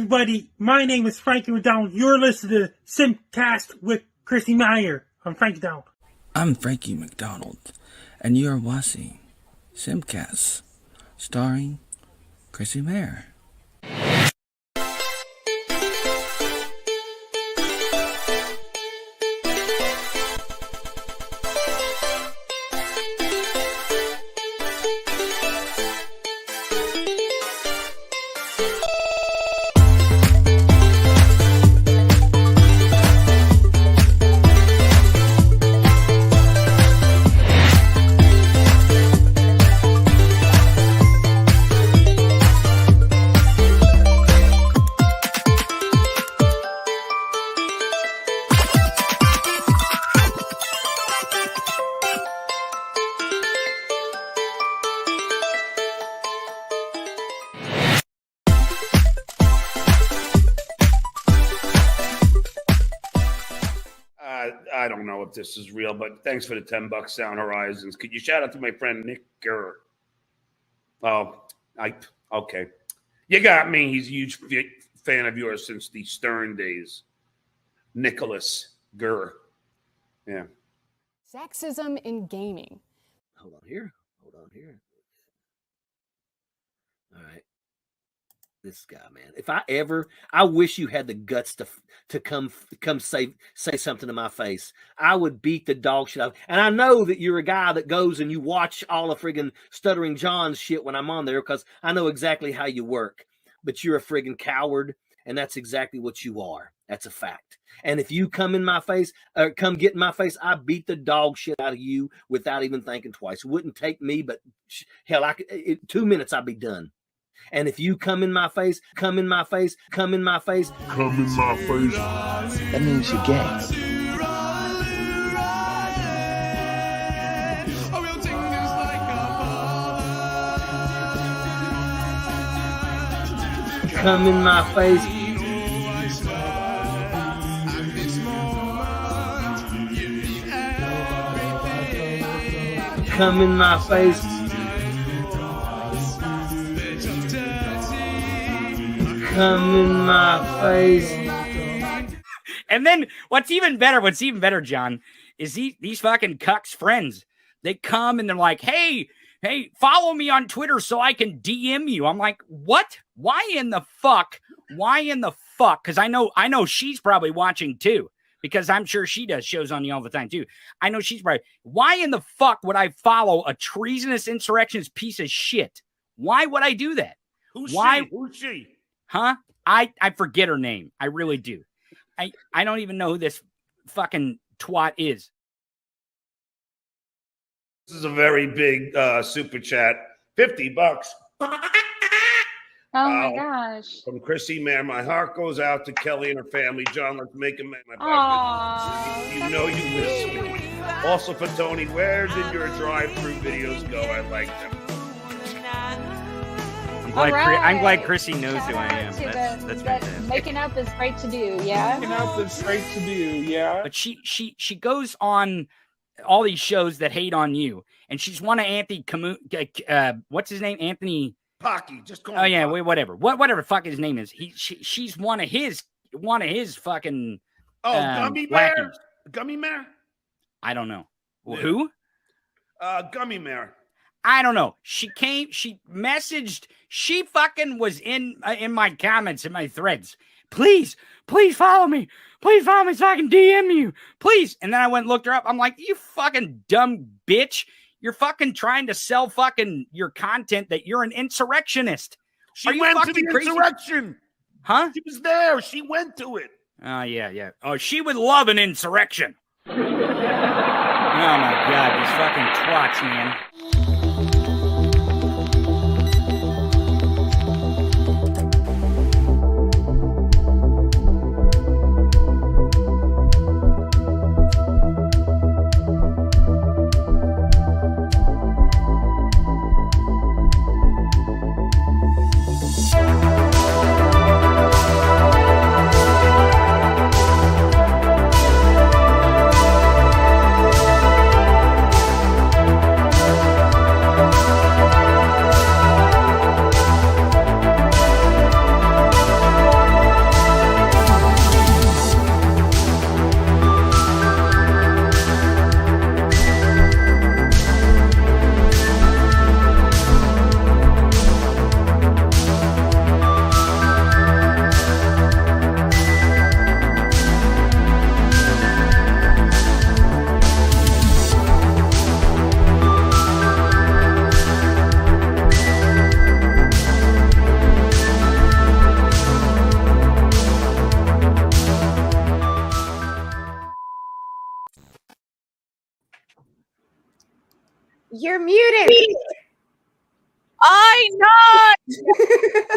everybody, my name is Frankie McDonald. You're listening to SimpCast with Chrissie Mayr. I'm Frankie McDonald. I'm Frankie McDonald, and you're watching SimpCast, starring Chrissie Mayr. I don't know if this is real, but thanks for the $10 Sound Horizons. Could you shout out to my friend Nick Gurr? Okay. You got me. He's a huge fan of yours since the Stern days. Nicholas Gurr. Yeah. Sexism in gaming. Hold on here. All right. This guy, man. I wish you had the guts to come say something to my face. I would beat the dog shit out. And I know that you're a guy that goes and you watch all the friggin' Stuttering John's shit when I'm on there because I know exactly how you work. But you're a friggin' coward, and that's exactly what you are. That's a fact. And if you come in my face, or come get in my face, I beat the dog shit out of you without even thinking twice. It wouldn't take me, but hell, 2 minutes I'd be done. And if you come in my face, that means you're gay. Come in my face. Come in my face. Come in my face. And then what's even better, John, is these fucking cucks friends. They come and they're like, hey, follow me on Twitter so I can DM you. I'm like, what? Why in the fuck? Because I know she's probably watching too, because I'm sure she does shows on you all the time too. I know she's probably, why in the fuck would I follow a treasonous insurrectionist piece of shit? Why would I do that? Who's she? Huh? I forget her name. I really do. I don't even know who this fucking twat is. This is a very big super chat. $50. Oh my gosh. From Chrissie Mayr. My heart goes out to Kelly and her family. John, let's make him my birthday. You know you miss me. Also for Tony, where did your drive-through videos go? I like them. I'm glad Chrissie knows who I am. That's fantastic. Making up is great to do, yeah? But she goes on all these shows that hate on you, and she's one of Anthony what's his name? Anthony Pocky. Just call him. Oh yeah, Pocky. whatever the fuck his name is. She's one of his fucking Gummy lackeys. Bear? Gummy Bear? I don't know. Yeah. Who? Gummy Bear. I don't know. She messaged, she fucking was in my comments, in my threads. Please follow me. Please follow me so I can DM you. Please. And then I went and looked her up. I'm like, you fucking dumb bitch. You're fucking trying to sell fucking your content that you're an insurrectionist. She went to the insurrection. Huh? She was there. She went to it. Oh, yeah. Oh, she would love an insurrection. Oh, my God. These fucking twats, man. muted. I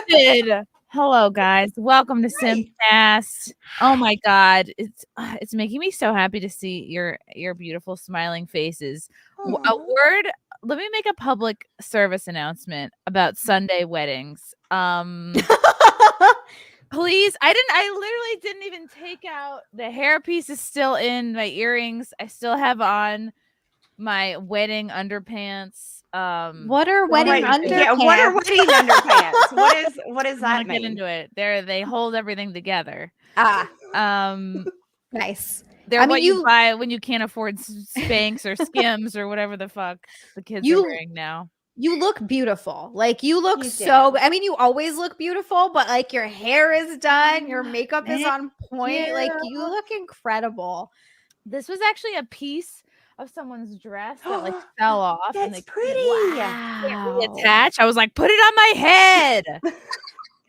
know. Hello, guys. Welcome to SimpCast. Oh my God, it's making me so happy to see your beautiful smiling faces. A word. Let me make a public service announcement about Sunday weddings. Please, I literally didn't even take out the hairpiece. Is still in my earrings. I still have on my wedding underpants. What are wedding underpants? Yeah, what are wedding underpants? What does that mean? Get into it. They hold everything together. Nice. They're what you buy when you can't afford Spanx or Skims or whatever the fuck the kids are wearing now. You look beautiful. Like you look I mean, you always look beautiful, but like your hair is done, your makeup is on point. Like you look incredible. This was actually a piece of someone's dress that like fell off. That's and pretty. Wow. Attached. I was like, put it on my head.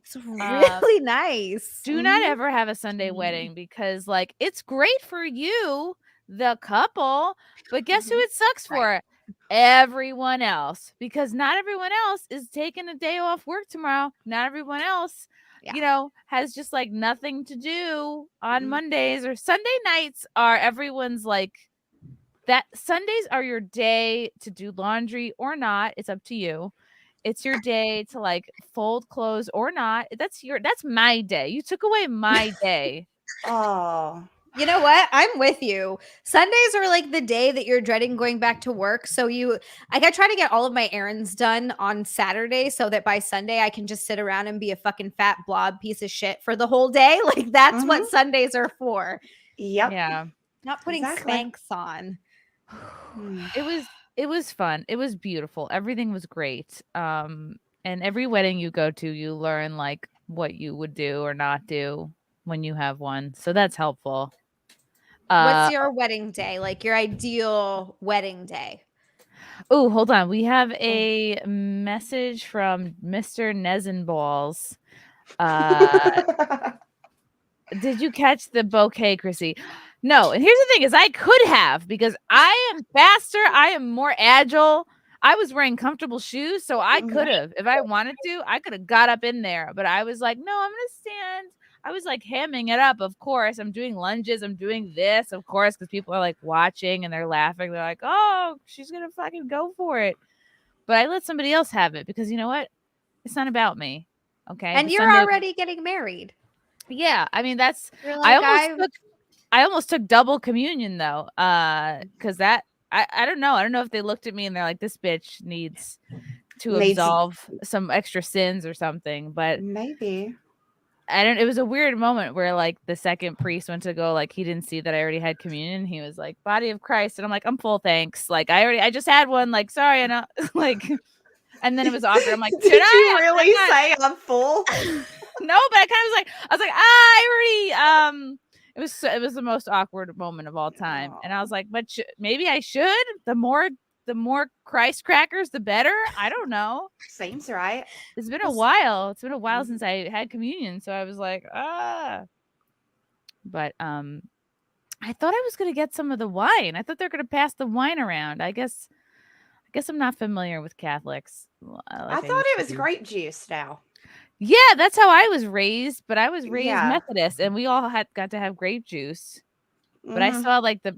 It's really nice. Do not ever have a Sunday wedding because like it's great for you, the couple, but guess who it sucks for? Everyone else, because not everyone else is taking a day off work tomorrow. Not everyone else, has just like nothing to do on Mondays or Sunday nights are everyone's like that. Sundays are your day to do laundry or not. It's up to you. It's your day to like fold clothes or not. That's my day. You took away my day. Oh. You know what? I'm with you. Sundays are like the day that you're dreading going back to work. So I try to get all of my errands done on Saturday so that by Sunday I can just sit around and be a fucking fat blob piece of shit for the whole day. Like that's what Sundays are for. Yep. Yeah. Not putting Spanx on. It was fun. It was beautiful. Everything was great. And every wedding you go to, you learn like what you would do or not do when you have one. So that's helpful. What's your wedding day? Like your ideal wedding day? Oh, hold on. We have a message from Mr. Nezenballs. Did you catch the bouquet, Chrissy? No. And here's the thing is I could have because I am faster. I am more agile. I was wearing comfortable shoes. So I could have, if I wanted to, I could have got up in there. But I was like, no, I'm going to stand. I was like hamming it up. Of course, I'm doing lunges. I'm doing this, of course, because people are like watching and they're laughing. They're like, oh, she's going to fucking go for it. But I let somebody else have it because you know what? It's not about me. Okay. And you're already getting married. Yeah. I mean, that's, like, I almost took double communion though. Cause that, I don't know. I don't know if they looked at me and they're like, this bitch needs to absolve some extra sins or something, but maybe. It was a weird moment where like the second priest went to go, like he didn't see that I already had communion. He was like, body of Christ. And I'm like, I'm full, thanks. Like I just had one, like, sorry. And like, and then it was awkward. I'm like, did you really say I'm full? No, but I was like, I already, it was the most awkward moment of all time. And I was like, but maybe I should, the more Christ crackers, the better. I don't know. Seems right. It's been a while. It's been a while since I had communion. So I was like, But I thought I was going to get some of the wine. I thought they were going to pass the wine around. I guess I'm not familiar with Catholics. I thought it was grape juice now. Yeah, that's how I was raised. But I was raised Methodist, and we all got to have grape juice. But I saw like the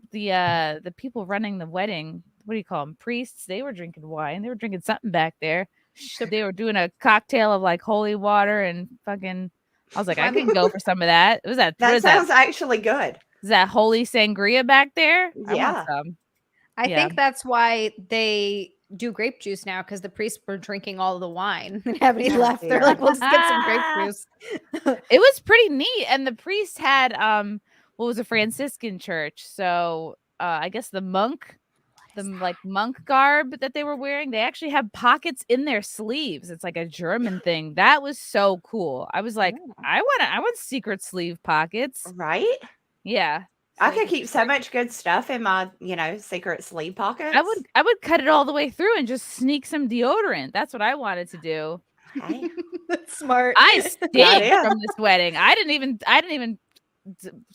people running the wedding. What do you call them? Priests. They were drinking wine. They were drinking something back there. They were doing a cocktail of like holy water and fucking. I was like, I can go for some of that. It was that. That sounds actually good. Is that holy sangria back there? Yeah. I think that's why they do grape juice now because the priests were drinking all the wine and haven't any left. They're like, we'll just get some grape juice. It was pretty neat, and the priest had what was a Franciscan church, so I guess the monk garb that they were wearing, they actually have pockets in their sleeves. It's like a German thing. That was so cool. I was like, I want secret sleeve pockets. Right? Yeah. I could keep so much good stuff in my, secret sleeve pockets. I would cut it all the way through and just sneak some deodorant. That's what I wanted to do. Okay. That's smart. I stayed from this wedding. I didn't even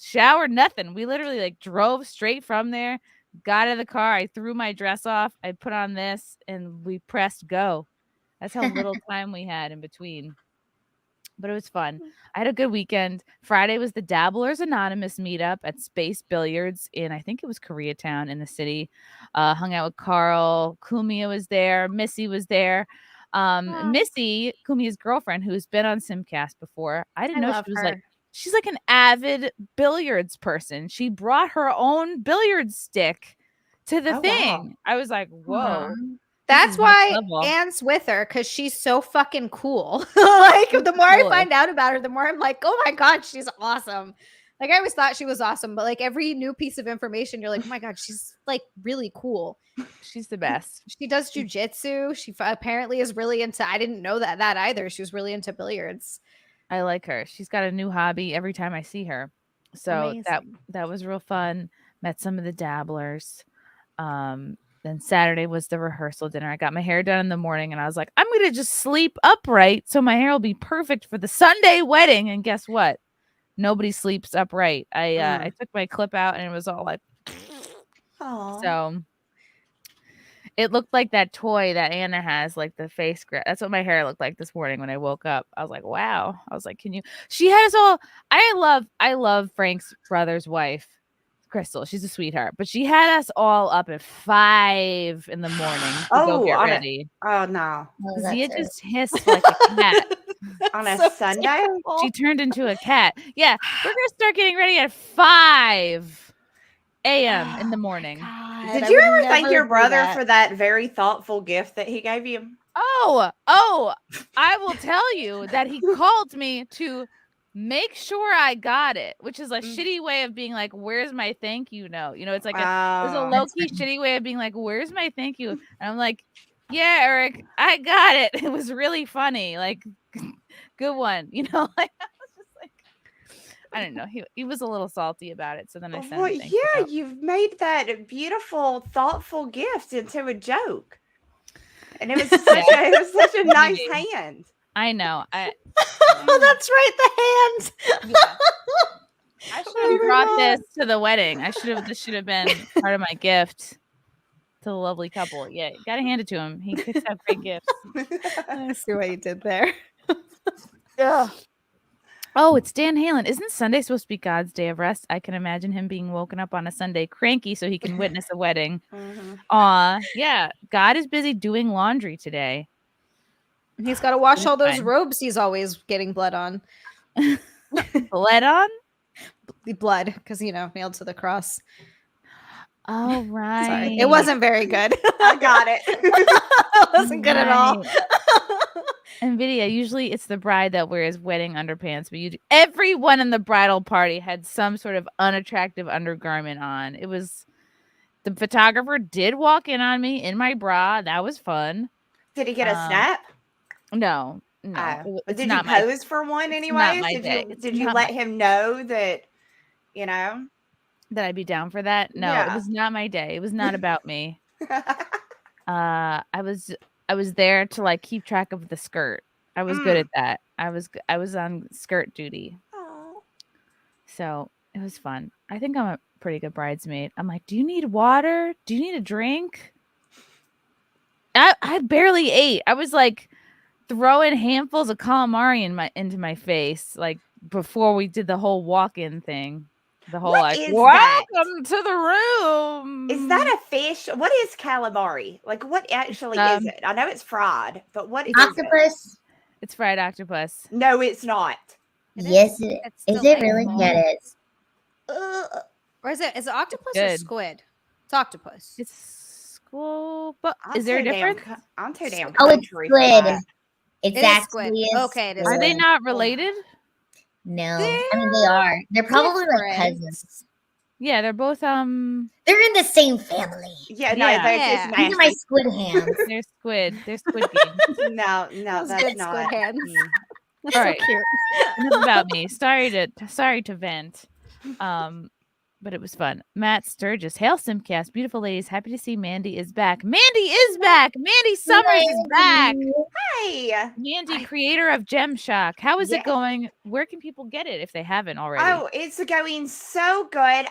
shower, nothing. We literally like drove straight from there, got out of the car. I threw my dress off. I put on this, and we pressed go. That's how little time we had in between. But it was fun. I had a good weekend. Friday was the Dabblers Anonymous meetup at Space Billiards in, I think it was Koreatown in the city. Hung out with Carl. Kumia was there. Missy was there. Missy, Kumia's girlfriend, who's been on SimpCast before. I didn't know she was like, she's like an avid billiards person. She brought her own billiard stick to the thing. Wow. I was like, whoa. That's why Anne's with her, because she's so fucking cool. Like, the more I find out about her, the more I'm like, oh my God, she's awesome. Like, I always thought she was awesome, but like every new piece of information, you're like, oh my God, she's like really cool. She's the best. She does jujitsu. She apparently is really into, I didn't know that either. She was really into billiards. I like her. She's got a new hobby every time I see her. So that was real fun. Met some of the dabblers. Then Saturday was the rehearsal dinner. I got my hair done in the morning, and I was like, I'm going to just sleep upright so my hair will be perfect for the Sunday wedding. And guess what? Nobody sleeps upright. I took my clip out, and it was all like, so it looked like that toy that Anna has, like the face grip. That's what my hair looked like this morning when I woke up. I was like, wow. I was like, she had us all. I love Frank's brother's wife, Crystal. She's a sweetheart, but she had us all up at 5 a.m. to go get ready. No. Zia just hissed like a cat. On a Sunday? She turned into a cat. Yeah, we're going to start getting ready at 5 a.m. in the morning. God, did you ever thank your brother for that very thoughtful gift that he gave you? Oh, I will tell you that he called me to make sure I got it, which is a shitty way of being like, where's my thank you note? It's like there's a low-key shitty way of being like, where's my thank you? And I'm like, yeah, Eric, I got it. It was really funny. Like, good one. Like, I was just like, I don't know. He was a little salty about it. So then I sent him thank you note. You've made that beautiful, thoughtful gift into a joke. And it was such a nice hand. I know. Oh, that's right, the hands. Yeah. I should have brought this to the wedding. This should have been part of my gift to the lovely couple. Yeah, you gotta hand it to him. He picks out great gifts. I see what you did there. Yeah. Oh, it's Dan Halen. Isn't Sunday supposed to be God's day of rest? I can imagine him being woken up on a Sunday cranky so he can witness a wedding. Yeah. God is busy doing laundry today. He's got to wash all those robes he's always getting blood on. Blood on? Blood, because, nailed to the cross. Oh, right. Sorry. It wasn't very good. I got it. It wasn't good at all. NVIDIA, usually it's the bride that wears wedding underpants, but everyone in the bridal party had some sort of unattractive undergarment on. It was, the photographer did walk in on me in my bra. That was fun. Did he get a snap? No. But did you pose for one anyway? Did you let him know that, that I'd be down for that? No, It was not my day. It was not about me. I was there to like keep track of the skirt. I was good at that. I was on skirt duty. Aww. So it was fun. I think I'm a pretty good bridesmaid. I'm like, do you need water? Do you need a drink? I barely ate. I was like throwing handfuls of calamari into my face, like before we did the whole walk-in thing. The whole welcome to the room. Is that a fish? What is calamari? Like, what actually is it? I know it's fried, but what is octopus? It's fried octopus. No, it's not. Yes, it is. Is it really? Yeah, it is. Or is it octopus or squid? It's octopus. It's squid. But is there a difference? I'm too damn. Oh, it's squid. It's actually squid. Okay, it is. Are they not related? No, I mean they are. They're probably like cousins. Yeah, they're both They're in the same family. Yeah, no, they're These are my squid hands. They're squid. They're squid games. No, that's not squid hands. All right, enough about me. Sorry to vent. But but it was fun. Matt Sturgis, hail SimpCast, beautiful ladies. Happy to see Mandy is back. Mandy is back. Mandy Summers is back. Hey, Mandy, creator of Gemshock. How is it Yes. going? Where can people get it if they haven't already? Oh, it's going so good.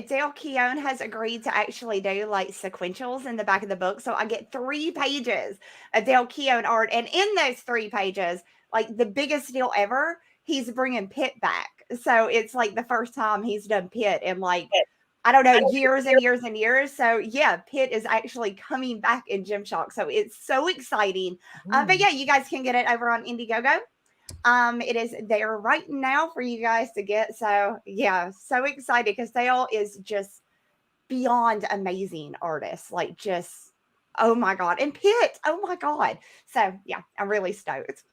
Dale Keown has agreed to actually do like sequentials in the back of the book. So I get 3 pages of Dale Keown art. And in those 3 pages, like the biggest deal ever, he's bringing Pitt back. So it's like the first time he's done Pitt in like, I don't know, years and years and years. So yeah, Pitt is actually coming back in Gemshock. So it's so exciting. But yeah, you guys can get it over on Indiegogo. It is there right now for you guys to get. So yeah, so excited because Dale is just beyond amazing artist. Like just, oh my God. And Pitt, oh my God. So yeah, I'm really stoked.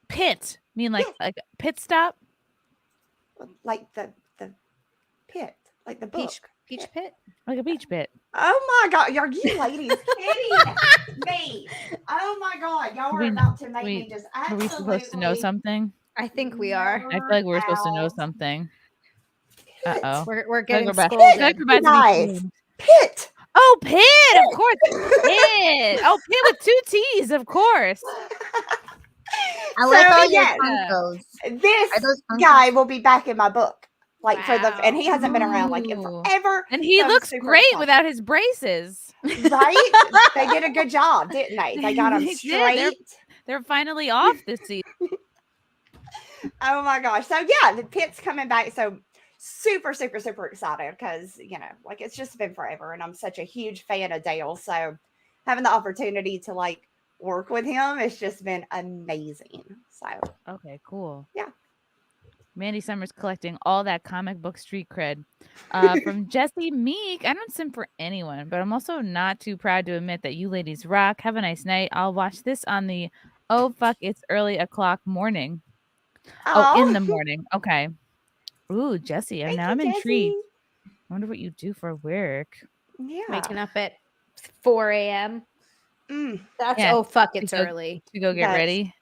Pit. Mean like pit stop? Like the pit, like the book. Peach pit? Like a beach pit. Oh my God, are you ladies kidding me? Oh my God, y'all are about to make me just Are absolutely. we supposed to know something? I think we are. I feel like we're supposed to know something. Uh-oh. We're getting back. scolded. Like we're about to be Guys, shamed. Pitt. Oh, Pitt, of course. Pitt. Oh, Pitt with 2 T's, of course. I like all your yes, Funkos. this Are those Funkos? guy will be back in my book. Like for the, Wow. and he hasn't been around like in Ooh. forever. And he So I'm looks super great excited. without his braces. Right? They did a good job, didn't they? They got him They did. straight. They're finally off this season. Oh my gosh. So yeah, the Pitt's coming back. So super excited because, you know, like it's just been forever and I'm such a huge fan of Dale. So having the opportunity to like work with him, it's just been amazing. So Okay, cool. Yeah. Mandy Summers collecting all that comic book street cred. From Jesse Meek. I don't simp for anyone, but I'm also not too proud to admit that you ladies rock. Have a nice night. I'll watch this on the it's early o'clock morning. In the morning. Okay. Ooh, Jesse. And now I'm intrigued. I wonder what you do for work. Yeah. Waking up at 4 a.m. That's Yeah. it's To go- early. To go get Yes. ready.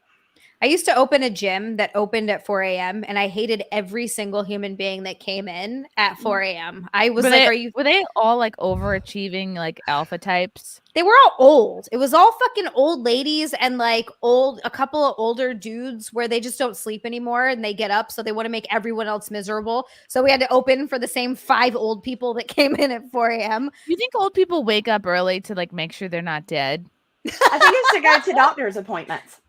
I used to open a gym that opened at 4 a.m. and I hated every single human being that came in at 4 a.m. I was Were like, they, are you? were they all like overachieving like alpha types? They were all old. It was all fucking old ladies and like a couple of older dudes where they just don't sleep anymore and they get up. So they want to make everyone else miserable. So we had to open for the same 5 old people that came in at 4 a.m. You think old people wake up early to like make sure they're not dead? I think it's to go to doctor's appointments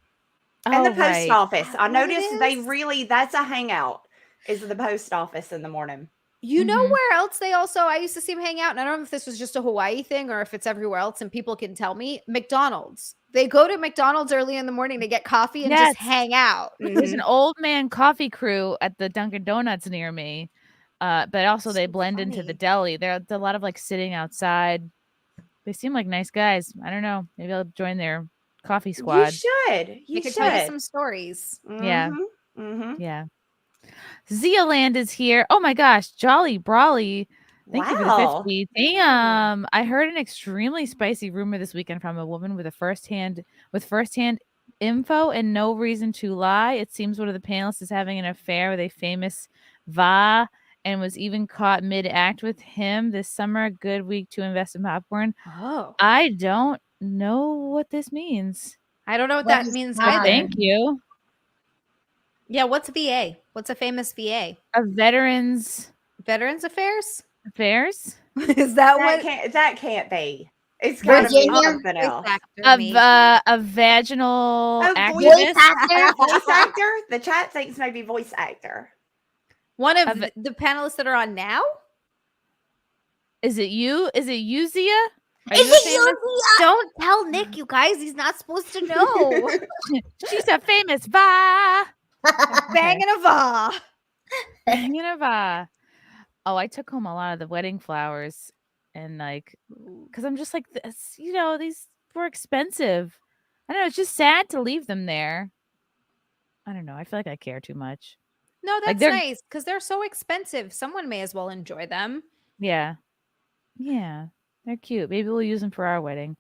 and the post right. office. I What it noticed they is? really, that's a hangout, is the post office in the morning. You know Mhm. where else they also, I used to see them hang out, and I don't know if this was just a Hawaii thing or if it's everywhere else, and people can tell me. McDonald's. They go to McDonald's early in the morning to get coffee and Yes. just hang out. There's an old man coffee crew at the Dunkin' Donuts near me, but also they So blend into the funny. deli. There's a lot of like sitting outside. They seem like nice guys. I don't know. Maybe I'll join their coffee You squad. should. You They could should. tell you some stories. Yeah. Mm-hmm. Yeah. Zealand is here. Oh my gosh, Jolly Brawly. Thank you for the Wow. 50. Damn. I heard an extremely spicy rumor this weekend from a woman with firsthand info and no reason to lie. It seems one of the panelists is having an affair with a famous Va and was even caught mid-act with him this summer. Good week to invest in popcorn. Oh. I don't know what this means. I don't know what What that is means that? either. Thank you. Yeah, what's VA? What's a famous VA? A veterans Veterans Affairs? affairs Is that what? That can't be. It's got to be Virginia? something else. of a vaginal Oh, activist. Voice actor? The chat thinks maybe voice actor. One of Of- the panelists that are on now? Is it you? Is it you, Zia? Are Is you a it famous- you? Don't tell Nick, you guys. He's not supposed to know. She's a famous va. Banging a va. Banging a va. Oh, I took home a lot of the wedding flowers and like, because I'm just like, this, these were expensive. I don't know. It's just sad to leave them there. I don't know. I feel like I care too much. No, Like, that's they're- nice because they're so expensive. Someone may as well enjoy them. Yeah. Yeah. They're cute. Maybe we'll use them for our wedding.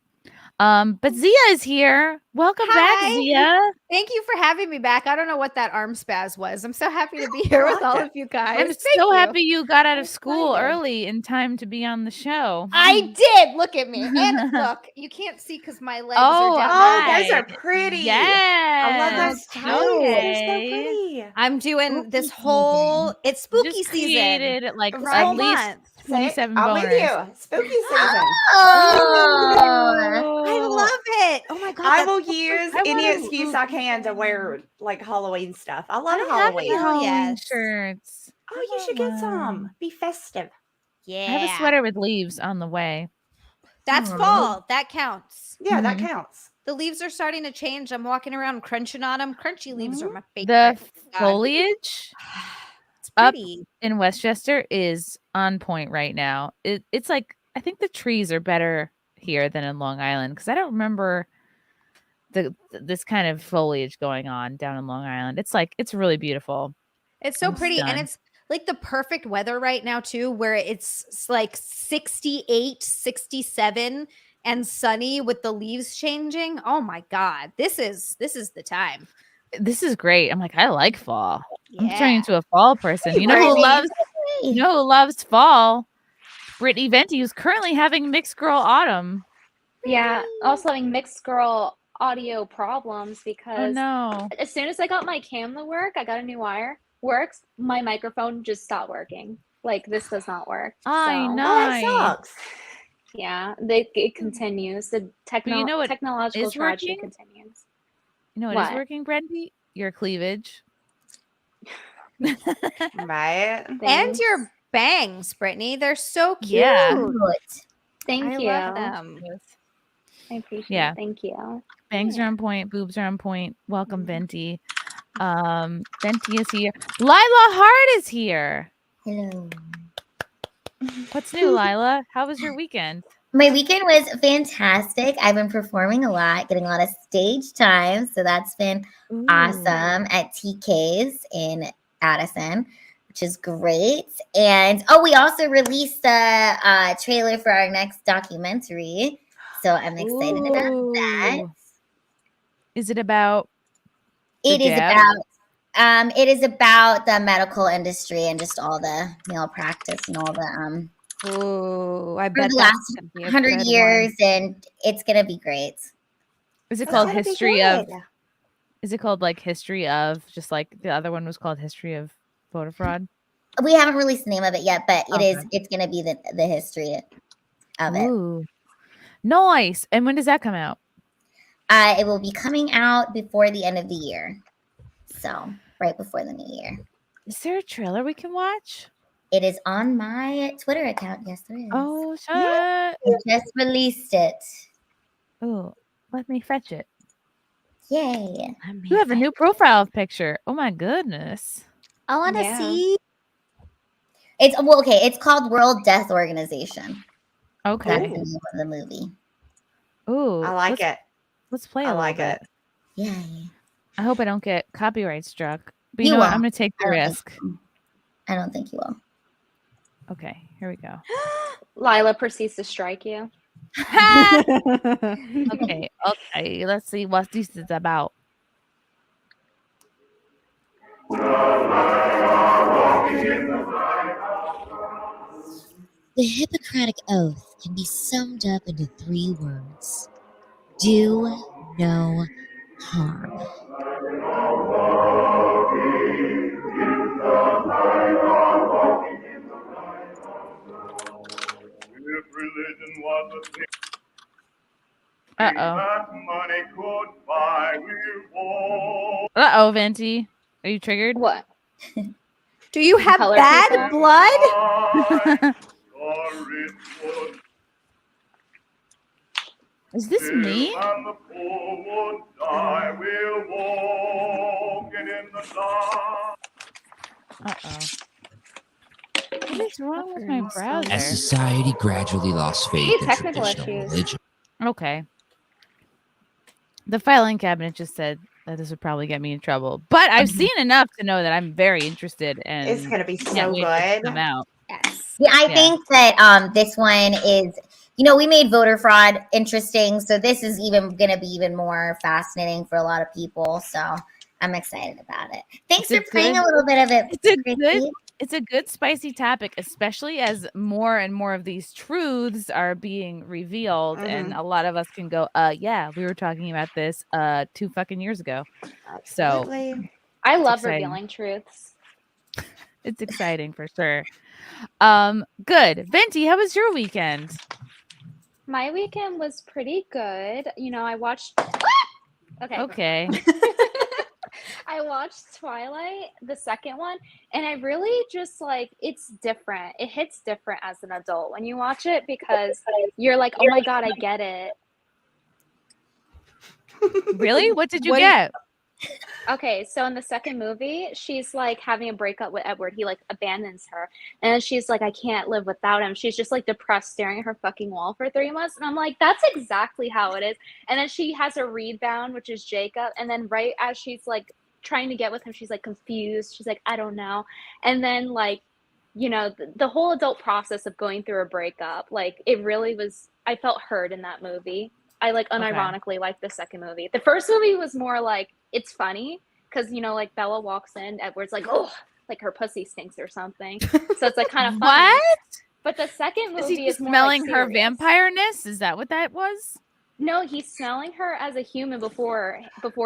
But Zia is here. Welcome back, Zia. Thank you for having me back. I don't know what that arm spaz was. I'm so happy to be here with all of you guys. I'm Thank so you. happy you got out of school excited. early in time to be on the show. I did. Look at me. And look, you can't see because my legs Oh, are down. Oh, those hi. are pretty. Yes. I love those Okay. toes. They're so pretty. I'm doing Spooky this season. whole. It's spooky Just season. created like This Right. whole at least month. 27 I'm with boners. you. Spooky season. Oh, I love it. Oh my god. I that's will so use I any wanna- excuse I can to wear like Halloween stuff. I love I don't have any Halloween. Halloween yes. shirts. Oh, you should get some. Be festive. Yeah. I have a sweater with leaves on the way. That's Aw. fall. That counts. Yeah, that Mhm. counts. The leaves are starting to change. I'm walking around crunching on them. Crunchy leaves are my favorite. The God. foliage It's up pretty. in Westchester is on point right now. It's like I think the trees are better here than in Long Island because I don't remember this kind of foliage going on down in Long Island. It's really beautiful. It's so I'm pretty. And stunned. it's like the perfect weather right now, too, where it's like 68, 67 and sunny with the leaves changing. Oh my God. This is the time. This is great. I'm like, I like fall. I'm Yeah. turning into a fall person. Hey, You know who Brittany. loves fall? Brittany Venti, who's currently having mixed girl autumn. Yeah. Also having mixed girl audio problems Oh because no. as soon as I got my cam to work, I got a new wire. Works. My microphone just stopped working. Like this does not work. I So, know. Oh, that Nice. sucks. Yeah, it continues. The you know what technological is tragedy working? continues. You know what is What? working, Brendy? Your cleavage. Right. And Thanks. your bangs, Brittany. They're so cute. Yeah. Thank I you. love them. I appreciate Yeah. it. Thank you. Bangs are on point. Boobs are on point. Welcome, Venti. Venti is here. Lila Hart is here. hello. What's new, Lila? How was your weekend? My weekend was fantastic. I've been performing a lot, getting a lot of stage time. So that's been awesome at TK's in Addison, which is great. And we also released a trailer for our next documentary. So I'm excited about that. Ooh. Is it about It the is jab? about it is about the medical industry and just all the malpractice and all the Ooh, I for bet the that's last gonna be a 100 good years, one. and it's gonna be great. Is it That's called gonna be History of? good. Is it called like History of? Just like the other one was called History of Voter Fraud. We haven't released the name of it yet, but Okay. it's gonna be the history of it. Ooh, nice. And when does that come out? It will be coming out before the end of the year, so right before the new year. Is there a trailer we can watch? It is on my Twitter account. Yes, there is. Oh, shut. I just released it. Oh, let me fetch it. Yay! You have a new profile picture. Oh my goodness. I want to Yeah. see. It's okay. It's called World Death Organization. That's Okay. the name of the movie. Ooh, I like it. Let's play a I little like bit. it. Yay! I hope I don't get copyright struck. But you You know what? won't. I'm gonna take the I don't risk. think- I don't think you will. Okay, here we go. Lila proceeds to strike you. Okay, okay. Let's see what this is about. The Hippocratic Oath can be summed up into 3 words: do no harm. If religion was a thing Uh-oh. that money could buy, reward. Uh-oh, Venti. Are you triggered? What? Do you have Color bad people? blood? Or it would Is this me? and the poor would die. We're walking in the dark. Uh-oh. What is wrong with my browser? As society gradually lost faith Maybe in technical traditional issues. religion. Okay. The filing cabinet just said that this would probably get me in trouble. But I've seen enough to know that I'm very interested and It's gonna be can't so wait for it to good. come out. Yes. Yeah, I Yeah. think that this one is we made voter fraud interesting. So this is even going to be even more fascinating for a lot of people. So I'm excited about it. Thanks for playing a little bit of it. It's a good spicy topic, especially as more and more of these truths are being revealed. And a lot of us can go, yeah, we were talking about this 2 fucking years ago. So I love exciting. revealing truths. It's exciting for sure. Good. Venti, how was your weekend? My weekend was pretty good. I watched Okay. I watched Twilight, the second one, and I really just it's different. It hits different as an adult when you watch it because you're like, oh my God, I get it. Really? What did you get? Okay, so in the second movie, she's having a breakup with Edward. He abandons her, and then she's like, I can't live without him. She's just depressed, staring at her fucking wall for 3 months, and I'm like, that's exactly how it is. And then she has a rebound, which is Jacob, and then right as she's trying to get with him, she's confused. She's like, I don't know. And then the whole adult process of going through a breakup, it really was. I felt heard in that movie. I unironically liked the second movie. The first movie was more it's funny because Bella walks in, Edward's like, oh, her pussy stinks or something. So it's kind of funny. What? But the second Is movie he is more smelling her serious. vampireness? Is that what that was? No, he's smelling her as a human before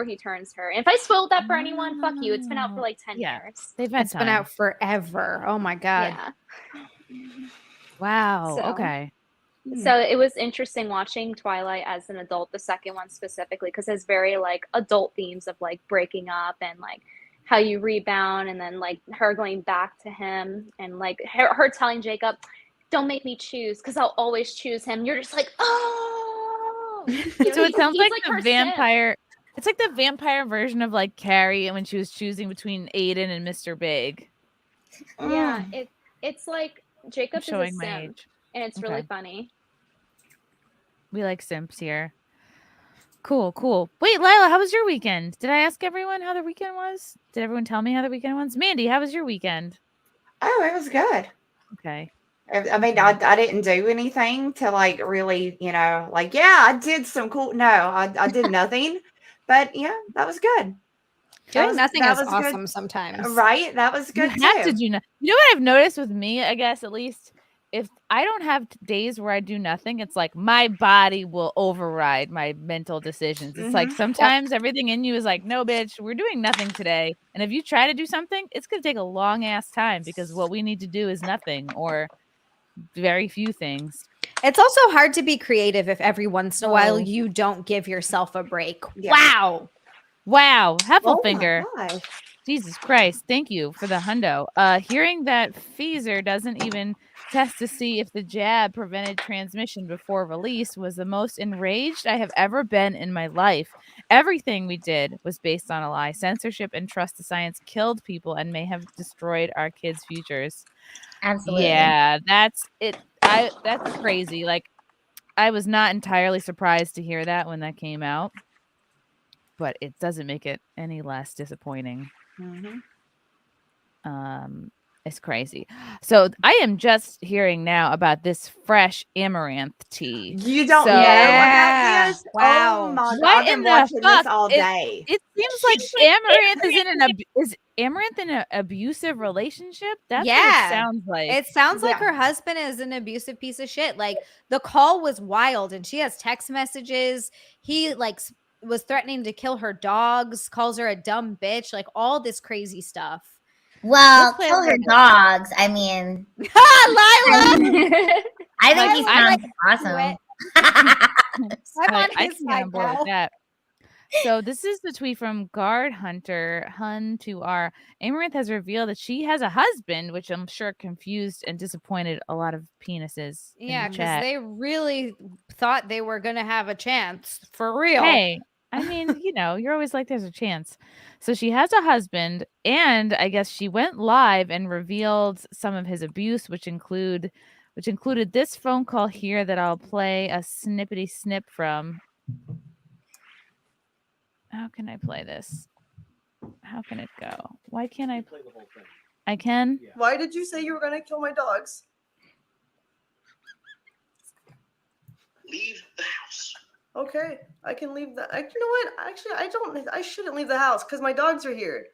he turns her. And if I spoiled that for anyone, fuck you. It's been out for 10 years. They've had It's been out forever. Oh my God. Yeah. Wow. So- Okay. So it was interesting watching Twilight as an adult, the second one specifically, because it's very adult themes of breaking up and how you rebound, and then her going back to him, and her telling Jacob, don't make me choose because I'll always choose him. You're just oh. So it sounds like the her vampire. It's like the vampire version of Carrie when she was choosing between Aiden and Mr. Big. Simp. Yeah, it's Jacob is a showing my simp, age. and it's Okay. really funny. We like simps here. Cool. Wait, Lila, how was your weekend? Did I ask everyone how their weekend was? Did everyone tell me how their weekend was? Mandy, how was your weekend? Oh, it was good. Okay. I mean, I didn't do anything to really, yeah, I did some cool. No, I did nothing, but yeah, that was good. Doing nothing is good. awesome sometimes. Right? That was good You have too. to do nothing. You know what I've noticed with me, I guess, at least, if I don't have days where I do nothing, it's my body will override my mental decisions. It's sometimes everything in you is no, bitch, we're doing nothing today. And if you try to do something, it's going to take a long ass time because what we need to do is nothing or very few things. It's also hard to be creative if every once in a while you don't give yourself a break. Yeah. Wow. Heffelfinger. Jesus Christ. Thank you for the hundo. Hearing that Pfizer doesn't even test to see if the jab prevented transmission before release was the most enraged I have ever been in my life. Everything we did was based on a lie. Censorship and trust to science killed people and may have destroyed our kids' futures. Absolutely. Yeah, that's it. That's crazy. I was not entirely surprised to hear that when that came out, but it doesn't make it any less disappointing. It's crazy. So I am just hearing now about this fresh Amaranth tea. You don't know what that is? Wow. Oh my God. What I've been in the watching fuck? this all day. It seems like Amaranth is Amaranth in an abusive relationship? That's what it sounds like. It sounds like her husband is an abusive piece of shit. The call was wild, and she has text messages. He was threatening to kill her dogs, calls her a dumb bitch, all this crazy stuff. Well, kill her dogs. I mean, Lila. I think he sounds awesome. I'm on I his can get side on board now. with that. So this is the tweet from Guard Hunter Hun to R. Amaranth has revealed that she has a husband, which I'm sure confused and disappointed a lot of penises. Yeah, because because they really thought they were gonna have a chance for real. Hey, I mean, you're always like, there's a chance. So she has a husband, and I guess she went live and revealed some of his abuse, which included this phone call here that I'll play a snippety snip from. How can I play this? How can it go? Why can't I play the whole thing? I can. Why did you say you were going to kill my dogs? leave the house. Okay, I can leave the. You know what? Actually, I don't. I shouldn't leave the house because my dogs are here.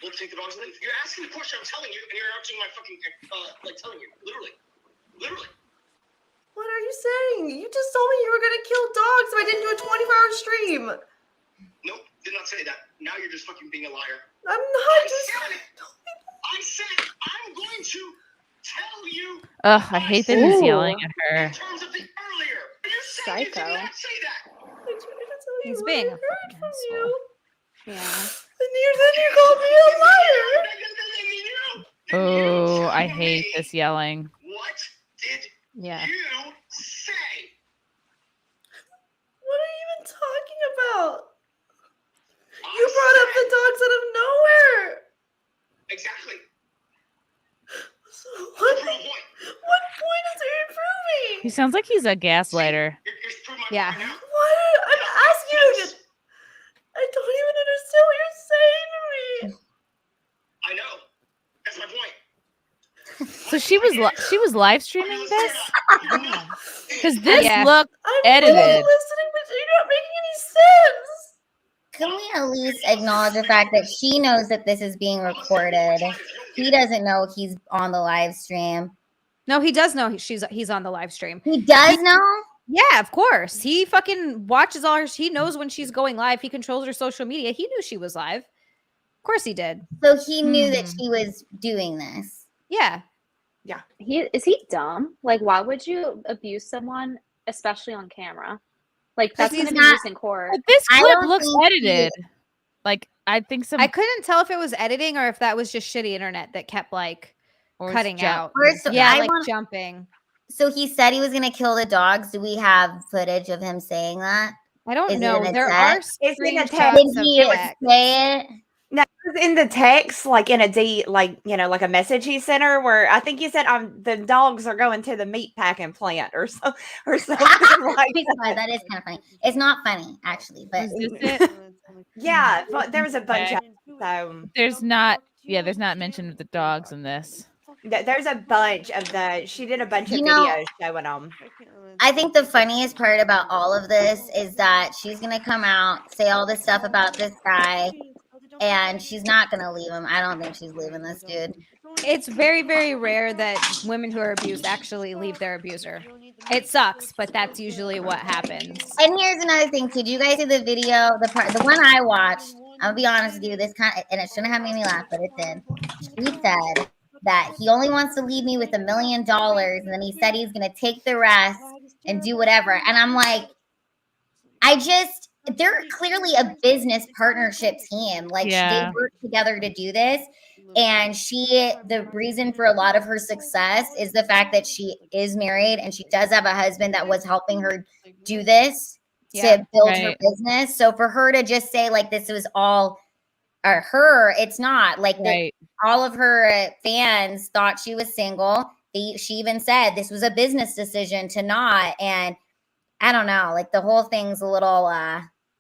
We'll take the dogs and leave. You're asking the question. I'm telling you, and you're answering my fucking telling you, literally. What are you saying? You just told me you were gonna kill dogs if I didn't do a 24-hour stream. Nope, did not say that. Now you're just fucking being a liar. I'm not. I said I'm going to tell you. Ugh, I hate that he's yelling at her. In terms of the earlier, you said you did not say that. He's being a fucking asshole. Yeah. Then you called me a liar. Oh, I hate this yelling. What did Yeah. you say? What are you even talking about? You brought up the dogs out of nowhere. Exactly. So what point is it improving? He sounds like he's a gaslighter. Yeah. What? I'm asking you. I don't even understand what you're saying to me. I know. That's my point. So she was live streaming this? Because this Yeah. looked I'm edited. listening, but you're not making any sense. Can we at least acknowledge the fact that she knows that this is being recorded? He doesn't know he's on the live stream. No, he does know he's on the live stream. He does know? Yeah, of course. He fucking watches all her. He knows when she's going live. He controls her social media. He knew she was live. Of course he did. So he knew that she was doing this. Yeah. Yeah. Is he dumb? Like, why would you abuse someone, especially on camera? Like, that's he's going to be not- used in court. But this I clip don't looks think edited. Like, I think some I couldn't tell if it was editing or if that was just shitty internet that kept like Or cutting jump. out. First, Yeah, I like want- jumping. So he said he was going to kill the dogs. Do we have footage of him saying that? I don't Is it know. in a There text? are It's in the screenshots text. Did of he text. say it? No, it was in the text, like in a like a message he sent her, where I think he said, "The dogs are going to the meat packing plant," or something like that. That is kind of funny. It's not funny actually, but Is this it? Yeah, but there was a bunch Okay. of There's not mention of the dogs in this. there's a bunch of she did a bunch of You know- videos showing them. I think the funniest part about all of this is that she's gonna come out, say all this stuff about this guy, and she's not gonna leave him. I don't think she's leaving this dude. It's very, very rare that women who are abused actually leave their abuser. It sucks, but that's usually what happens. And here's another thing too. Do you guys see the video? The one I watched. I'll be honest with you. This and it shouldn't have made me laugh, but it did. She said that he only wants to leave me with $1 million, and then he said he's gonna take the rest and do whatever. And I'm like, they're clearly a business partnership team. Like Yeah. they work together to do this. And the reason for a lot of her success is the fact that she is married and she does have a husband that was helping her do this to build her business. So for her to just say like this was all her, it's not like all of her fans thought she was single. She even said this was a business decision to not. And I don't know, like the whole thing's a little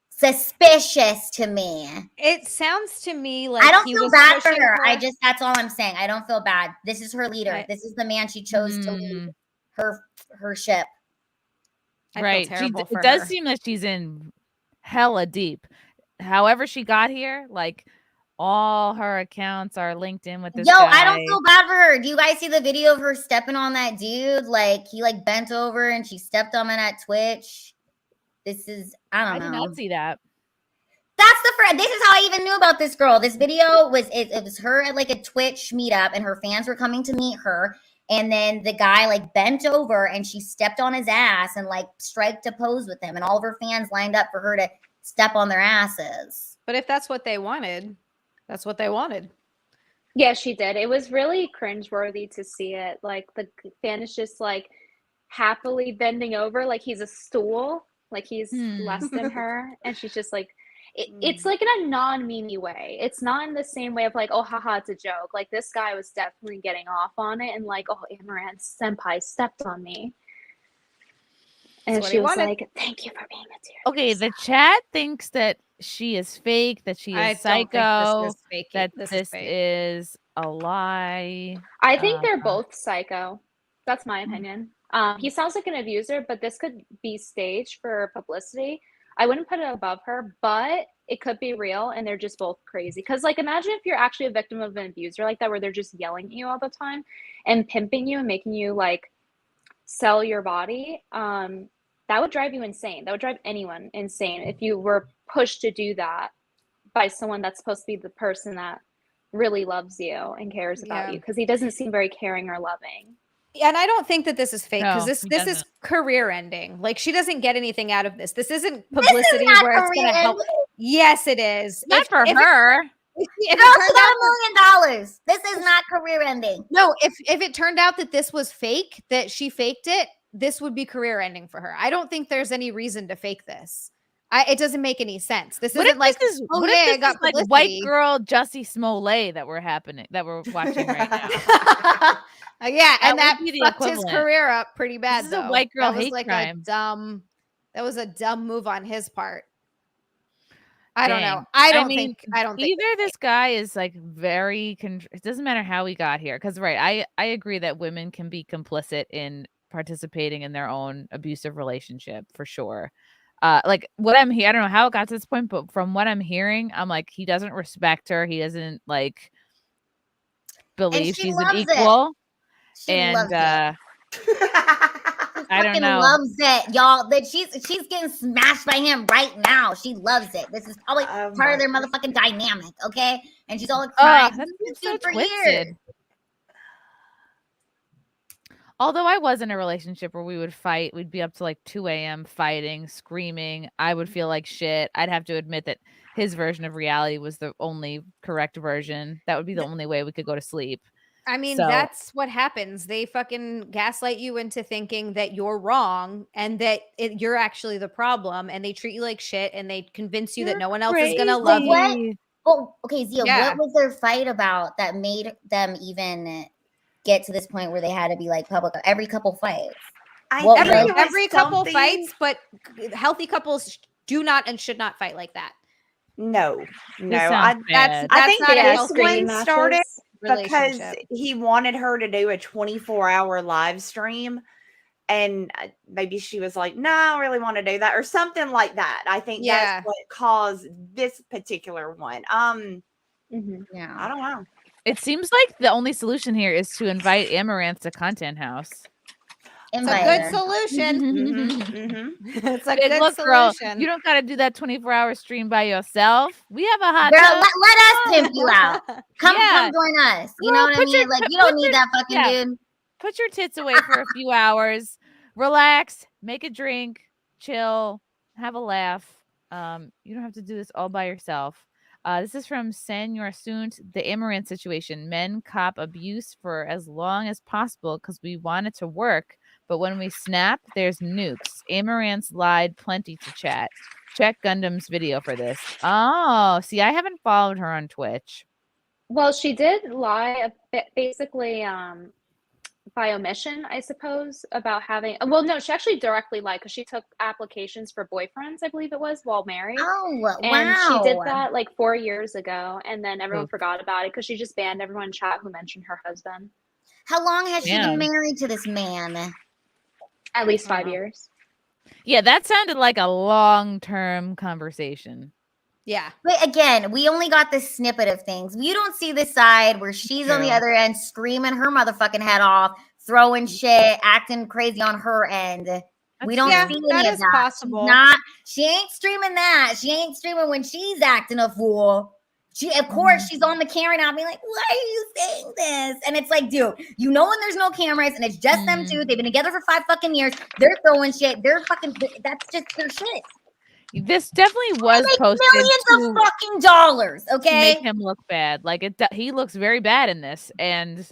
suspicious to me. It sounds to me like I don't he feel was bad for pushing her. That's all I'm saying. I don't feel bad. This is her leader. This is the man she chose to lead her ship. I feel Right. terrible for It does her. seem that she's in hella deep. However she got here, like all her accounts are linked in with this Yo, guy. I don't feel bad for her. Do you guys see the video of her stepping on that dude? Like he like bent over and she stepped on him at Twitch. This is I did don't know. not see that. That's the first. This is how I even knew about this girl. This video was it was her at like a Twitch meetup, and her fans were coming to meet her. And then the guy like bent over, and she stepped on his ass and like striked a pose with him, and all of her fans lined up for her to step on their asses. But if that's what they wanted, that's what they wanted. Yeah, she did. It was really cringeworthy to see it. Like the fan is just like happily bending over, like he's a stool, like he's less than her, and she's just like, it's like in a non-memey way. It's not in the same way of like, oh, haha, it's a joke. Like this guy was definitely getting off on it, and like, oh, Amouranth senpai stepped on me, and she was like, thank you for being material. Okay, the chat thinks that she is fake, that she I is don't think psycho, this is fake. that This this is fake. is a lie. I think they're both psycho. That's my opinion. He sounds like an abuser, but this could be staged for publicity. I wouldn't put it above her, but it could be real, and they're just both crazy. Because, like, imagine if you're actually a victim of an abuser like that, where they're just yelling at you all the time and pimping you and making you, like, sell your body. That would drive you insane. That would drive anyone insane if you were pushed to do that by someone that's supposed to be the person that really loves you and cares about you, because he doesn't seem very caring or loving. And I don't think that this is fake, because No, this he is doesn't. career ending. Like, she doesn't get anything out of this. This isn't publicity not where it's going to career help. ending. Yes, it is. Not for if her. If Girl, it turned she got out $1 million. This is not career ending. No, if it turned out that this was fake, that she faked it, this would be career ending for her. I don't think there's any reason to fake this. It doesn't make any sense. This What isn't if like, this is, oh what yeah, if I this got is like publicity. white girl Jussie Smollett that we're watching right now? Yeah, and That that would be the fucked his equivalent. career up pretty bad. This is a though. white girl that was hate like crime. That was a dumb move on his part. I don't know. Dang. I don't mean, think. I don't think. either this guy is like very. It doesn't matter how he got here, because right, I agree that women can be complicit in participating in their own abusive relationship for sure. Like what I'm hearing, I don't know how it got to this point, but from what I'm hearing, I'm like, he doesn't respect her. He doesn't like believe she she's an loves it. equal. She And loves it. I don't Fucking know. loves it, y'all. That she's getting smashed by him right now. She loves it. This is probably part of their motherfucking dynamic, okay? And she's all crying. That It's seems so been for twisted. years. Although I was in a relationship where we would fight, we'd be up to like 2 a.m. fighting, screaming. I would feel like shit. I'd have to admit that his version of reality was the only correct version. That would be the only way we could go to sleep. I mean, So- that's what happens. They fucking gaslight you into thinking that you're wrong and that you're actually the problem, and they treat you like shit, and they convince you that no one else is gonna love What? you. Oh, okay, Zia, Yeah. what was their fight about that made them even get to this point where they had to be like public? Every couple fights. Every was- every couple something- fights, but healthy couples do not and should not fight like that. No, no. sounds bad. I think not a this healthy one started because relationship. he wanted her to do a 24-hour live stream, and maybe she was like, "No, I don't really want to do that," or something like that. I think Yeah. that's what caused this particular one. Yeah. I don't know. It seems like the only solution here is to invite Amouranth to Content House. It's Invite a good her. solution. It's a Hey, good look, girl, solution. you don't got to do that 24-hour stream by yourself. We have a hot Girl, tub. let us pimp you out. Come Yeah. join us. You Girl, know what I put mean? your- Like, you put don't need your- that fucking yeah. dude. Put your tits away for a few hours, relax, make a drink, chill, have a laugh. You don't have to do this all by yourself. This is from Senor Sunt, the Amouranth situation. Men cop abuse for as long as possible because we want it to work. But when we snap, there's nukes. Amaranth lied plenty to chat. Check Gundam's video for this. Oh, see, I haven't followed her on Twitch. Well, she did lie a bit, basically by omission, I suppose, about having. Well, no, she actually directly lied because she took applications for boyfriends, I believe it was, while married. Oh, And she did wow. that like 4 years ago, and then everyone Oof. forgot about it because she just banned everyone in chat who mentioned her husband. How long has she Damn. been married to this man? At least 5 years. Yeah, that sounded like a long-term conversation. Yeah. But again, we only got this snippet of things. You don't see the side where she's on the True. other end screaming her motherfucking head off, throwing shit, acting crazy on her end. We don't Yeah, see any that of is that. possible. She ain't streaming that. She ain't streaming when she's acting a fool. Of course, she's on the camera now being like, why are you saying this? And it's like, dude, you know when there's no cameras and it's just them two. They've been together for 5 fucking years. They're throwing shit. They're fucking, that's just their shit. This definitely was Make posted millions of fucking dollars, to okay? make him look bad. Like he looks very bad in this, and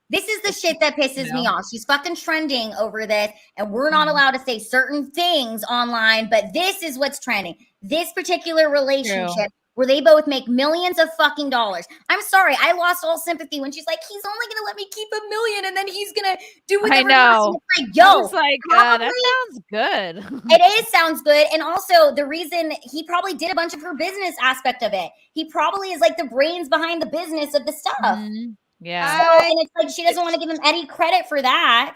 This is the shit that pisses me off. She's fucking trending over this, and we're not Mm-hmm. allowed to say certain things online, but this is what's trending. This particular relationship where they both make millions of fucking dollars. I'm sorry, I lost all sympathy when she's like, he's only gonna let me keep $1 million and then he's gonna do whatever he know. wants. It's like, yo, I was like, that probably- sounds good. It sounds good. And also the reason he probably did a bunch of her business aspect of it. He probably is like the brains behind the business of the stuff. Yeah. So, and it's like she doesn't want to give him any credit for that.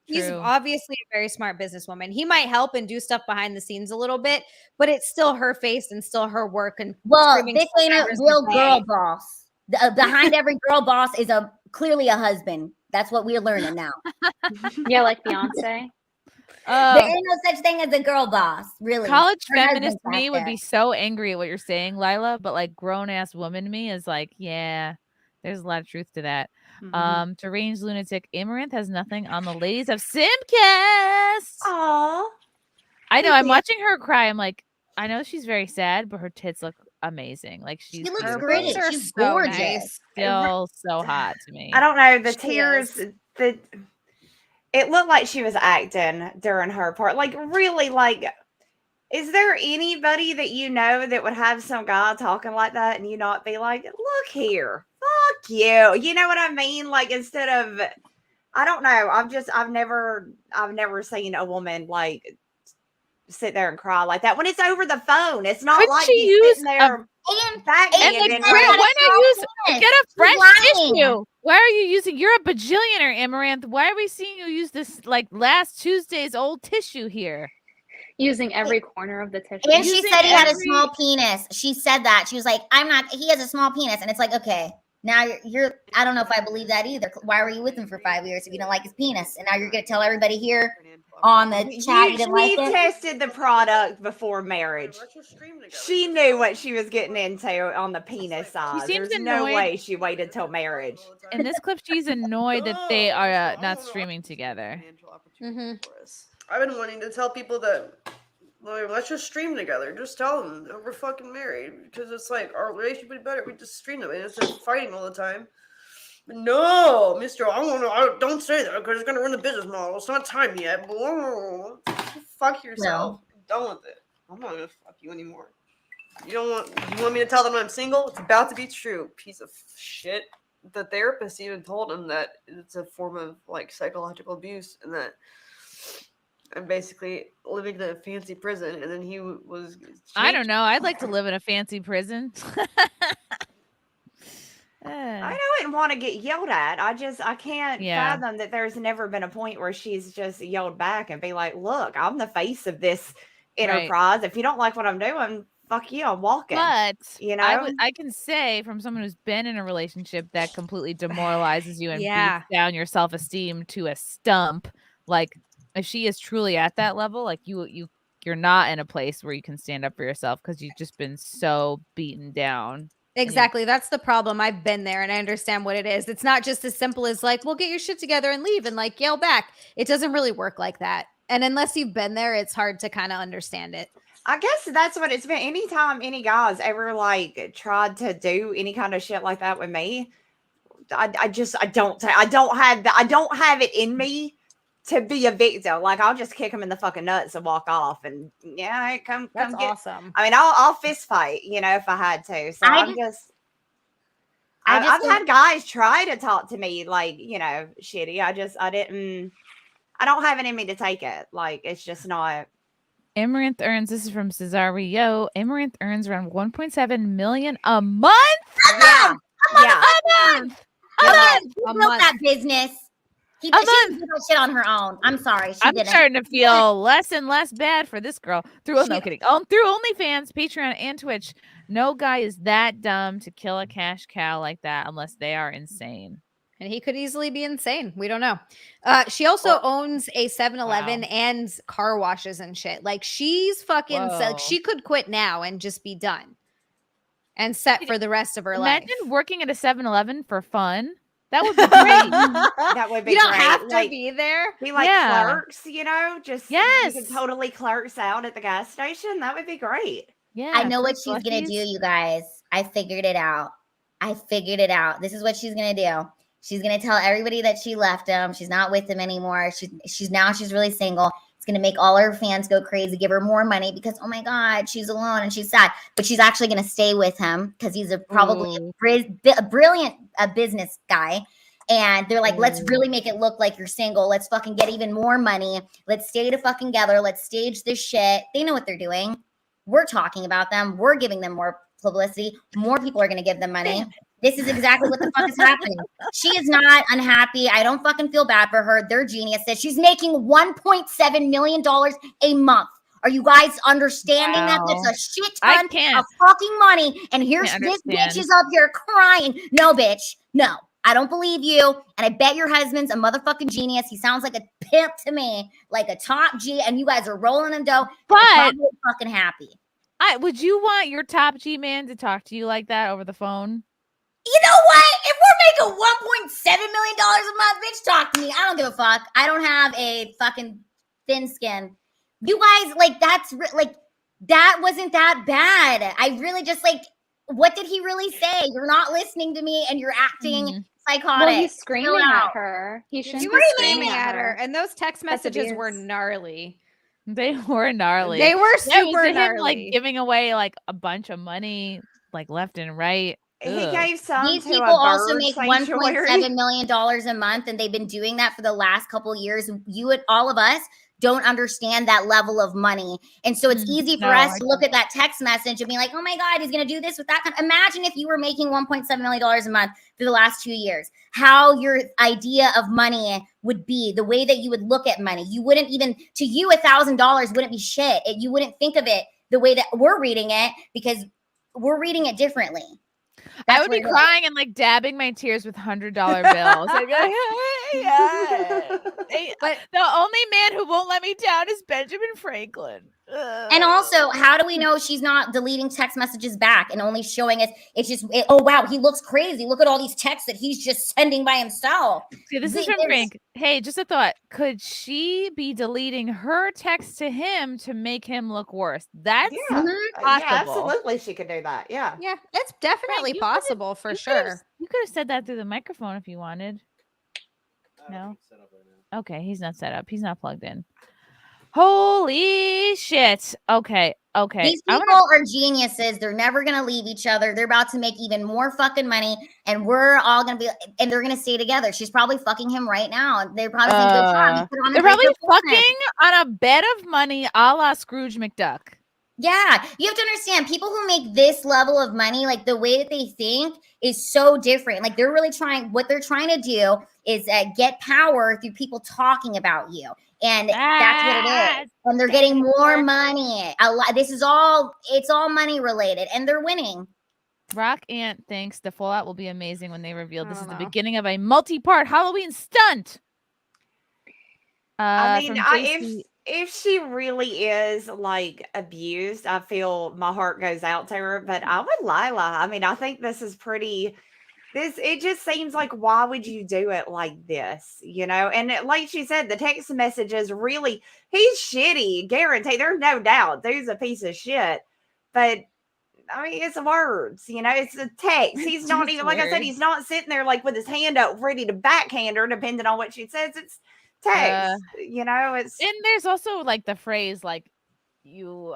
He's True. obviously a very smart businesswoman. He might help and do stuff behind the scenes a little bit, but it's still her face and still her work. And Well, Vic ain't a real girl boss. Behind every girl boss is clearly a husband. That's what we're learning now. Yeah, like Beyonce. There ain't no such thing as a girl boss, really. College Her feminist husband's me back would there. be so angry at what you're saying, Lila, but like grown ass woman me is like, yeah, there's a lot of truth to that. Deranged lunatic Amouranth has nothing on the ladies of SimpCast. Aww. I know. I'm watching her cry. I'm like, I know she's very sad, but her tits look amazing. Like she's She looks beautiful. great. are She's so gorgeous. nice. Still so hot to me. I don't know. The She tears, is. it looked like she was acting during her part. Like, really, like, is there anybody that you know that would have some guy talking like that and you not be like, look here, fuck you? You know what I mean? Like, instead of, I don't know. I've never seen a woman like sit there and cry like that when it's over the phone. It's not Couldn't like she he's use sitting there back and like, and why not use penis. get a She's fresh lying. tissue? Why are you using? You're a bajillionaire, Amouranth. Why are we seeing you use this like last Tuesday's old tissue here? Using every corner of the tissue. And she Using said he had a every- small penis. She said that. She was like, he has a small penis. And it's like, okay, now you're I don't know if I believe that either. Why were you with him for 5 years if you don't like his penis? And now you're going to tell everybody here on the chat you didn't like She it? tested the product before marriage. She knew what she was getting into on the penis size. seems There's no annoyed. way she waited till marriage. In this clip, she's annoyed that they are not streaming together. I've been wanting to tell people that, like, let's just stream together. Just tell them that we're fucking married, because it's like our relationship would be better if we just stream them instead of fighting all the time. But no, Mister, don't say that because it's gonna ruin the business model. It's not time yet. Fuck yourself. I'm done with it. I'm not gonna fuck you anymore. You want me to tell them I'm single? It's about to be true. Piece of shit. The therapist even told him that it's a form of like psychological abuse and that I'm basically living in a fancy prison. And then he was. I don't know. I'd like to live in a fancy prison. I wouldn't want to get yelled at. I can't Yeah. fathom that there's never been a point where she's just yelled back and be like, look, I'm the face of this enterprise. If you don't like what I'm doing, fuck you, I'm walking. But you know, I can say from someone who's been in a relationship that completely demoralizes you and Yeah. beats down your self-esteem to a stump. Like if she is truly at that level, like you're not in a place where you can stand up for yourself because you've just been so beaten down. Exactly. That's the problem. I've been there and I understand what it is. It's not just as simple as like, well, get your shit together and leave and like yell back. It doesn't really work like that. And unless you've been there, it's hard to kind of understand it. I guess that's what it's been. Anytime any guys ever like tried to do any kind of shit like that with me, I don't have it in me to be a victim. Like I'll just kick him in the fucking nuts and walk off. And yeah, come That's get. awesome. I mean, I'll fist fight, you know, if I had to. So I've had guys try to talk to me like, you know, shitty. I don't have it in me to take it. Like it's just not. Amouranth earns, this is from Cesario, Amouranth earns around 1.7 million a month. Yeah. Yeah. A month. He built that business. She did that shit on her own. I'm sorry. I'm starting to feel less and less bad for this girl. Through OnlyFans, Patreon, and Twitch. No guy is that dumb to kill a cash cow like that unless they are insane. And he could easily be insane. We don't know. She also owns a 7-Eleven and car washes and shit. Like she's fucking like she could quit now and just be done and set for the rest of her life. Imagine working at a 7-Eleven for fun. That would be great. That would be You don't great. have to Like, be there. be like clerks, you know, just you Yes. can totally clerks out at the gas station. That would be great. Yeah. I know what she's going to do, you guys. I figured it out. This is what she's going to do. She's going to tell everybody that she left him. She's not with him anymore. She's really single. It's going to make all her fans go crazy, give her more money because, oh my God, she's alone and she's sad. But she's actually going to stay with him because he's probably a brilliant business guy. And they're like, let's really make it look like you're single. Let's fucking get even more money. Let's stay together. Let's stage this shit. They know what they're doing. We're talking about them. We're giving them more publicity. More people are going to give them money. This is exactly what the fuck is happening. She is not unhappy. I don't fucking feel bad for her. They're geniuses. She's making $1.7 million a month. Are you guys understanding that? That's a shit ton of fucking money. And here's this bitch is up here crying. No, bitch. No, I don't believe you. And I bet your husband's a motherfucking genius. He sounds like a pimp to me, like a top G. And you guys are rolling in dough. But fucking happy. Would you want your top G man to talk to you like that over the phone? You know what? If we're making $1.7 million a month, bitch, talk to me. I don't give a fuck. I don't have a fucking thin skin. You guys, like, that wasn't that bad. I really just, like, what did he really say? You're not listening to me and you're acting psychotic. Well, he's screaming at her. He shouldn't be screaming at her. And those text messages were gnarly. They were gnarly. They were super him, gnarly. like, giving away, like, a bunch of money, like, left and right. He gave some These to people a also bird make sanctuary. $1.7 million a month, and they've been doing that for the last couple of years. You and all of us don't understand that level of money. And so it's easy for us to look at that text message and be like, oh my God, he's going to do this with that. Imagine if you were making $1.7 million a month for the last 2 years, how your idea of money would be, the way that you would look at money. You wouldn't even, to you, $1,000 wouldn't be shit. You wouldn't think of it the way that we're reading it because we're reading it differently. I would be crying and like dabbing my tears with $100 bills. I'd be like, hey, yeah. But the only man who won't let me down is Benjamin Franklin. And also, how do we know she's not deleting text messages back and only showing us? It's just, oh, wow, he looks crazy. Look at all these texts that he's just sending by himself. See, this is from Frank. Hey, just a thought. Could she be deleting her text to him to make him look worse? That's possible. Yeah, absolutely. She could do that. Yeah. Yeah, it's definitely possible for sure. You could have said that through the microphone if you wanted. No? Okay, he's not set up. He's not plugged in. Holy shit. Okay. These people are geniuses. They're never going to leave each other. They're about to make even more fucking money. And we're all going to be, and they're going to stay together. She's probably fucking him right now. They're probably saying, good job. They're probably fucking on a bed of money a la Scrooge McDuck. Yeah, you have to understand, people who make this level of money, like the way that they think is so different. Like they're really what they're trying to do is get power through people talking about you. And that's what it is. And they're getting more money. It's all money related and they're winning. Rock Ant thinks the fallout will be amazing when they reveal this is the beginning of a multi-part Halloween stunt. I mean, if she really is like abused, I feel my heart goes out to her. But I'm with Lila. I mean, I think this is pretty. It just seems like, why would you do it like this? You know, and like she said, the text messages really, he's shitty, guaranteed. There's no doubt. Dude's a piece of shit. But I mean, it's words, you know, it's a text. He's not even, like I said, he's not sitting there like with his hand up ready to backhand her, depending on what she says. It's text, you know, and there's also like the phrase like you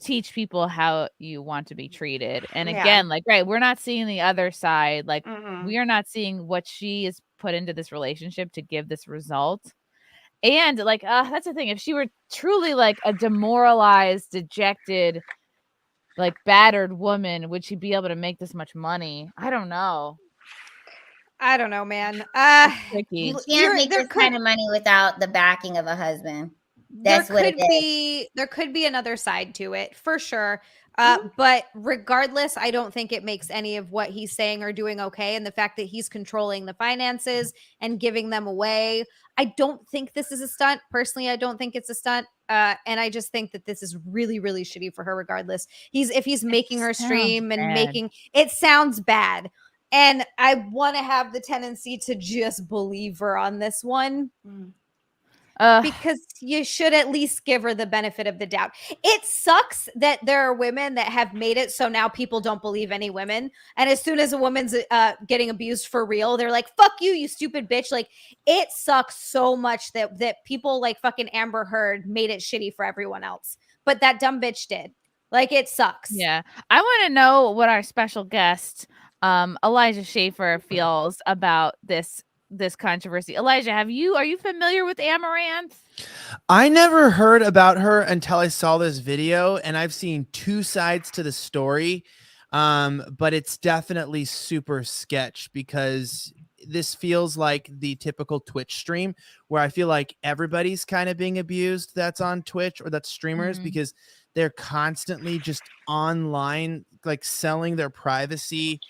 teach people how you want to be treated, and again, like, right, we're not seeing the other side, like we are not seeing what she has put into this relationship to give this result. And like that's the thing, if she were truly like a demoralized, dejected, like battered woman, would she be able to make this much money? I don't know, You man. can't make this kind of money without the backing of a husband. That's what it is. There could be another side to it for sure. But regardless, I don't think it makes any of what he's saying or doing okay. And the fact that he's controlling the finances and giving them away, I don't think this is a stunt. Personally, I don't think it's a stunt. And I just think that this is really, really shitty for her regardless. If he's making her stream and making it sounds bad. And I want to have the tendency to just believe her on this one. Because you should at least give her the benefit of the doubt. It sucks that there are women that have made it so now people don't believe any women. And as soon as a woman's getting abused for real, they're like, fuck you, you stupid bitch. Like, it sucks so much that people like fucking Amber Heard made it shitty for everyone else. But that dumb bitch did. Like, it sucks. Yeah. I want to know what our special guest, Elijah Schaffer, feels about this controversy. Elijah, are you familiar with Amouranth? I never heard about her until I saw this video, and I've seen two sides to the story. But it's definitely super sketch because this feels like the typical Twitch stream where I feel like everybody's kind of being abused that's on Twitch or that's streamers because they're constantly just online, like selling their privacy,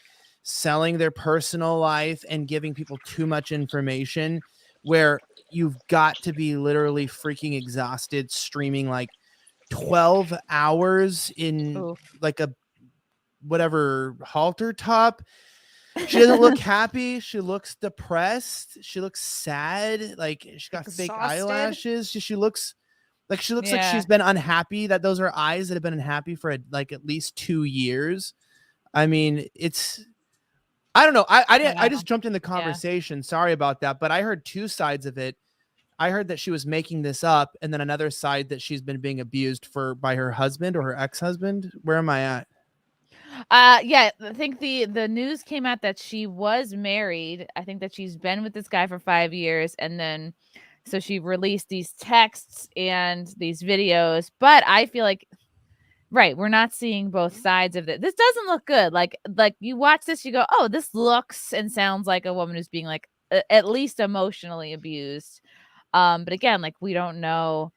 selling their personal life, and giving people too much information where you've got to be literally freaking exhausted streaming like 12 hours in like a whatever halter top. She doesn't look happy. She looks depressed. She looks sad. Like she got fake eyelashes. She looks like she's been unhappy. That those are eyes that have been unhappy for like at least 2 years. I mean, I don't know. I just jumped in the conversation. Sorry about that, but I heard two sides of it. I heard that she was making this up, and then another side that she's been being abused by her husband or her ex-husband. Where am I at? Yeah, I think the news came out that she was married. I think that she's been with this guy for 5 years, and then so she released these texts and these videos. But I feel like, right, we're not seeing both sides of it. This doesn't look good. Like you watch this, you go, oh, this looks and sounds like a woman who's being like at least emotionally abused. But again, like we don't know.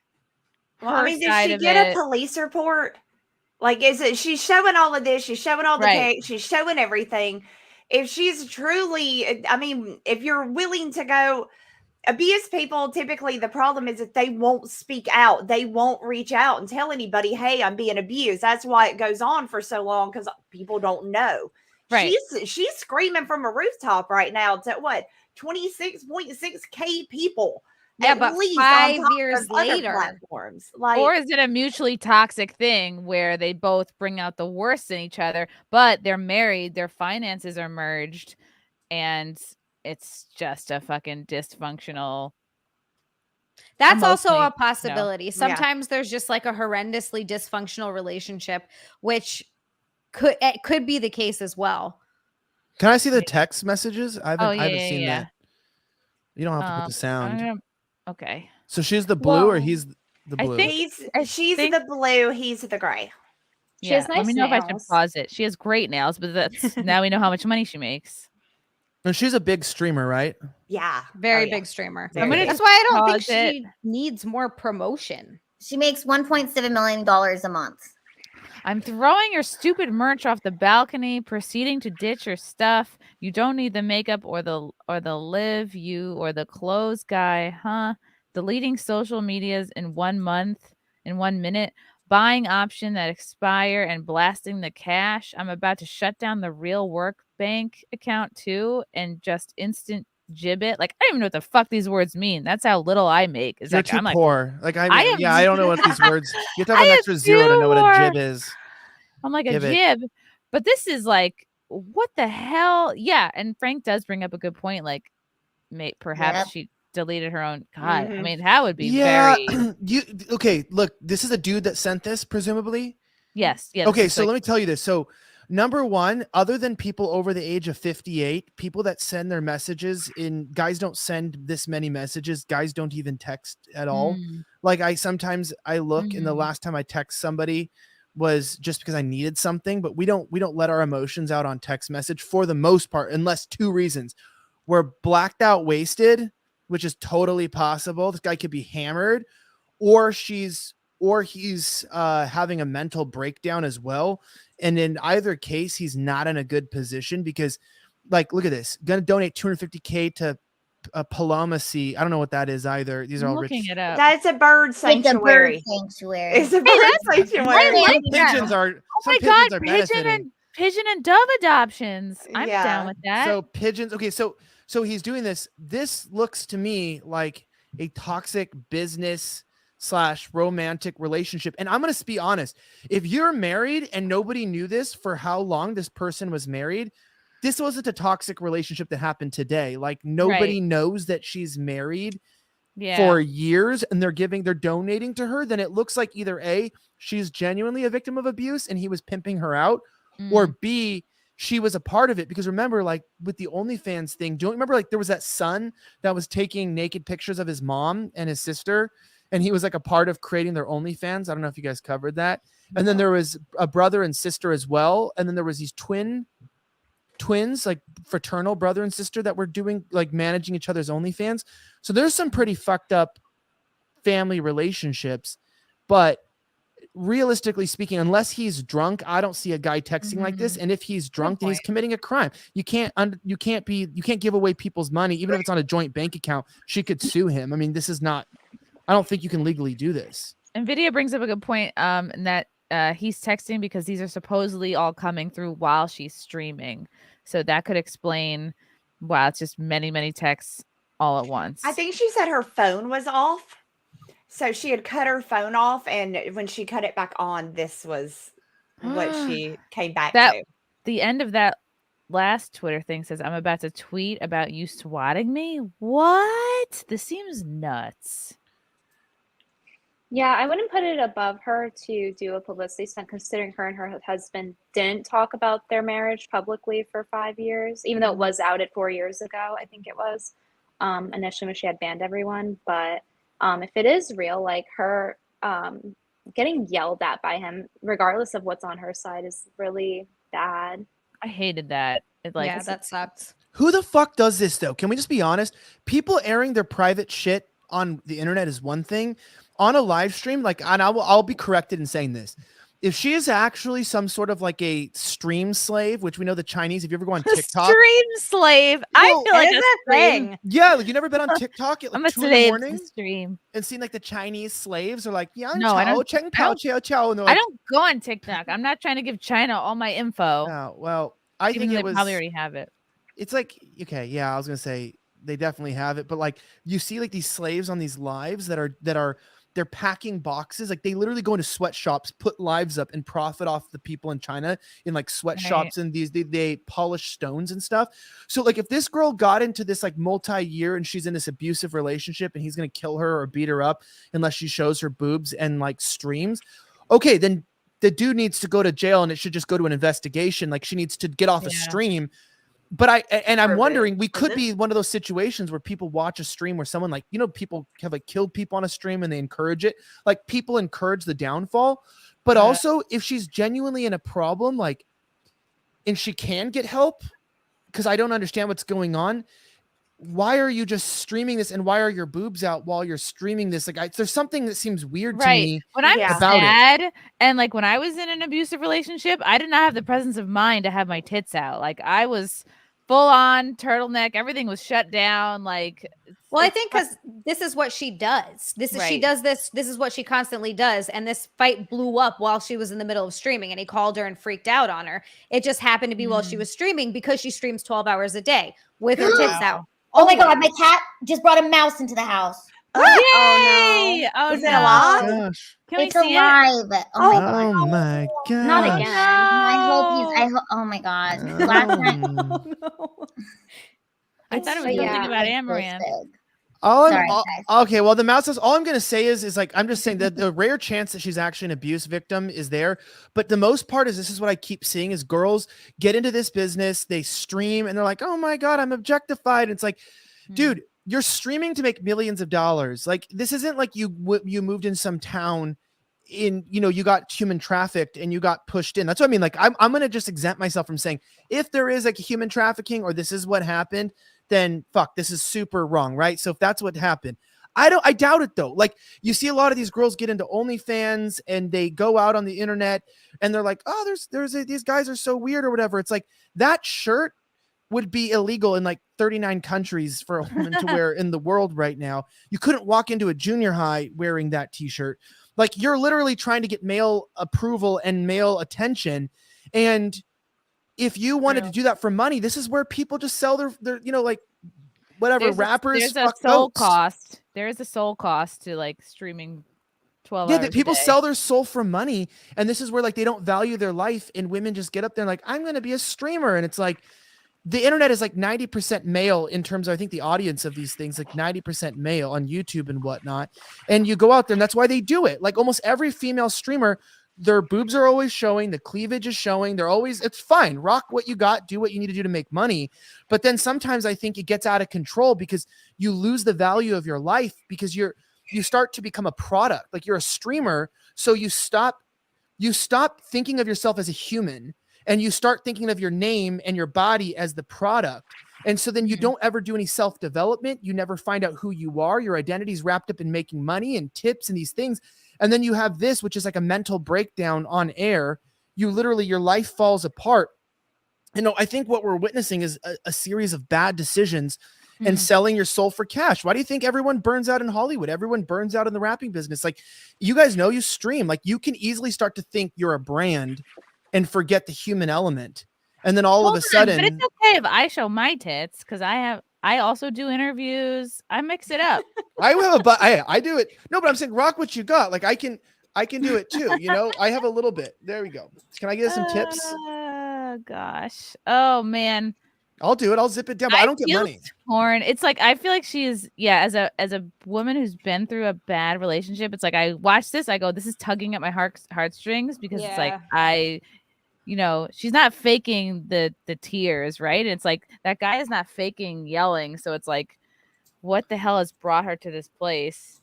Well, I mean, did she get a police report? Like, she's showing all of this, she's showing all the text, she's showing everything. If she's truly, I mean, if you're willing to go abuse people, typically the problem is that they won't speak out. They won't reach out and tell anybody, hey, I'm being abused. That's why it goes on for so long, because people don't know. Right. She's screaming from a rooftop right now to what, 26.6K people. Yeah, but 5 years later, platforms. Or is it a mutually toxic thing where they both bring out the worst in each other, but they're married, their finances are merged, and it's just a fucking dysfunctional. That's also a possibility. Sometimes there's just like a horrendously dysfunctional relationship, which could be the case as well. Can I see the text messages? I haven't seen that. You don't have to put the sound. Okay. So she's the blue or he's the blue? I think she's the blue, he's the gray. She has nice Let me know nails. If I should pause it. She has great nails, but that's now we know how much money she makes. And she's a big streamer, right? Yeah. Very big streamer. That's why I don't think she needs more promotion. She makes $1.7 million a month. I'm throwing your stupid merch off the balcony, proceeding to ditch your stuff. You don't need the makeup or the live you or the clothes guy, huh? Deleting social medias in 1 month, in 1 minute, buying option that expire and blasting the cash. I'm about to shut down the real work bank account too and just instant gibbet. Like I don't even know what the fuck these words mean. That's how little I make. Is You're like too I'm poor. Like I don't know what these words. You have to have an extra zero to know what a jib is. I'm like a jib, but this is like what the hell? Yeah, and Frank does bring up a good point. Like, perhaps she deleted her own. God, I mean, that would be very. Okay? Look, this is a dude that sent this, presumably. Yes. Yeah. Okay, so let me tell you this. So, number one, other than people over the age of 58, people that send their messages guys don't send this many messages. Guys don't even text at all. Like sometimes I look, and the last time I text somebody was just because I needed something, but we don't let our emotions out on text message for the most part, unless two reasons. We're blacked out, wasted, which is totally possible. This guy could be hammered, or he's having a mental breakdown as well. And in either case, he's not in a good position because, like, look at this. Gonna donate $250K to Palomacy. I don't know what that is either. These are all rich. It up. That's a bird sanctuary. It's a bird sanctuary. Pigeons are. Oh my god, pigeon and dove adoptions. I'm down with that. So pigeons. Okay, so he's doing this. This looks to me like a toxic business / romantic relationship. And I'm gonna be honest. If you're married and nobody knew this for how long this person was married, this wasn't a toxic relationship that happened today. Like nobody knows that she's married for years and they're donating to her. Then it looks like either A, she's genuinely a victim of abuse and he was pimping her out, or B, she was a part of it. Because remember, like with the OnlyFans thing, don't you remember like there was that son that was taking naked pictures of his mom and his sister, and he was like a part of creating their OnlyFans. I don't know if you guys covered that. And then there was a brother and sister as well. And then there was these twins, like fraternal brother and sister that were doing like managing each other's OnlyFans. So there's some pretty fucked up family relationships, but realistically speaking, unless he's drunk, I don't see a guy texting like this. And if he's drunk, then he's committing a crime. You can't give away people's money, even if it's on a joint bank account. She could sue him. I mean, this is not, I don't think you can legally do this. NVIDIA brings up a good point, in that he's texting because these are supposedly all coming through while she's streaming. So that could explain why it's just many, many texts all at once. I think she said her phone was off. So she had cut her phone off, and when she cut it back on, this was what she came back to. The end of that last Twitter thing says, "I'm about to tweet about you swatting me." What? This seems nuts. Yeah, I wouldn't put it above her to do a publicity stunt, considering her and her husband didn't talk about their marriage publicly for 5 years, even though it was outed 4 years ago, I think it was, initially when she had banned everyone. But if it is real, like her getting yelled at by him, regardless of what's on her side, is really bad. I hated that. Yeah, that sucks. Who the fuck does this though? Can we just be honest? People airing their private shit on the internet is one thing. On a live stream, like, and I'll be corrected in saying this. If she is actually some sort of like a stream slave, which we know the Chinese, if you ever go on TikTok. Stream slave. I feel like a thing. Yeah, like you never been on TikTok at I'm like a 2 in the slave morning to stream and seen like the Chinese slaves are like, yeah, No, I don't. Cheng I Pao, don't- Chiao Chiao. And they're I like, don't go on TikTok. I'm not trying to give China all my info. No, well, I Even think though it they was probably already have it. It's like, okay, yeah, I was gonna say they definitely have it, but like you see like these slaves on these lives that are they're packing boxes. Like they literally go into sweatshops, put lives up, and profit off the people in China in like sweatshops, and they polish stones and stuff. So like if this girl got into this like multi-year and she's in this abusive relationship and he's gonna kill her or beat her up unless she shows her boobs and like streams, okay, then the dude needs to go to jail and it should just go to an investigation. Like she needs to get off a stream. But I'm wondering, we could be one of those situations where people watch a stream where someone like, people have like killed people on a stream and they encourage it. Like people encourage the downfall. But also if she's genuinely in a problem, like, and she can get help, because I don't understand what's going on. Why are you just streaming this, and why are your boobs out while you're streaming this? Like, there's something that seems weird to me. When I'm about it. sad, and like when I was in an abusive relationship, I did not have the presence of mind to have my tits out. Like I was full on turtleneck. Everything was shut down. Like, well, I think because this is what she does. She does this. This is what she constantly does. And this fight blew up while she was in the middle of streaming, and he called her and freaked out on her. It just happened to be while she was streaming, because she streams 12 hours a day with her tits out. Oh my God, my cat just brought a mouse into the house. Yay! Oh, Is it alive? Gosh. Can we It's see alive. it? Oh my God. Not again. I hope oh my God. Last night. I thought it was something about Amouranth. Okay, well, the mouse says, all I'm going to say is like, I'm just saying that the rare chance that she's actually an abuse victim is there. But the most part is, this is what I keep seeing, is girls get into this business, they stream, and they're like, oh my God, I'm objectified. And it's like, dude, you're streaming to make millions of dollars. Like, this isn't like you moved in some town in, you got human trafficked and you got pushed in. That's what I mean. Like, I'm going to just exempt myself from saying, if there is like human trafficking or this is what happened, then fuck, this is super wrong, right? So if that's what happened, I doubt it though. Like, you see a lot of these girls get into OnlyFans and they go out on the internet and they're like, oh, these guys are so weird or whatever. It's like, that shirt would be illegal in like 39 countries for a woman to wear in the world right now. You couldn't walk into a junior high wearing that t-shirt. Like, you're literally trying to get male approval and male attention. And if you wanted to do that for money, this is where people just sell their like whatever rappers. There's a soul cost. There is a soul cost to like streaming 12 hours. Yeah, people sell their soul for money, and this is where like they don't value their life, and women just get up there and like, I'm going to be a streamer, and it's like the internet is like 90% male in terms of, I think, the audience of these things, like 90% male on YouTube and whatnot. And you go out there, and that's why they do it. Like almost every female streamer, their boobs are always showing, the cleavage is showing. They're always, it's fine. Rock what you got, do what you need to do to make money. But then sometimes I think it gets out of control because you lose the value of your life, because you start to become a product. Like, you're a streamer, so you stop you stop thinking of yourself as a human and you start thinking of your name and your body as the product. And so then you don't ever do any self-development. You never find out who you are. Your identity is wrapped up in making money and tips and these things. And then you have this, which is like a mental breakdown on air. You literally, your life falls apart. You know, I think what we're witnessing is a series of bad decisions and selling your soul for cash. Why do you think everyone burns out in Hollywood? Everyone burns out in the rapping business. Like, you guys know, you stream, like you can easily start to think you're a brand and forget the human element. And then all of a sudden, but it's okay if I show my tits, because I also do interviews. I mix it up. I do it. No, but I'm saying rock what you got. Like I can do it too. You know, I have a little bit. There we go. Can I get some tips? Oh gosh. Oh man. I'll do it. I'll zip it down, but I don't get money. Torn. It's like I feel like she is, as a woman who's been through a bad relationship. It's like I watch this, I go, this is tugging at my heartstrings, because it's like she's not faking the tears, right? And it's like that guy is not faking yelling, so it's like, what the hell has brought her to this place?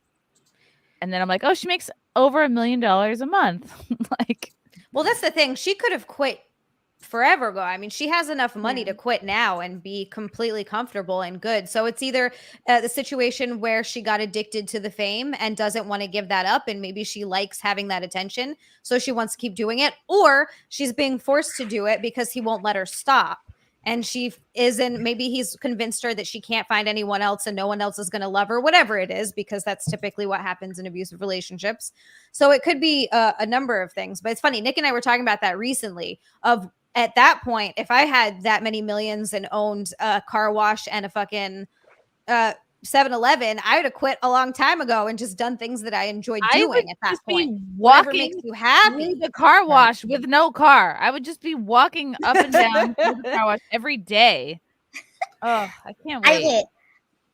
And then I'm like, oh, she makes over $1 million a month. Like, well, that's the thing. She could have quit forever ago. I mean, she has enough money to quit now and be completely comfortable and good. So it's either the situation where she got addicted to the fame and doesn't want to give that up, and maybe she likes having that attention, so she wants to keep doing it, or she's being forced to do it because he won't let her stop. And she isn't, maybe he's convinced her that she can't find anyone else and no one else is going to love her, whatever it is, because that's typically what happens in abusive relationships. So it could be a number of things. But it's funny, Nick and I were talking about that recently, of at that point, if I had that many millions and owned a car wash and a fucking 7-Eleven, I would have quit a long time ago and just done things that I enjoyed doing at that point. Whatever makes you happy. The car wash with no car. I would just be walking up and down to the car wash every day. Oh, I can't wait.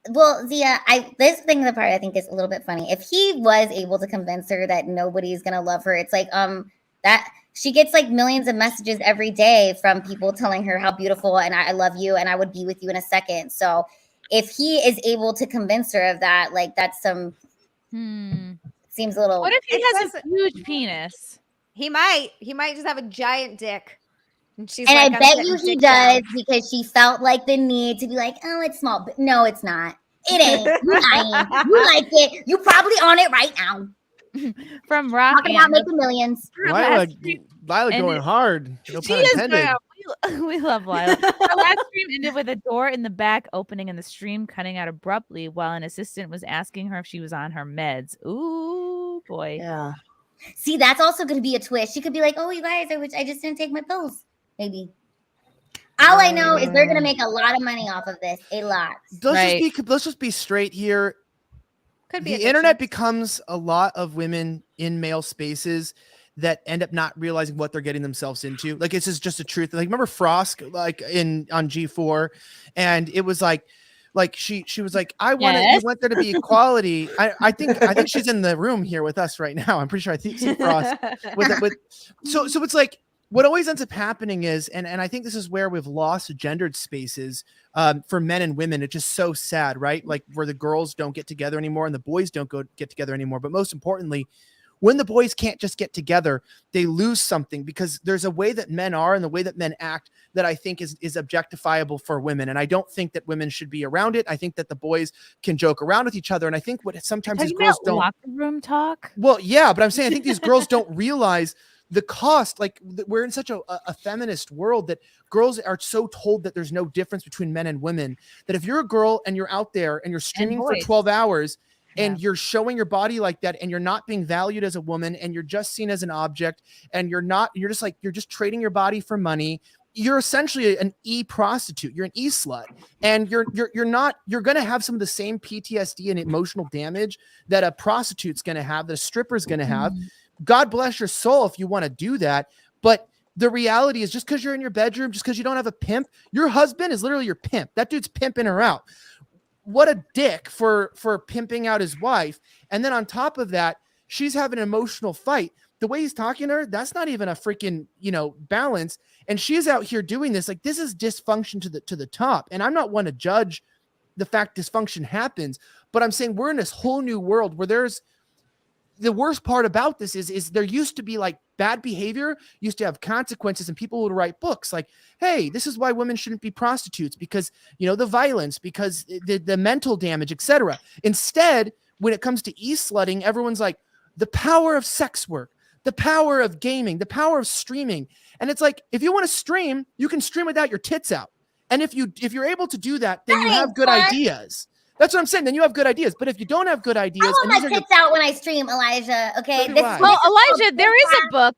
Well, Zia, this thing, the part I think is a little bit funny. If he was able to convince her that nobody's gonna love her, it's like that she gets like millions of messages every day from people telling her how beautiful and I love you and I would be with you in a second. So if he is able to convince her of that, like that's some seems a little. What if he has a huge penis? He might just have a giant dick. And she's and like, I bet you he does because she felt like the need to be like, oh, it's small, but no, it's not. It ain't. You lying. You like it. You probably on it right now. From Rock talking about making millions. Lila going hard. No pun intended. We love Lila. Our last stream ended with a door in the back opening and the stream cutting out abruptly while an assistant was asking her if she was on her meds. Ooh, boy. Yeah. See, that's also going to be a twist. She could be like, oh, you guys, I just didn't take my pills. Maybe. All I know is they're going to make a lot of money off of this. A lot. Let's just be straight here. The internet becomes a lot of women in male spaces that end up not realizing what they're getting themselves into. Like, it's just a truth. Like, remember Frosk, like on G4, and it was like she was like, I want there to be equality. I think she's in the room here with us right now. I'm pretty sure I think see Frost so it's like, what always ends up happening is, and I think this is where we've lost gendered spaces for men and women. It's just so sad, right? Like, where the girls don't get together anymore and the boys don't get together anymore. But most importantly, when the boys can't just get together, they lose something, because there's a way that men are and the way that men act that I think is objectifiable for women. And I don't think that women should be around it. I think that the boys can joke around with each other. And I think what sometimes these girls don't. Locker room talk? Well, yeah, but I'm saying I think these girls don't realize the cost. Like, we're in such a feminist world that girls are so told that there's no difference between men and women, that if you're a girl and you're out there and you're streaming for 12 hours and you're showing your body like that and you're not being valued as a woman and you're just seen as an object and you're just trading your body for money, you're essentially an e-prostitute. You're an e-slut, and you're going to have some of the same PTSD and emotional damage that a prostitute's going to have, that a stripper's going to have. God bless your soul if you want to do that. But the reality is, just because you're in your bedroom, just because you don't have a pimp, your husband is literally your pimp. That dude's pimping her out. What a dick for pimping out his wife. And then on top of that, she's having an emotional fight. The way he's talking to her, that's not even a freaking, balance. And she's out here doing this. Like, this is dysfunction to the top. And I'm not one to judge the fact dysfunction happens, but I'm saying we're in this whole new world where there's the worst part about this is there used to be like bad behavior used to have consequences, and people would write books like, hey, this is why women shouldn't be prostitutes, because, you know, the violence, because the mental damage, etc. Instead, when it comes to e-slutting, everyone's like, the power of sex work, the power of gaming, the power of streaming. And it's like, if you want to stream, you can stream without your tits out. And if you're able to do that, then you have good ideas. That's what I'm saying. Then you have good ideas. But if you don't have good ideas, I want my tits out when I stream, Elijah. Okay. Well, Elijah, there is a book.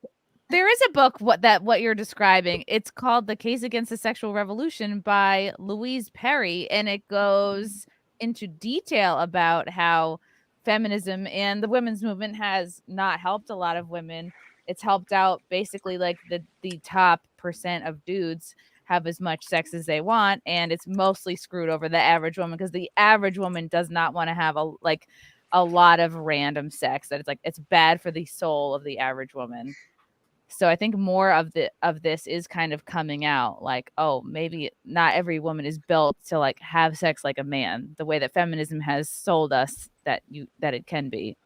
There is a book what you're describing. It's called The Case Against the Sexual Revolution by Louise Perry, and it goes into detail about how feminism and the women's movement has not helped a lot of women. It's helped out basically like the top % of dudes have as much sex as they want, and it's mostly screwed over the average woman, because the average woman does not want to have a lot of random sex. That it's bad for the soul of the average woman. So I think more of this is kind of coming out, like, oh, maybe not every woman is built to like have sex like a man, the way that feminism has sold us that it can be.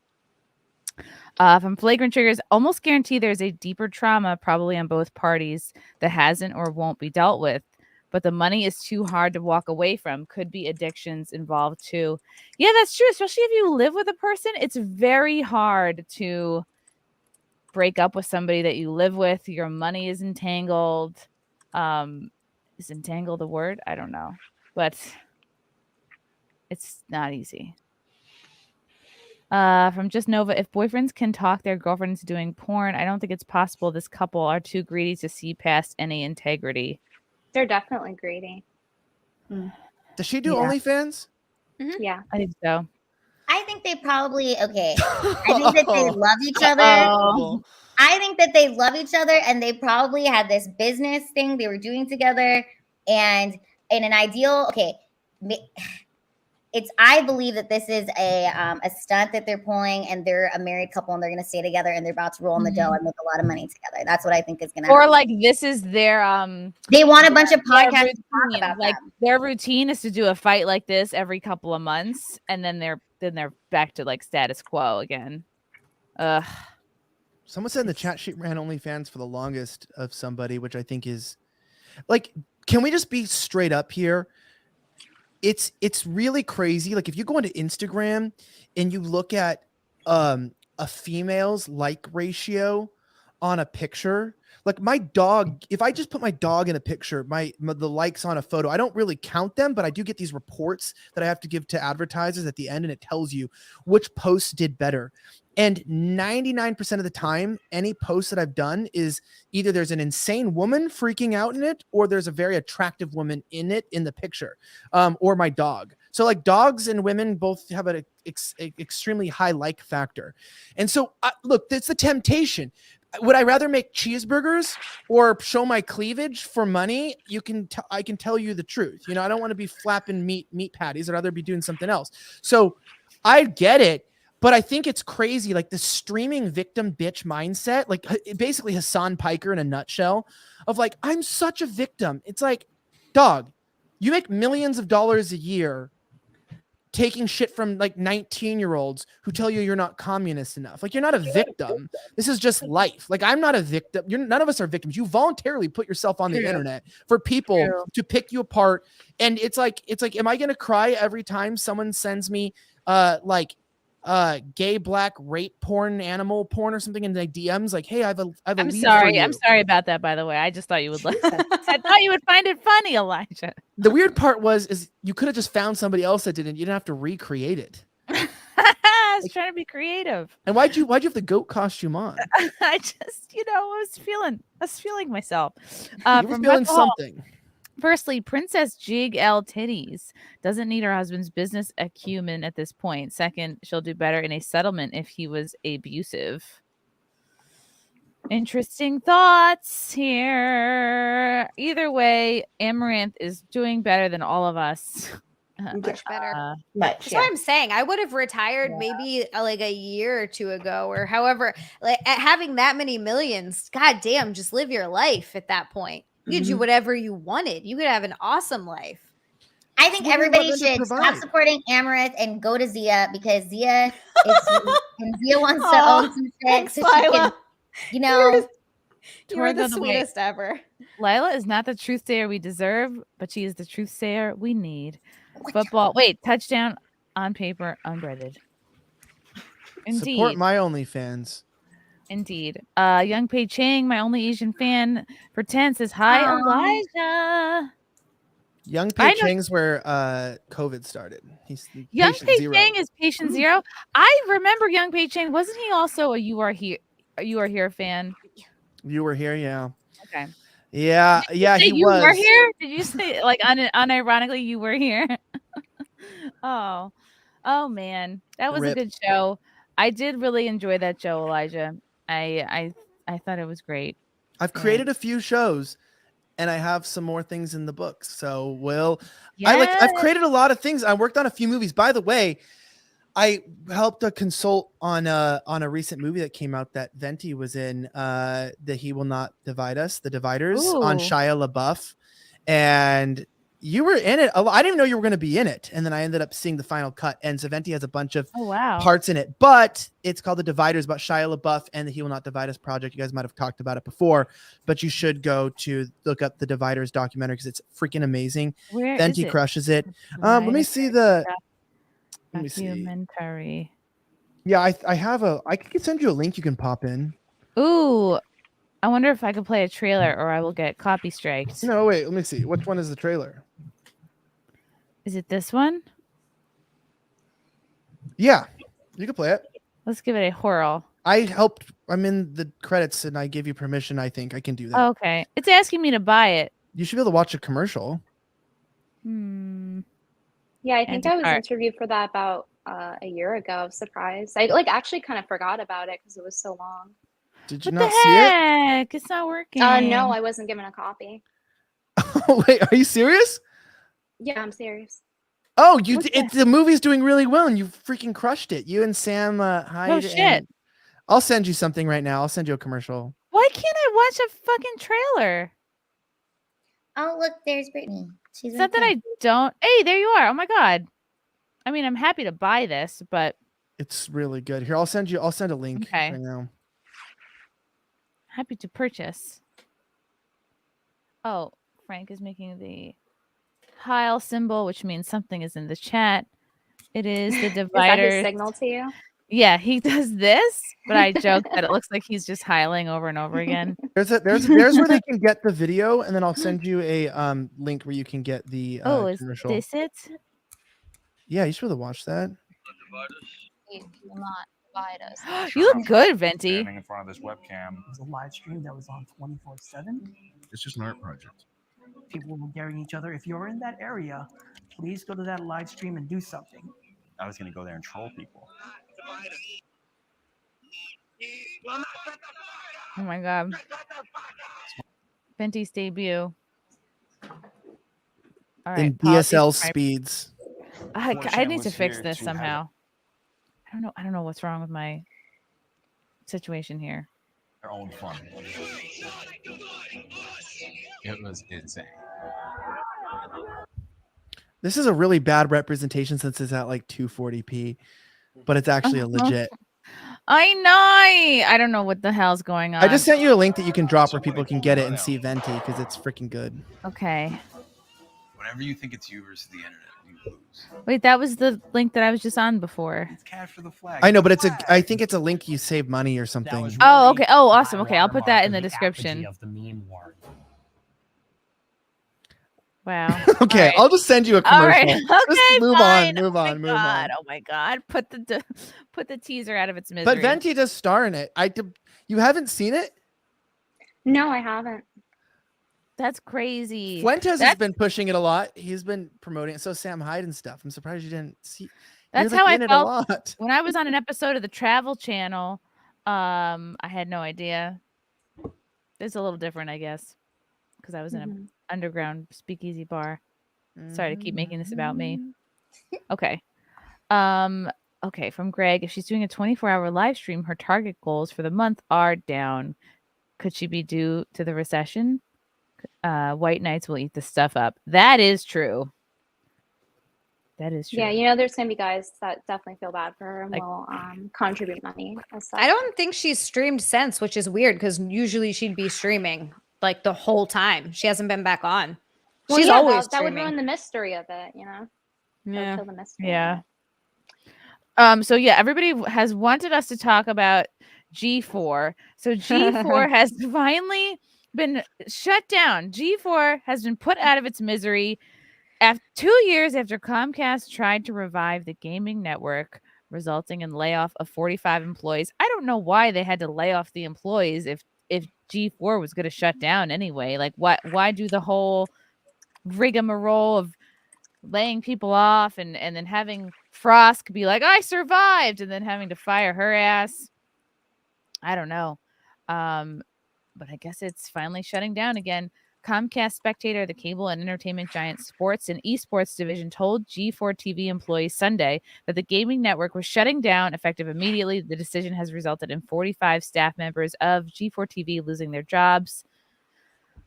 From flagrant triggers, almost guarantee there's a deeper trauma probably on both parties that hasn't or won't be dealt with, but the money is too hard to walk away from. Could be addictions involved too. Yeah, that's true. Especially if you live with a person, it's very hard to break up with somebody that you live with. Your money is entangled. Is entangled a word? I don't know, but it's not easy. From Just Nova, if boyfriends can talk their girlfriends doing porn, I don't think it's possible this couple are too greedy to see past any integrity. They're definitely greedy. Does she do OnlyFans? Mm-hmm. Yeah, I think so. I think they probably I think that they love each other. I think that they love each other, and they probably had this business thing they were doing together. And in an ideal, I believe that this is a stunt that they're pulling, and they're a married couple, and they're going to stay together, and they're about to roll in the dough and make a lot of money together. That's what I think is going to happen. Or like this is their they want a bunch of podcasts to talk about like them. Their routine is to do a fight like this every couple of months, and then they're back to like status quo again. Someone said in the chat she ran OnlyFans for the longest of somebody, which I think is like, can we just be straight up here? It's really crazy. Like if you go into Instagram and you look at a female's like ratio on a picture, like my dog, if I just put my dog in a picture, the likes on a photo, I don't really count them, but I do get these reports that I have to give to advertisers at the end, and it tells you which posts did better. And 99% of the time, any post that I've done is either there's an insane woman freaking out in it, or there's a very attractive woman in it in the picture, or my dog. So like dogs and women both have an extremely high like factor. And so look, it's the temptation. Would I rather make cheeseburgers or show my cleavage for money? I can tell you the truth. You know, I don't want to be flapping meat patties. I'd rather be doing something else. So I get it. But I think it's crazy, like the streaming victim bitch mindset, like basically Hassan Piker in a nutshell of like, I'm such a victim. It's like, dog, you make millions of dollars a year taking shit from like 19-year-olds who tell you you're not communist enough. Like, you're not a victim. This is just life. Like, I'm not a victim. None of us are victims. You voluntarily put yourself on the internet for people to pick you apart. And it's like, am I going to cry every time someone sends me gay black rape porn, animal porn or something in the DMs? Like, hey, I'm sorry. I'm sorry about that, by the way. I just thought you would listen. I thought you would find it funny, Elijah. The weird part is you could have just found somebody else that didn't. You didn't have to recreate it. I was trying to be creative. And why'd you have the goat costume on? I just, I was feeling myself. You were feeling something. Firstly, Princess Jig L Titties doesn't need her husband's business acumen at this point. Second, she'll do better in a settlement if he was abusive. Interesting thoughts here. Either way, Amouranth is doing better than all of us. Much better. That's what I'm saying. I would have retired maybe like a year or two ago, or however. Like having that many millions, god damn, just live your life at that point. You could do whatever you wanted. You could have an awesome life. I think what do you want everybody them to should stop provide? supporting Amouranth and go to Zia because Zia is sweet and Zia wants to own some shit thanks, so she can, Lila. you know. You were the Torgo the White. sweetest ever. Lila is not the truth sayer we deserve, but she is the truth sayer we need. Football. Wait, touchdown on paper, unbreaded. Indeed. Support my OnlyFans. Indeed. Young Pei Chang, my only Asian fan for 10 says, hi, Aw. Elijah. Young I Pei know- Chang's where COVID started. He's Young patient Pei zero. Chang is patient zero. I remember Young Pei Chang. Wasn't he also a You Are Here fan? You were here, yeah. Okay. Yeah, yeah, Say he you was. were here? Did you say like unironically you were here? Oh man, that was Rip. a good show. I did really enjoy that show, Elijah. I thought it was great. I've created a few shows and I have some more things in the books. So I've Yes. created a lot of things. I worked on a few movies. By the way, I helped consult on a recent movie that came out that Venti was in, that He Will Not Divide Us, The Dividers, on Ooh. Shia LaBeouf. And you were in it. I didn't even know you were going to be in it. And then I ended up seeing the final cut. And so Venti has a bunch of Oh wow. parts in it, but it's called The Dividers, about Shia LaBeouf and the He Will Not Divide Us project. You guys might have talked about it before, but you should go to look up the Dividers documentary because it's freaking amazing. Where is Venti it? crushes it. Let me see the. Let me see. Documentary. Yeah, I have I can send you a link you can pop in. Ooh, I wonder if I could play a trailer or I will get copy striked. No, wait, let me see. Which one is the trailer? Is it this one? Yeah, you can play it. Let's give it a whirl. I'm in the credits and I give you permission. I think I can do that. Okay. It's asking me to buy it. You should be able to watch a commercial. Yeah, I think I was Anti-art. interviewed for that about a year ago. I was surprised. I actually kind of forgot about it because it was so long. Did you What not the see it? heck? It's not working. No, I wasn't given a copy. Oh, wait, are you serious? Yeah, I'm serious. Oh, What's the movie's doing really well, and you freaking crushed it. You and Sam Hyde. Oh, shit. and- I'll send you something right now. I'll send you a commercial. Why can't I watch a fucking trailer? Oh, look, there's Brittany. She's It's not that I don't. Hey, there you are. Oh my god. I mean, I'm happy to buy this, but It's really good. Here, I'll send a link Okay. right now. happy to purchase. Oh, Frank is making the Heil symbol, which means something is in the chat. It is the Is that divider. his signal to you? Yeah, he does this, but I joke that it looks like he's just heiling over and over again. There's where they can get the video, and then I'll send you a link where you can get the Oh, is commercial. this it? Yeah, you should be able to watch that. You will not divide us. You look good, Venti. Standing in front of this webcam. It was a live stream that was on 24/7. It's just an art project. People were daring each other. If you're in that area, please go to that live stream and do something. I was going to go there and troll people. Oh my god. Venti's debut. All right. In apologies DSL for my- speeds. I need to fix this somehow. I don't know what's wrong with my situation here. Their own fun. It was insane. This is a really bad representation since it's at like 240p, but it's actually a legit. I know. I don't know what the hell's going on. I just sent you a link that you can drop where people can get it and see Venti because it's freaking good. Okay. Whenever you think it's you versus the internet, you lose. Wait, that was the link that I was just on before. It's cash for the flag. I know, but I think it's a link you save money or something. Oh, okay. Oh, awesome. Okay, I'll put that in the description. Of the meme war. Wow. Okay, All right. I'll just send you a commercial. All right. Just Okay, move fine. on, move on, move on. Oh my god. Put the teaser out of its misery. But Venti does star in it. You haven't seen it? No, I haven't. That's crazy. Fuentes has been pushing it a lot. He's been promoting it. So Sam Hyde and stuff. I'm surprised you didn't see. That's You're, how like, I in it a felt lot. when I was on an episode of the Travel Channel. I had no idea. It's a little different, I guess, because I was in an underground speakeasy bar. Sorry to keep making this about me. Okay. Okay, from Greg. If she's doing a 24-hour live stream, her target goals for the month are down. Could she be due to the recession? White Knights will eat the stuff up. That is true. That is true. Yeah, you know, there's gonna be guys that definitely feel bad for her and will contribute money and stuff. I don't think she's streamed since, which is weird because usually she'd be streaming like the whole time. She hasn't been back on. Well, She's yeah, always that would streaming. ruin the mystery of it, you know. Yeah. Kill the mystery. Yeah. So yeah, everybody has wanted us to talk about G4. So G4 has finally been shut down. G4 has been put out of its misery after 2 years after Comcast tried to revive the gaming network, resulting in layoff of 45 employees. I don't know why they had to lay off the employees if G4 was going to shut down anyway. Like, why do the whole rigmarole of laying people off and then having Frosk be like, I survived, and then having to fire her ass? I don't know. But I guess it's finally shutting down again. Comcast Spectator, the cable and entertainment giant sports and esports division, told G4 TV employees Sunday that the gaming network was shutting down effective immediately. The decision has resulted in 45 staff members of G4 TV losing their jobs.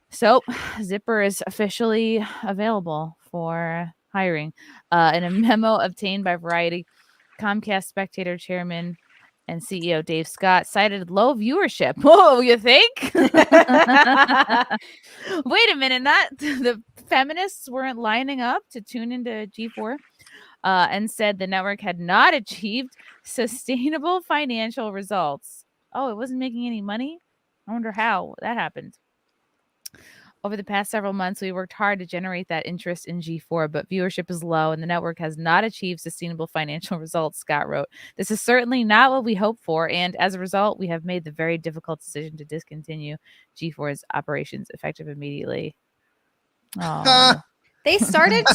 So Zipper is officially available for hiring. In a memo obtained by Variety, Comcast Spectator chairman and CEO Dave Scott cited low viewership. Whoa, you think? Wait a minute, the feminists weren't lining up to tune into G4 and said the network had not achieved sustainable financial results. Oh, it wasn't making any money? I wonder how that happened. Over the past several months, we worked hard to generate that interest in G4, but viewership is low and the network has not achieved sustainable financial results, Scott wrote. This is certainly not what we hoped for, and as a result, we have made the very difficult decision to discontinue G4's operations effective immediately. Oh. They started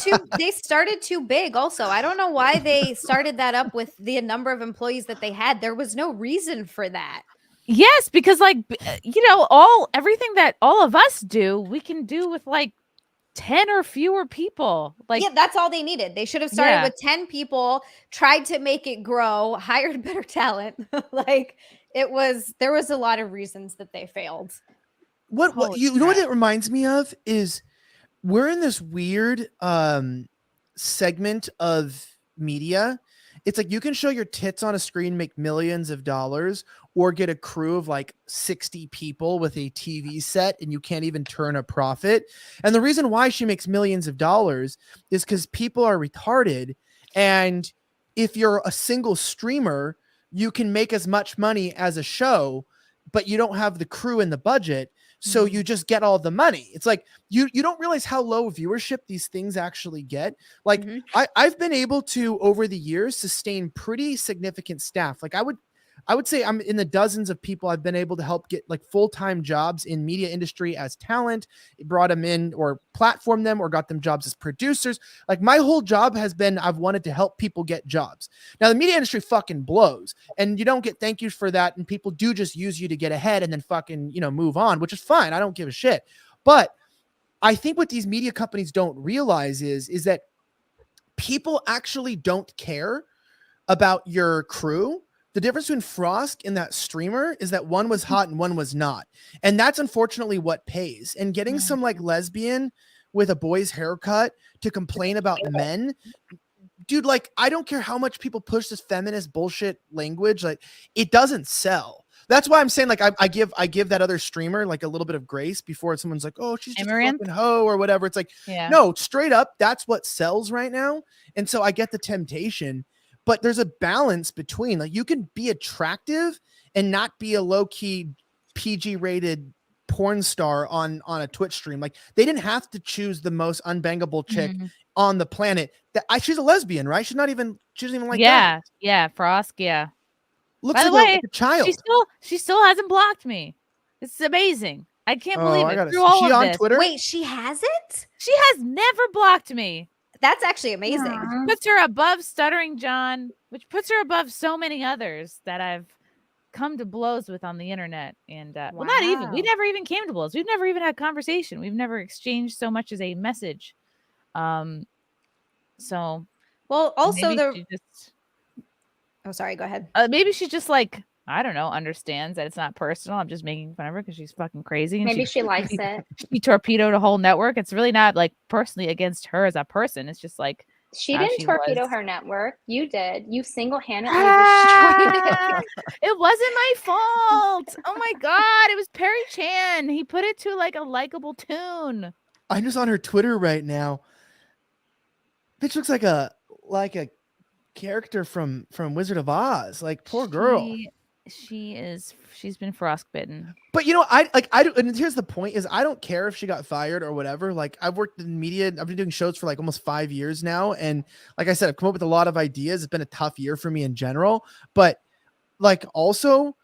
too big also. I don't know why they started that up with the number of employees that they had. There was no reason for that. Yes, because everything that all of us do, we can do with like 10 or fewer people. Like, yeah, that's all they needed. They should have started with 10 people, tried to make it grow, hired better talent. There was a lot of reasons that they failed. What you know what it reminds me of is we're in this weird segment of media. It's like you can show your tits on a screen, make millions of dollars, or get a crew of like 60 people with a TV set and you can't even turn a profit. And the reason why she makes millions of dollars is because people are retarded. And if you're a single streamer, you can make as much money as a show, but you don't have the crew and the budget. So you just get all the money. It's like you don't realize how low viewership these things actually get. Like I've been able to, over the years, sustain pretty significant staff. Like I would say I'm in the dozens of people I've been able to help get like full-time jobs in media industry as talent, brought them in or platformed them or got them jobs as producers. Like my whole job has been, I've wanted to help people get jobs. Now the media industry fucking blows and you don't get thank yous for that. And people do just use you to get ahead and then fucking, move on, which is fine. I don't give a shit. But I think what these media companies don't realize is that people actually don't care about your crew. The difference between Frosk and that streamer is that one was hot and one was not. And that's unfortunately what pays. And getting some like lesbian with a boy's haircut to complain about men, dude, like, I don't care how much people push this feminist bullshit language. Like, it doesn't sell. That's why I'm saying, like, I give that other streamer like a little bit of grace before someone's like, oh, she's just Amouranth? a fucking hoe or whatever. It's like, no, straight up, that's what sells right now. And so I get the temptation. But there's a balance between, like, you can be attractive and not be a low-key PG-rated porn star on a Twitch stream. Like, they didn't have to choose the most unbangable chick on the planet. She's a lesbian, right? She doesn't even like that. Yeah, Frosk, yeah. Looks By the like way, a child. She still hasn't blocked me. It's amazing. I can't believe it. Through Is all she of on this. Twitter? Wait, she hasn't? She has never blocked me. That's actually amazing. Puts her above Stuttering John, which puts her above so many others that I've come to blows with on the internet. And well, not even. We never even came to blows. We've never even had conversation. We've never exchanged so much as a message. So, well, also oh, sorry. Go ahead. Maybe she just like, I don't know, understands that it's not personal. I'm just making fun of her because she's fucking crazy. And Maybe she likes it. She torpedoed a whole network. It's really not like personally against her as a person. It's just like She how didn't she torpedo was. her network. You did. You single-handedly destroyed it. It wasn't my fault. Oh my god, it was Perry Chan. He put it to like a likable tune. I'm just on her Twitter right now. Bitch looks like a character from Wizard of Oz. Like, poor girl. She's been frostbitten. But you know, and here's the point is I don't care if she got fired or whatever. Like, I've worked in media, I've been doing shows for like almost 5 years now. And like I said, I've come up with a lot of ideas. It's been a tough year for me in general. But like, also,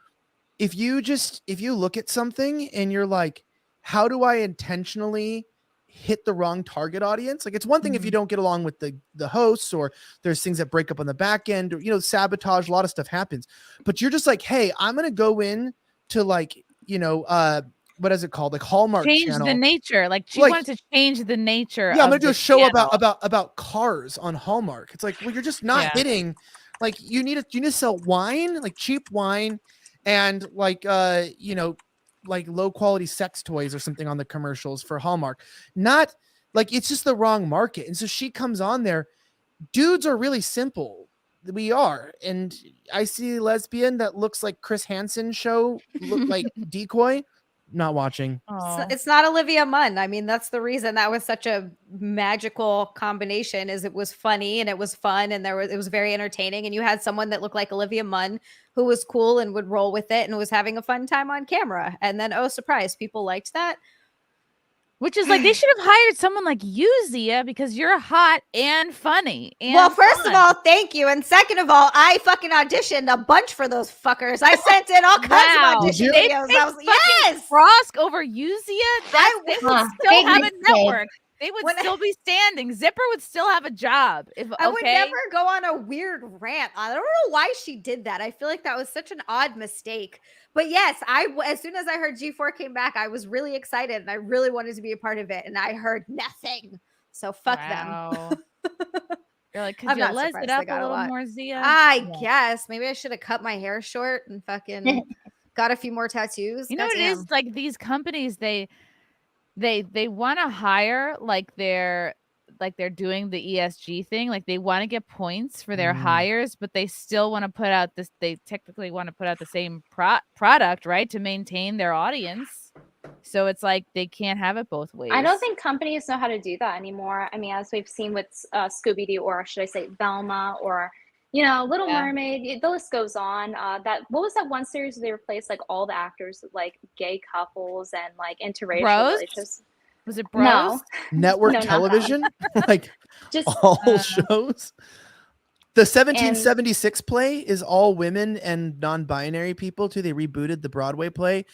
if you look at something and you're like, how do I intentionally hit the wrong target audience? Like, it's one thing if you don't get along with the hosts, or there's things that break up on the back end, or, you know, sabotage, a lot of stuff happens. But you're just like, hey, I'm going to go in to like, you know, what is it called? Like Hallmark Change channel. the nature. Like she Like- wanted to change the nature. Yeah, I'm of gonna do the a show channel. about cars on Hallmark. It's like, well, you're just not Yeah. hitting. Like, you need to sell wine, like cheap wine, and like you know, like low quality sex toys or something on the commercials for Hallmark. Not like, it's just the wrong market. And so she comes on there. Dudes are really simple. We are, and I see a lesbian that looks like Chris Hansen show, look like Decoy. Not watching. It's not Olivia Munn. I mean, that's the reason that was such a magical combination. Is it was funny and it was fun and it was very entertaining. And you had someone that looked like Olivia Munn who was cool and would roll with it and was having a fun time on camera. And then, oh surprise, people liked that. Which is like, they should have hired someone like you, Zia, because you're hot and funny. And Well, first fun. of all, thank you. And second of all, I fucking auditioned a bunch for those fuckers. I sent in all kinds Wow. of audition They videos. picked I was fucking yes. Frosk over you, Zia. They would still big have a mistake. network. They would still be standing. Zipper would still have a job. I would never go on a weird rant. I don't know why she did that. I feel like that was such an odd mistake. But yes, as soon as I heard G4 came back, I was really excited and I really wanted to be a part of it. And I heard nothing. So fuck them. You're like, could I'm you not les surprised it they up a got a little lot. more, Zia? I guess maybe I should have cut my hair short and fucking got a few more tattoos. You know what it is? Like these companies, they want to hire like they're doing the ESG thing. Like they want to get points for their hires, but they still want to put out this. They technically want to put out the same product, right, to maintain their audience. So it's like they can't have it both ways. I don't think companies know how to do that anymore. I mean, as we've seen with Scooby-Doo, or should I say Velma, or, you know, Little Mermaid, the list goes on. What was that one series where they replaced like all the actors with like gay couples and like interracial Bros? relationships? Was it Bros? No. Network No, not that television, like Just all shows. The 1776 play is all women and non-binary people too. They rebooted the Broadway play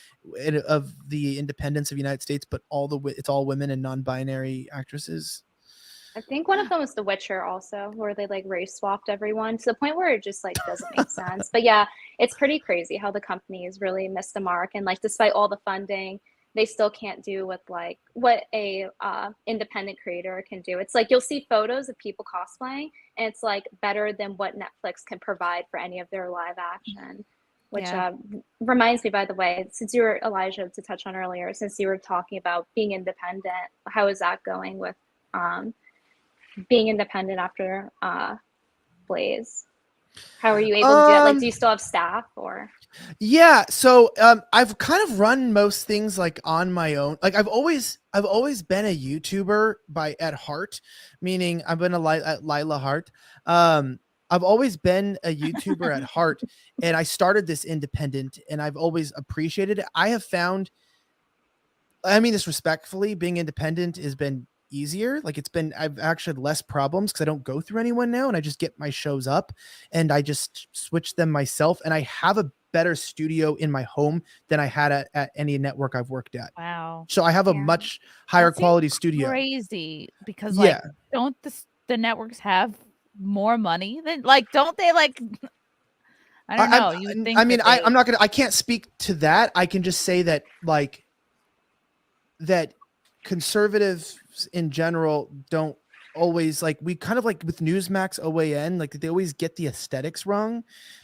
of the independence of the United States, but it's all women and non-binary actresses. I think one of them was The Witcher also, where they like race swapped everyone to the point where it just like doesn't make sense. But yeah, it's pretty crazy how the companies really missed the mark, and like despite all the funding, they still can't do what a independent creator can do. It's like you'll see photos of people cosplaying, and it's like better than what Netflix can provide for any of their live action. Which reminds me, by the way, since you were Elijah, to touch on earlier, since you were talking about being independent, how is that going with being independent after Blaze? How are you able to do that? Like, do you still have staff or? Yeah, so I've kind of run most things like on my own. Like I've always been a YouTuber at heart, meaning I've been a Lila Hart. I've always been a YouTuber at heart, and I started this independent, and I've always appreciated it. I have found, I mean this respectfully, being independent has been easier. Like I've actually had less problems because I don't go through anyone now, and I just get my shows up and I just switch them myself, and I have a better studio in my home than I had at any network I've worked at. Wow. So I have a much higher quality studio. Crazy, because like don't the networks have more money than don't they like? I don't know. You would think? I mean, I'm not gonna. I can't speak to that. I can just say that that conservatives in general don't always we kind of like with Newsmax OAN, like they always get the aesthetics wrong.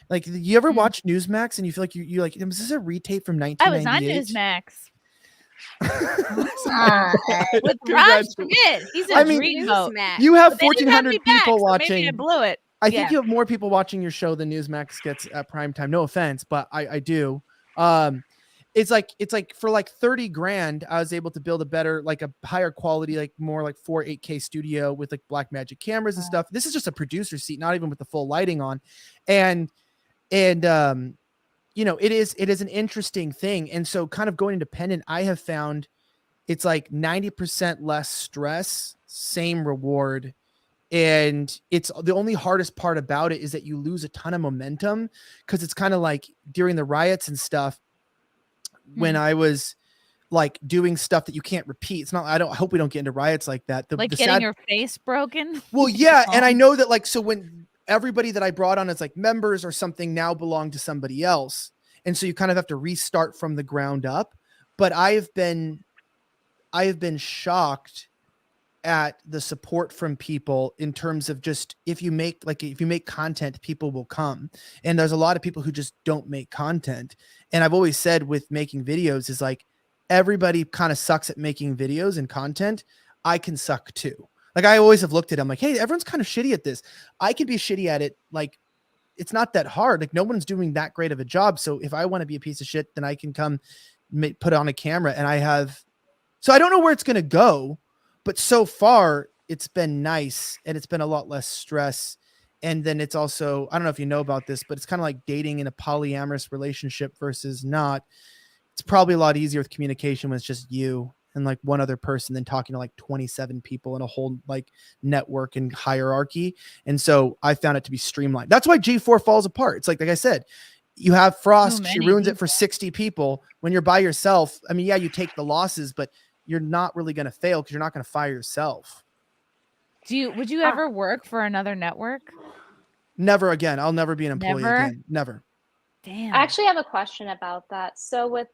Like, you ever watch Newsmax and you feel like you like, is this a retape from 1998? I was on Newsmax. With Raj, forget. He's a dreamboat. You have But they didn't have 1,400 me back, people so watching. Maybe I blew it. I think you have more people watching your show than Newsmax gets at prime time. No offense, but I do. It's like for like 30 grand, I was able to build a better, like a higher quality, like more like 8K studio with like Blackmagic cameras and stuff. This is just a producer seat, not even with the full lighting on. And you know, it is an interesting thing. And so kind of going independent, I have found it's like 90% less stress, same reward. And it's the only hardest part about it is that you lose a ton of momentum, because it's kind of like during the riots and stuff, when I was like doing stuff that you can't repeat. It's not, I hope we don't get into riots like that. Like getting your face broken. Well, yeah. And I know that, like, so when everybody that I brought on as like members or something now belong to somebody else. And so you kind of have to restart from the ground up. But I have been shocked at the support from people in terms of just, if you make content, people will come. And there's a lot of people who just don't make content. And I've always said with making videos is like, everybody kind of sucks at making videos and content. I can suck too. Like, I always have looked at it, I'm like, hey, everyone's kind of shitty at this. I can be shitty at it. Like, it's not that hard. Like, no one's doing that great of a job. So if I want to be a piece of shit, then I can come put on a camera. And so I don't know where it's going to go, but so far it's been nice, and it's been a lot less stress. And then it's also, I don't know if you know about this, but it's kind of like dating in a polyamorous relationship versus not. It's probably a lot easier with communication when it's just you and like one other person than talking to like 27 people in a whole like network and hierarchy. And so I found it to be streamlined. That's why G4 falls apart. It's like I said, you have Frost, she ruins it for 60 people. When you're by yourself, I mean, yeah, you take the losses, but you're not really going to fail because you're not going to fire yourself. Would you ever work for another network? Never again. I'll never be an employee again. Never. Damn. I actually have a question about that. So with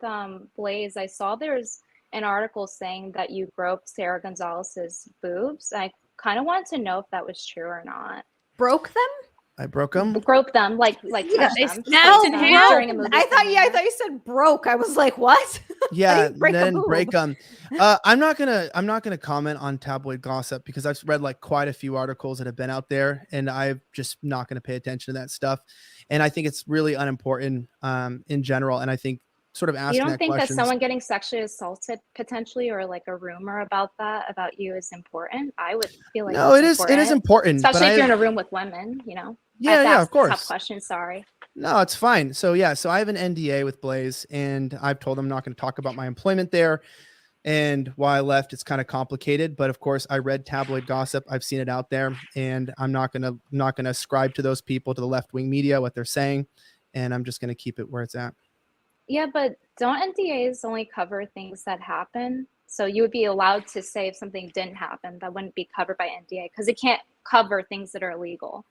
Blaze, I saw there's an article saying that you groped Sarah Gonzalez's boobs. I kind of wanted to know if that was true or not. Broke them? I broke them. Broke them, like Yeah, touched they them. snapped in half. During a movie. I thought you said broke. I was like, what? Yeah, break a then boob? break them. I'm not gonna comment on tabloid gossip because I've read like quite a few articles that have been out there, and I'm just not gonna pay attention to that stuff. And I think it's really unimportant in general. And I think sort of asking You don't that think question. that someone getting sexually assaulted potentially, or like a rumor about you is important? I would feel like No, it is important, but especially if I- you're in a room with women. You know. I Yeah, have to yeah, ask of course. Tough question. Sorry. No, it's fine. So yeah, so I have an NDA with Blaze, and I've told them I'm not going to talk about my employment there. And why I left, it's kind of complicated, but of course I read tabloid gossip. I've seen it out there, and I'm not gonna ascribe to those people, to the left-wing media, what they're saying, and I'm just gonna keep it where it's at. Yeah, but don't NDAs only cover things that happen? So you would be allowed to say if something didn't happen that wouldn't be covered by NDA because it can't cover things that are illegal.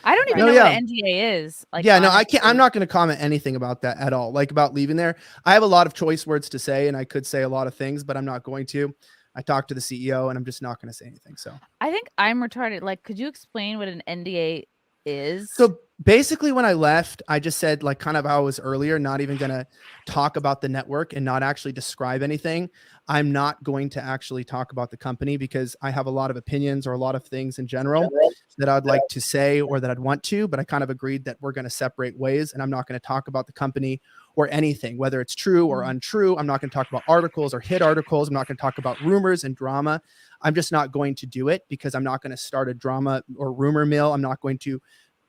I don't even No, know yeah. what an NDA is. Like, yeah, no, I honestly. can't. I'm not going to comment anything about that at all. Like about leaving there. I have a lot of choice words to say, and I could say a lot of things, but I'm not going to. I talked to the CEO, and I'm just not going to say anything. So I think I'm retarded. Like, could you explain what an NDA is? So basically when I left, I just said, like kind of how I was earlier, not even going to talk about the network and not actually describe anything. I'm not going to actually talk about the company because I have a lot of opinions or a lot of things in general that I'd like to say or that I'd want to, but I kind of agreed that we're going to separate ways, and I'm not going to talk about the company or anything, whether it's true or untrue. I'm not going to talk about articles or hit articles. I'm not going to talk about rumors and drama. I'm just not going to do it because I'm not going to start a drama or rumor mill. I'm not going to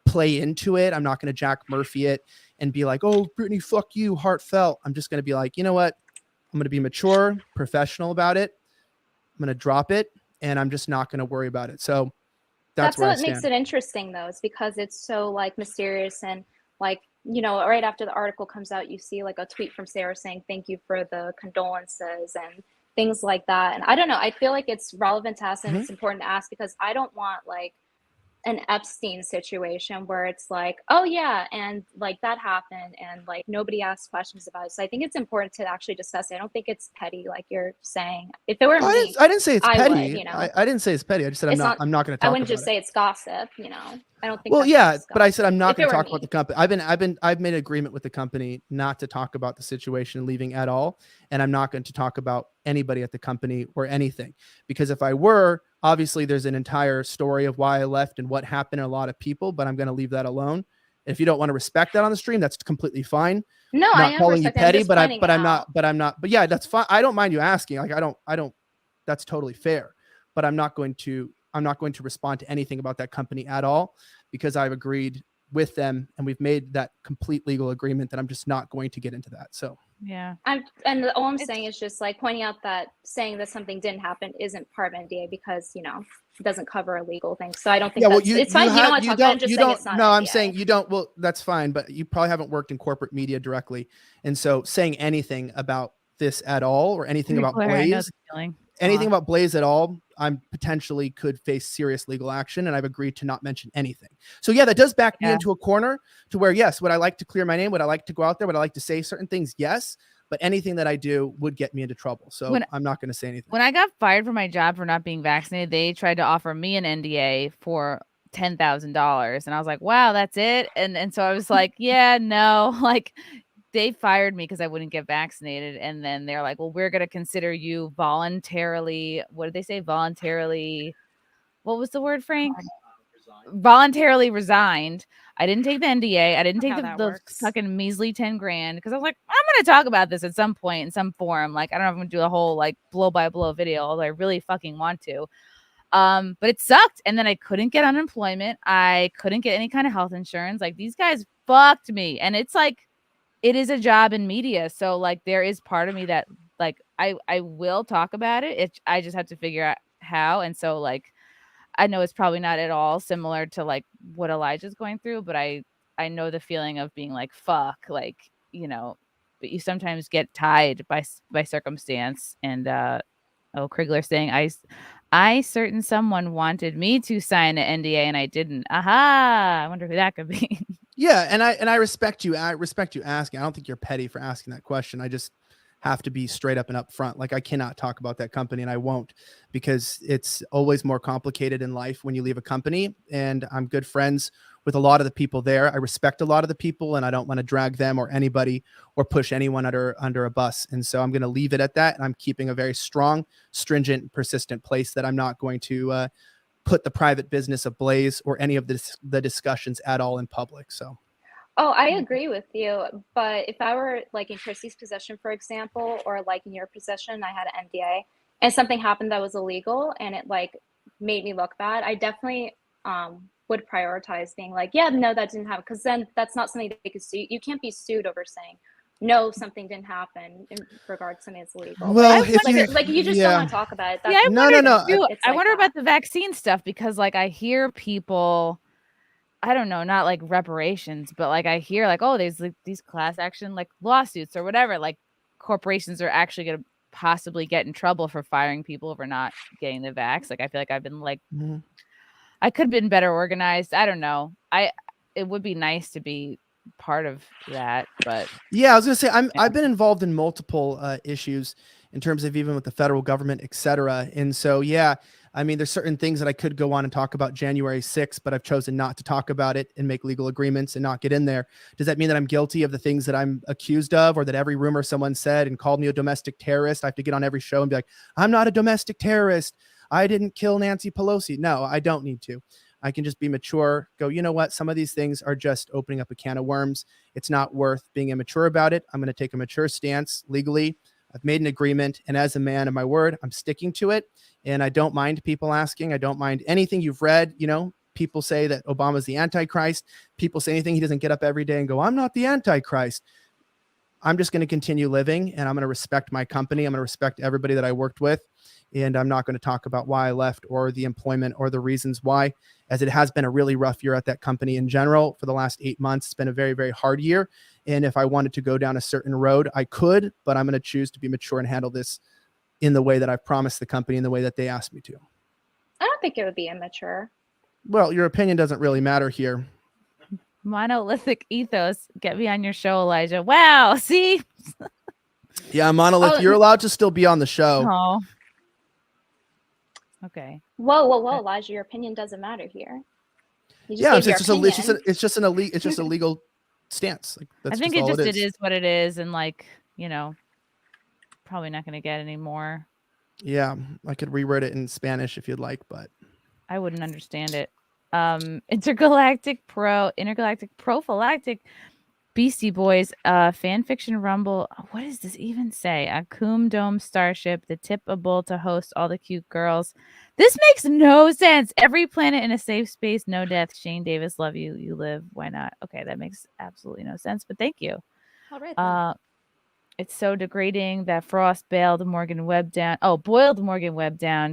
play into it. I'm not going to Jack Murphy it and be like, oh, Brittany, fuck you, heartfelt. I'm just going to be like, you know what? I'm going to be mature, professional about it. I'm going to drop it, and I'm just not going to worry about it. So that's where what I stand. makes it interesting, though, is because it's so like mysterious and like, you know, right after the article comes out, you see like a tweet from Sarah saying thank you for the condolences and things like that. And I don't know, I feel like it's relevant to ask and it's important to ask because I don't want like an Epstein situation where it's like, oh yeah, and like that happened, and like nobody asked questions about it. So I think it's important to actually discuss it. I don't think it's petty, like you're saying. If it were me, I didn't say it's I petty. would, you know. I didn't say it's petty. I just said It's I'm not going to I talk wouldn't about just it. say it's gossip, you know. I don't think. Well, that's yeah, but I said I'm not If it going to were talk about me. the company. I've made an agreement with the company not to talk about the situation leaving at all, and I'm not going to talk about anybody at the company or anything, because if I were, obviously there's an entire story of why I left and what happened to a lot of people, but I'm going to leave that alone. If you don't want to respect that on the stream, that's completely fine. No, I'm I not am calling you respecting. petty, I'm just but pointing it out. I'm not. But yeah, that's fine. I don't mind you asking. Like I don't. That's totally fair. But I'm not going to respond to anything about that company at all, because I've agreed with them and we've made that complete legal agreement that I'm just not going to get into that. So yeah, all I'm saying is just like pointing out that saying that something didn't happen isn't part of NDA, because you know it doesn't cover a legal thing. So I don't think it's fine. You don't want to talk about it. Just saying it's not. No, I'm NDA. saying you don't. Well, that's fine, but you probably haven't worked in corporate media directly, and so saying anything about this at all or anything about Blaze, anything about Blaze at all, I'm potentially could face serious legal action, and I've agreed to not mention anything. So yeah, that does back me into a corner to where, yes, would I like to clear my name? Would I like to go out there? Would I like to say certain things? Yes, but anything that I do would get me into trouble. So I'm not going to say anything. When I got fired from my job for not being vaccinated, they tried to offer me an NDA for $10,000, and I was like, wow, that's it. And so I was like, yeah, no, like they fired me because I wouldn't get vaccinated. And then they're like, well, we're going to consider you voluntarily. What did they say? Voluntarily. What was the word, Frank? Voluntarily resigned. I didn't take the NDA. I didn't take the fucking measly 10 grand because I was like, I'm going to talk about this at some point in some forum. Like, I don't know if I'm going to do a whole like blow by blow video, although I really fucking want to. But it sucked. And then I couldn't get unemployment. I couldn't get any kind of health insurance. Like, these guys fucked me. And it's like, it is a job in media. So like there is part of me that like I will talk about it. I just have to figure out how. And so like I know it's probably not at all similar to like what Elijah's going through, but I know the feeling of being like fuck, like, you know, but you sometimes get tied by circumstance. And Krigler saying I certain someone wanted me to sign an NDA and I didn't. Aha, I wonder who that could be. Yeah, and I respect you. I respect you asking. I don't think you're petty for asking that question. I just have to be straight up and upfront. Like I cannot talk about that company, and I won't, because it's always more complicated in life when you leave a company. And I'm good friends with a lot of the people there. I respect a lot of the people, and I don't want to drag them or anybody or push anyone under a bus. And so I'm going to leave it at that. And I'm keeping a very strong, stringent, persistent place that I'm not going to put the private business of Blaze or any of the discussions at all in public. So. Oh, I agree with you. But if I were like in Chrissie's position, for example, or like in your position, I had an NDA and something happened that was illegal and it like made me look bad, I definitely would prioritize being like, yeah, no, that didn't happen. Because then that's not something that they could sue. You can't be sued over saying, no, something didn't happen in regards to something that's illegal. Well, like you just don't want to talk about it. Yeah, I wonder like about the vaccine stuff, because like I hear people, I don't know, not like reparations, but like I hear like, oh, there's like these class action like lawsuits or whatever. Like corporations are actually going to possibly get in trouble for firing people for not getting the vax. Like I feel like I've been like, I could have been better organized. I don't know. It would be nice to be part of that, but yeah, I was gonna say I've been involved in multiple issues in terms of even with the federal government, etc. And so yeah, I mean, there's certain things that I could go on and talk about January 6th, but I've chosen not to talk about it and make legal agreements and not get in there. Does that mean that I'm guilty of the things that I'm accused of, or that every rumor someone said and called me a domestic terrorist, I have to get on every show and be like, I'm not a domestic terrorist, I didn't kill Nancy Pelosi? No, I don't need to. I can just be mature, go, you know what? Some of these things are just opening up a can of worms. It's not worth being immature about it. I'm going to take a mature stance legally. I've made an agreement, and as a man of my word, I'm sticking to it. And I don't mind people asking. I don't mind anything you've read. You know, people say that Obama's the Antichrist. People say anything. He doesn't get up every day and go, I'm not the Antichrist. I'm just going to continue living, and I'm going to respect my company. I'm going to respect everybody that I worked with. And I'm not going to talk about why I left or the employment or the reasons why, as it has been a really rough year at that company in general for the last 8 months. It's been a very, very hard year. And if I wanted to go down a certain road, I could, but I'm going to choose to be mature and handle this in the way that I've promised the company, in the way that they asked me to. I don't think it would be immature. Well, your opinion doesn't really matter here. Monolithic ethos. Get me on your show, Elijah. Wow. See? Yeah, Monolith, you're allowed to still be on the show. Oh. Okay. Whoa, Elijah, your opinion doesn't matter here. Yeah, it's just a legal stance. Like, that's I think just all it is what it is, and like, you know, probably not going to get any more. Yeah, I could rewrite it in Spanish if you'd like, but I wouldn't understand it. Intergalactic prophylactic Beastie Boys, fan fiction rumble. What does this even say? A Coom Dome starship, the tipable to host all the cute girls. This makes no sense. Every planet in a safe space, no death. Shane Davis, love you. You live. Why not? Okay, that makes absolutely no sense, but thank you. All right. Then. It's so degrading that Frost boiled Morgan Webb down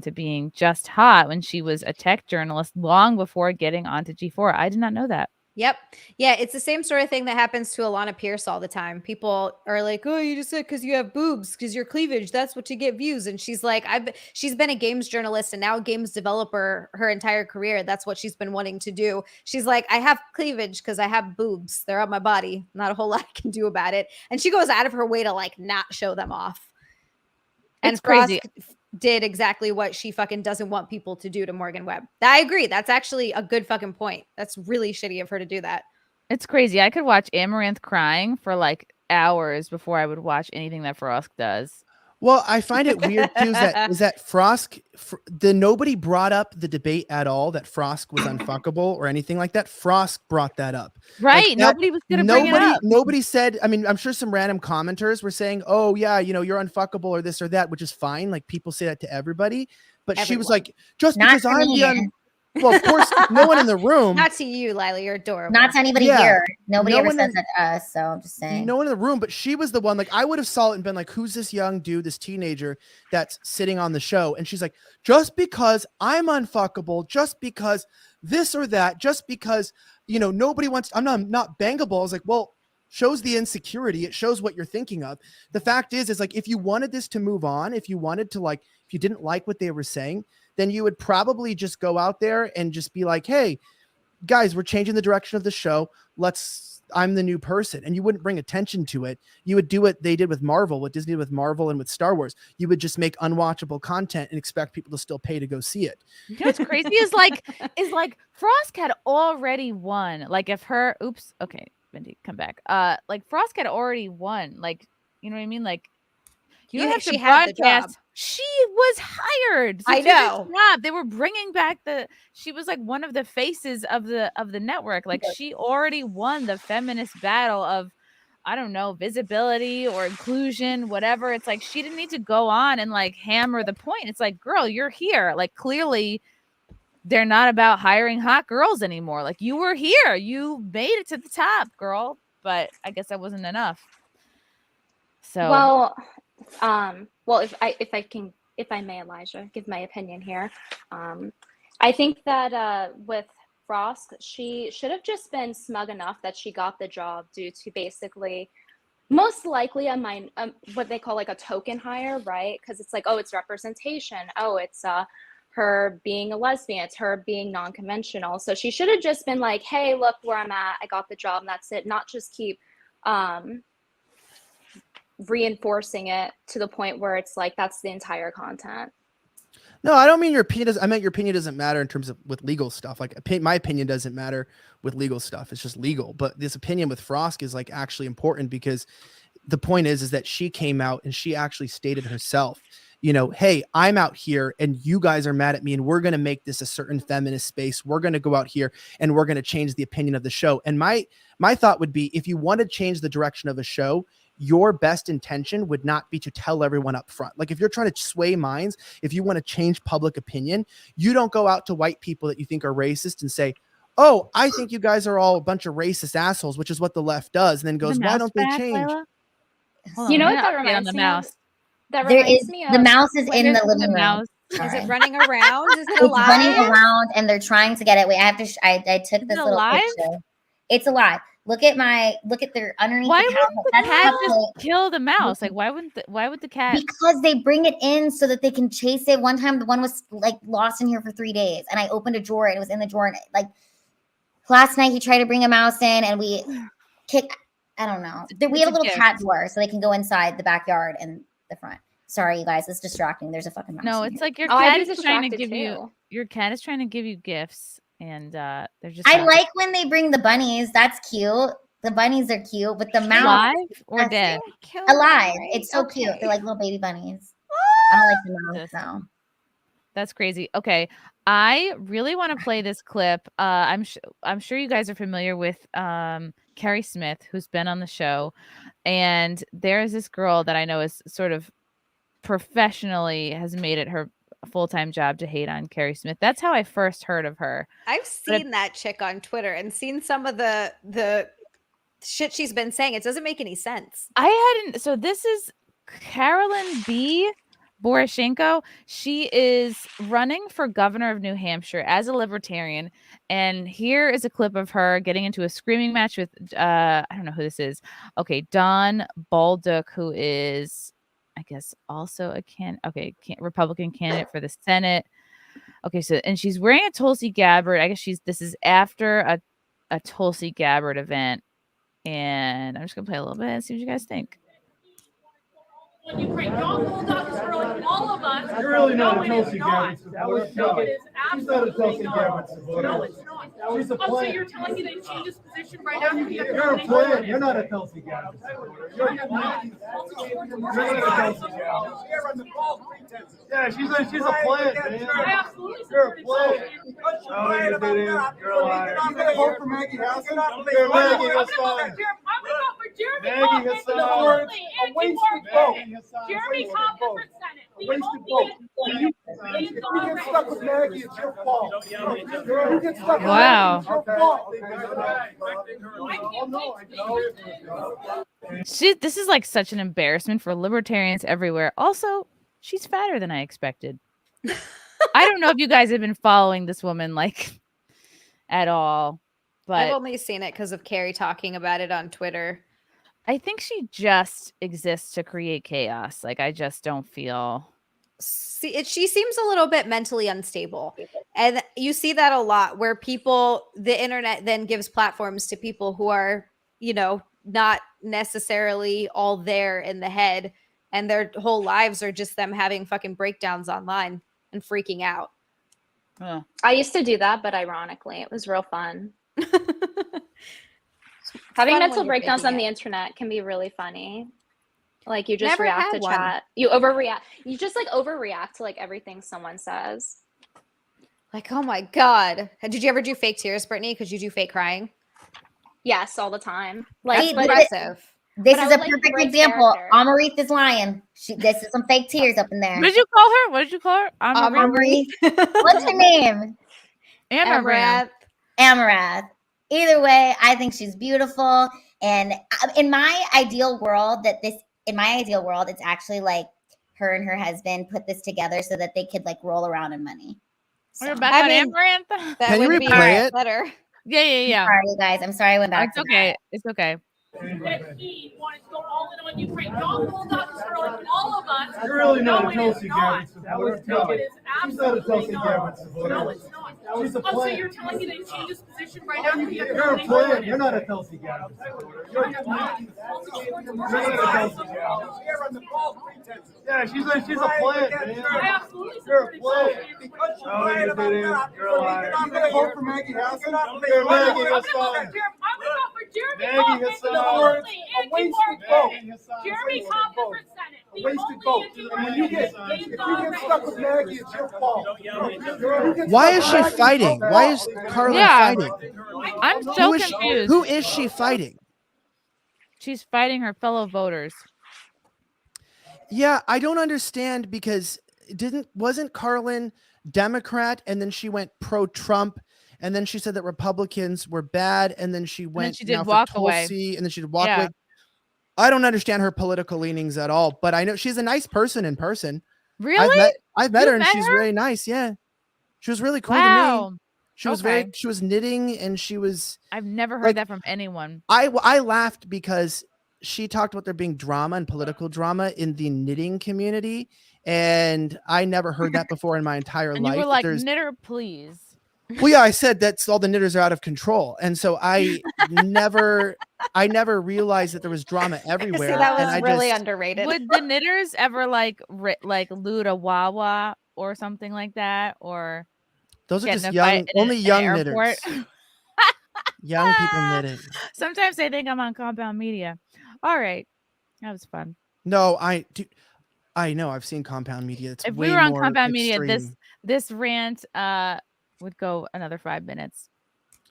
to being just hot when she was a tech journalist long before getting onto G4. I did not know that. Yep. Yeah, it's the same sort of thing that happens to Alana Pierce all the time. People are like, "Oh, you just said because you have boobs, because your cleavage, that's what you get views." And she's like, she's been a games journalist and now a games developer her entire career. That's what she's been wanting to do. She's like, "I have cleavage because I have boobs. They're on my body. Not a whole lot I can do about it." And she goes out of her way to like not show them off. And crazy. Frost did exactly what she fucking doesn't want people to do to Morgan Webb. I agree. That's actually a good fucking point. That's really shitty of her to do that. It's crazy. I could watch Amouranth crying for like hours before I would watch anything that Frost does. Well, I find it weird too is that Frost, nobody brought up the debate at all that Frost was unfuckable or anything like that. Frost brought that up. Right. Like Nobody was going to bring it up. Nobody said, I mean, I'm sure some random commenters were saying, "Oh yeah, you know, you're unfuckable or this or that," which is fine. Like people say that to everybody, but she was like, just Not because to I'm me. well, of course, no one in the room. Not to you, Lila. You're adorable. Not to anybody Yeah. here. Nobody No ever one says in- that to us. So I'm just saying. No one in the room, but she was the one. Like I would have saw it and been like, "Who's this young dude, this teenager that's sitting on the show?" And she's like, "Just because I'm unfuckable, just because this or that, just because nobody wants. I'm not bangable." I was like, "Well, shows the insecurity. It shows what you're thinking of." The fact is like if you wanted this to move on, if you wanted to if you didn't like what they were saying, then you would probably just go out there and just be like, "Hey, guys, we're changing the direction of the show. I'm the new person." And you wouldn't bring attention to it. You would do what they did with Marvel, what Disney did with Marvel and with Star Wars. You would just make unwatchable content and expect people to still pay to go see it. You know what's crazy is like Frost had already won. Like if her okay, Mandy, come back. Like Frost had already won. Like, you know what I mean? Like you don't have to she had the job. broadcast. She was hired. I to do this know. job. They were bringing back she was like one of the faces of the network. Like she already won the feminist battle of, I don't know, visibility or inclusion, whatever. It's like she didn't need to go on and like hammer the point. It's like, girl, you're here. Like clearly they're not about hiring hot girls anymore. Like you were here. You made it to the top, girl. But I guess that wasn't enough. So well, if I may, Elijah, give my opinion here. I think that with Frost, she should have just been smug enough that she got the job due to basically most likely what they call like a token hire, right? Because it's like, oh, it's representation. Oh, it's her being a lesbian. It's her being non-conventional. So she should have just been like, "Hey, look where I'm at. I got the job," and that's it. Not just keep reinforcing it to the point where it's like that's the entire content. No, I don't mean your opinion. I meant your opinion doesn't matter in terms of with legal stuff. Like my opinion doesn't matter with legal stuff. It's just legal. But this opinion with Frost is like actually important because the point is that she came out and she actually stated herself, "Hey, I'm out here and you guys are mad at me and we're going to make this a certain feminist space. We're going to go out here and we're going to change the opinion of the show." And my thought would be, if you want to change the direction of a show, your best intention would not be to tell everyone up front. Like if you're trying to sway minds, if you want to change public opinion, you don't go out to white people that you think are racist and say, "Oh, I think you guys are all a bunch of racist assholes," which is what the left does. And then goes, "Why don't they change?" You know what that reminds me of? That There reminds is me of the mouse is in the living room. Is it running around? Is it It's alive? running around and they're trying to get it. Wait, I have to. I took this little alive? picture. It's alive. Look at their underneath. Why the wouldn't the That's cat just cupcake. kill the mouse? Like, why would the cat? Because they bring it in so that they can chase it. One time, the one was like lost in here for 3 days, and I opened a drawer, and it was in the drawer. And like last night, he tried to bring a mouse in, and we kick. I don't know. We have a little cat door, so they can go inside the backyard and the front. Sorry, you guys, it's distracting. There's a fucking mouse. No, in it's here. like your cat is trying to give you gifts, and they're just. I like when they bring the bunnies. That's cute. The bunnies are cute, but the mouse Alive or dead? Alive. It's so cute. They're like little baby bunnies. I don't like the mouse though. That's crazy. Okay, I really want to play this clip. I'm sure you guys are familiar with Carrie Smith, who's been on the show, and there's this girl that I know is sort of professionally has made it her full-time job to hate on Carrie Smith. That's how I first heard of her. I've seen that chick on Twitter and seen some of the shit she's been saying. It doesn't make any sense. So this is Carolyn B. Boroshenko. She is running for governor of New Hampshire as a libertarian. And here is a clip of her getting into a screaming match with, I don't know who this is. Okay, Don Baldock, who is, I guess, also a Republican candidate for the Senate. Okay, so, and she's wearing a Tulsi Gabbard. I guess this is after a Tulsi Gabbard event. And I'm just going to play a little bit and see what you guys think. When you create dog bulldogs for like all of us. You're really not a no, Tulsi Gabbard supporter. No, it is she's not a Tulsi absolutely Gabbard not. supporter. No, it's not. She's a So plant. you're telling me they changed his position right after he got You're a plant. You're not a Tulsi Gabbard supporter. You're a plant. You're not a Tulsi Gabbard. Yeah, she's a plant, man. I absolutely You're a supported plant. Tulsi. No, you didn't. You're a liar. You gonna vote for Maggie Hassan? You're Maggie Hassan. Maggie Hassan. A wasted vote. Jeremy Corbyn for Senate. A wasted vote. If you get stuck with Maggie, it's your fault. You get stuck with Wow. Maggie, it's your fault. This is like such an embarrassment for libertarians everywhere. Also, she's fatter than I expected. I don't know if you guys have been following this woman like at all, but I've only seen it because of Carrie talking about it on Twitter. I think she just exists to create chaos. Like, I just don't feel. She seems a little bit mentally unstable. And you see that a lot where the internet then gives platforms to people who are, not necessarily all there in the head. And their whole lives are just them having fucking breakdowns online and freaking out. I used to do that, but ironically, it was real fun. Having fun mental when you're breakdowns faking on the it. internet can be really funny. Like, you just Never react had to one. chat. You overreact. You just like overreact to like everything someone says. Like, oh my God. Did you ever do fake tears, Brittany? Because you do fake crying? Yes, all the time. That's Like, impressive. This but I is would a like to perfect break example. character. Amouranth is lying. This is some fake tears up in there. What did you call her? What did you call her? Amouranth. What's her name? Amouranth. Amouranth. Either way, I think she's beautiful. And in my ideal world, it's actually like her and her husband put this together so that they could like roll around in money. We're back on Amouranth. That Can you would be replay it? better. Yeah. Sorry, you guys. I'm sorry I went back. It's okay. It's okay. That he wanted to go all in on Ukraine. Dog bulldogs for like all of us. You're really not No, a it Tulsi is not. Gabbard supporter. No, it is She's not a absolutely Tulsi not. Gabbard supporter. No, it's not. She's a So plant. you're telling me they changed his position right after he got You're a plant. You're not a Tulsi Gabbard supporter. You're a plant. You're not a Tulsi Gabbard. Yeah, she's a plant, man. I absolutely You're a supported plant. Tulsi. No, you didn't. You're a liar. You gonna vote for Maggie Hassan? You're Maggie Hassan. Maggie Hassan. A wasted vote. Jeremy Corbyn for Senate. A wasted vote. And when you get stuck with Maggie, it's your fault. Why is she fighting? Why is Carlin Yeah. fighting? I'm so Who is confused. Who is she fighting? She's fighting her fellow voters. Yeah, I don't understand because wasn't Carlin Democrat and then she went pro-Trump and then she said that Republicans were bad and then she went she did now for walk away. Tulsi, and then she did walk Yeah. away. I don't understand her political leanings at all, but I know she's a nice person in person. Really? I've met You her and met she's her? really nice. Yeah. She was really cool Wow. to me. She was Okay. she was knitting, and she was. I've never heard like, that from anyone. I laughed because she talked about there being drama and political drama in the knitting community, and I never heard that before in my entire And life. you were like, There's knitter, please. Well, yeah, I said that's all the knitters are out of control, and so I never realized that there was drama everywhere. See, that and was I really just, underrated. Would the knitters ever like loot a Wawa or something like that, or Those are get in just a fight young, in only an young airport? knitters. Young people knitting. Sometimes I think I'm on Compound Media. All right, that was fun. No, I know. I've seen Compound Media. It's If way we were on more Compound Media, extreme. this rant would go another 5 minutes.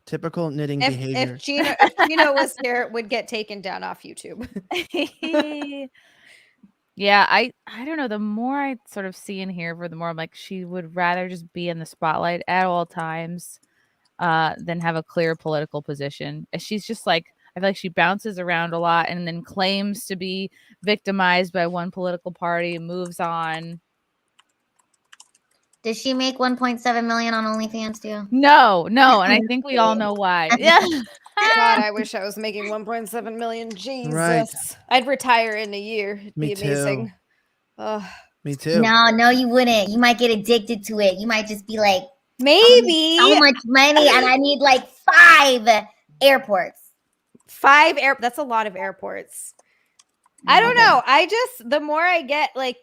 Typical knitting If behavior. Gino was here, it would get taken down off YouTube. Yeah, I don't know. The more I sort of see and hear her, the more I'm like, she would rather just be in the spotlight at all times than have a clear political position. She's just like, I feel like she bounces around a lot and then claims to be victimized by one political party, moves on. Does she make 1.7 million on OnlyFans too? No, and I think we all know why. Yeah. God, I wish I was making 1.7 million. Jesus. Right. I'd retire in a year. It'd Me be amazing. too. Ugh. Me too. No, you wouldn't. You might get addicted to it. You might just be like, maybe so much money, and I need like 5 airports. 5 that's a lot of airports. I don't know. The more I get I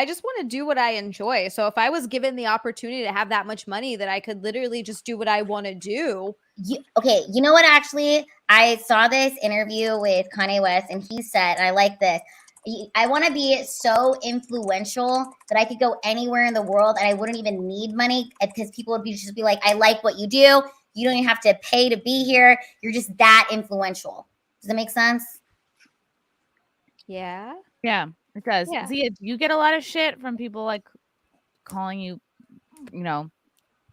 just want to do what I enjoy. So if I was given the opportunity to have that much money that I could literally just do what I want to do. Okay, you know what? Actually, I saw this interview with Kanye West, and he said, and I like this, I want to be so influential that I could go anywhere in the world and I wouldn't even need money because people would just be like, I like what you do. You don't even have to pay to be here. You're just that influential. Does that make sense? Yeah. Yeah, it does. Yeah. See, you get a lot of shit from people like calling you,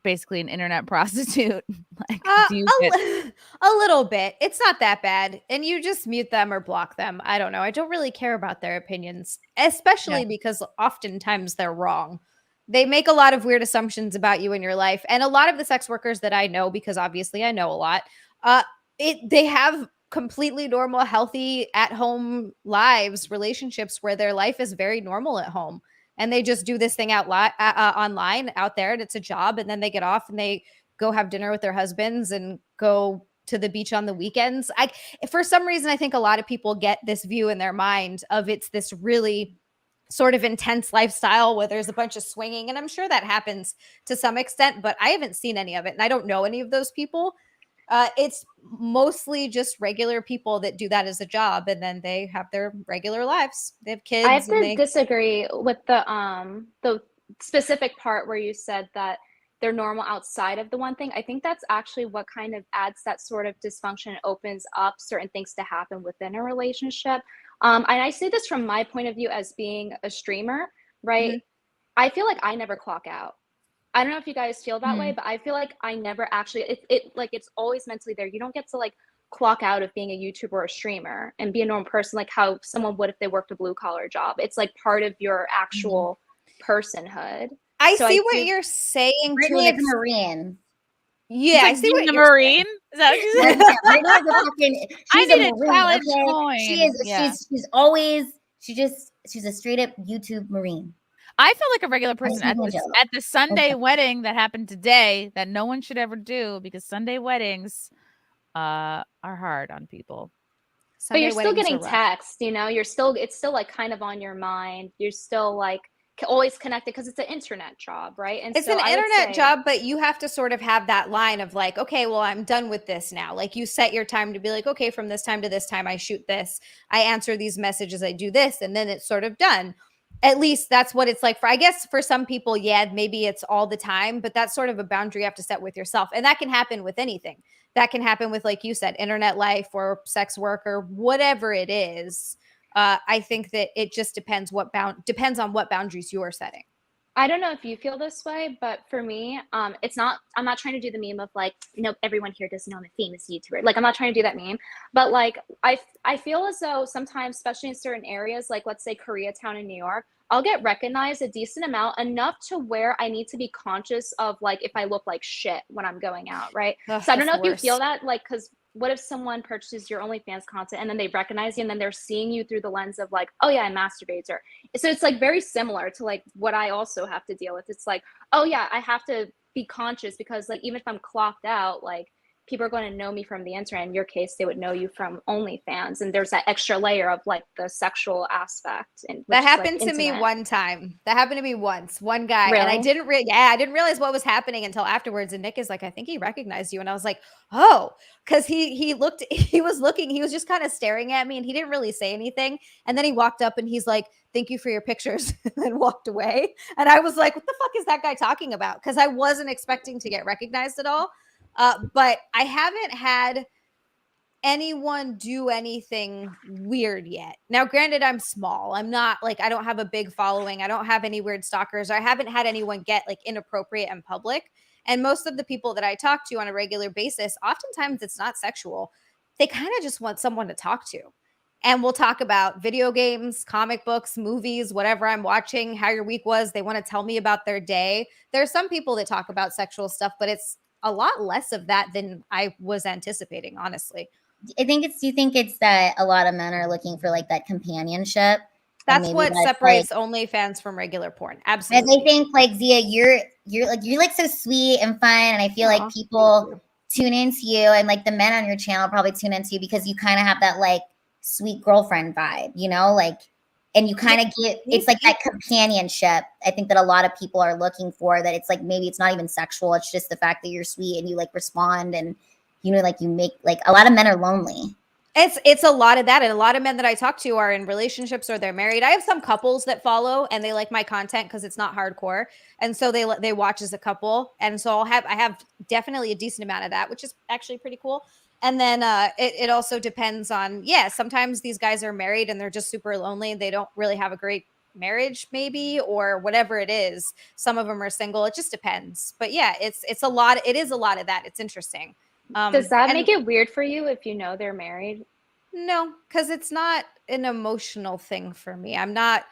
basically an internet prostitute. Like, do you get... a little bit. It's not that bad. And you just mute them or block them. I don't know. I don't really care about their opinions, especially because oftentimes they're wrong. They make a lot of weird assumptions about you in your life. And a lot of the sex workers that I know, because obviously I know a lot, they have completely normal, healthy, at-home lives, relationships where their life is very normal at home. And they just do this thing online out there, and it's a job. And then they get off and they go have dinner with their husbands and go to the beach on the weekends. For some reason, I think a lot of people get this view in their mind of it's this really sort of intense lifestyle where there's a bunch of swinging. And I'm sure that happens to some extent, but I haven't seen any of it. And I don't know any of those people. It's mostly just regular people that do that as a job, and then they have their regular lives. They have kids. I have to disagree with the specific part where you said that they're normal outside of the one thing. I think that's actually what kind of adds that sort of dysfunction and opens up certain things to happen within a relationship. And I say this from my point of view as being a streamer, right? Mm-hmm. I feel like I never clock out. I don't know if you guys feel that way, but I feel like I never actually, it's always mentally there. You don't get to clock out of being a YouTuber or a streamer and be a normal person like how someone would if they worked a blue collar job. It's part of your actual personhood. I see what you're saying. Brittany is a Marine. Yeah, I see what you're Marine. Is that what you said? I need a challenge coin. She's a straight up YouTube Marine. I feel like a regular person at the Sunday wedding that happened today that no one should ever do because Sunday weddings are hard on people. But you're still getting text, it's still kind of on your mind. You're still always connected because it's an internet job, right? And it's an internet job, but you have to sort of have that line of okay, well, I'm done with this now. You set your time to be okay, from this time to this time, I shoot this, I answer these messages, I do this, and then it's sort of done. At least that's what it's like I guess for some people, yeah, maybe it's all the time, but that's sort of a boundary you have to set with yourself. And that can happen with anything. That can happen with, like you said, internet life or sex work or whatever it is. I think that it just depends depends on what boundaries you're setting. I don't know if you feel this way, but for me, I'm not trying to do the meme of everyone here doesn't know I'm a famous YouTuber. I'm not trying to do that meme, but I feel as though sometimes, especially in certain areas, let's say Koreatown in New York, I'll get recognized a decent amount, enough to where I need to be conscious of like if I look like shit when I'm going out, right? Ugh, So I don't know that's if the you feel worst. that, like, because what if someone purchases your OnlyFans content and then they recognize you and then they're seeing you through the lens of like, oh yeah, I masturbate, or so it's like very similar to like what I also have to deal with. It's like, oh yeah, I have to be conscious because like even if I'm clocked out, like people are going to know me from the internet. In your case, they would know you from OnlyFans, and there's that extra layer of like the sexual aspect. And That happened to me one time. That happened to me once. One guy, and I Really? didn't I didn't realize what was happening until afterwards. And Nick is like, I think he recognized you, and I was like, oh, because he looked, he was looking, he was just kind of staring at me, and he didn't really say anything. And then he walked up and he's like, thank you for your pictures, and then walked away. And I was like, what the fuck is that guy talking about? Because I wasn't expecting to get recognized at all. But I haven't had anyone do anything weird yet. Now, granted, I'm small. I'm not like, I don't have a big following. I don't have any weird stalkers. I haven't had anyone get like inappropriate in public. And most of the people that I talk to on a regular basis, oftentimes it's not sexual. They kind of just want someone to talk to. And we'll talk about video games, comic books, movies, whatever I'm watching, how your week was. They want to tell me about their day. There are some people that talk about sexual stuff, but it's a lot less of that than I was anticipating, honestly. I think it's, do you think it's that a lot of men are looking for like that companionship? That's what separates OnlyFans from regular porn. Absolutely. And I think like Zia, you're like so sweet and fun, and I feel like people tune into you, and like the men on your channel probably tune into you because you kind of have that like sweet girlfriend vibe, you know, like, and you kind of get, it's like that companionship. I think that a lot of people are looking for, that it's like, maybe it's not even sexual. It's just the fact that you're sweet and you like respond, and you know, like you make, like a lot of men are lonely. It's a lot of that. And a lot of men that I talk to are in relationships or they're married. I have some couples that follow and they like my content because it's not hardcore. And so they watch as a couple. And so I have definitely a decent amount of that, which is actually pretty cool. And then it also depends on, sometimes these guys are married and they're just super lonely. They don't really have a great marriage maybe, or whatever it is. Some of them are single. It just depends. But yeah, it's a lot. It is a lot of that. It's interesting. Does that make it weird for you if you know they're married? No, because it's not an emotional thing for me. I'm not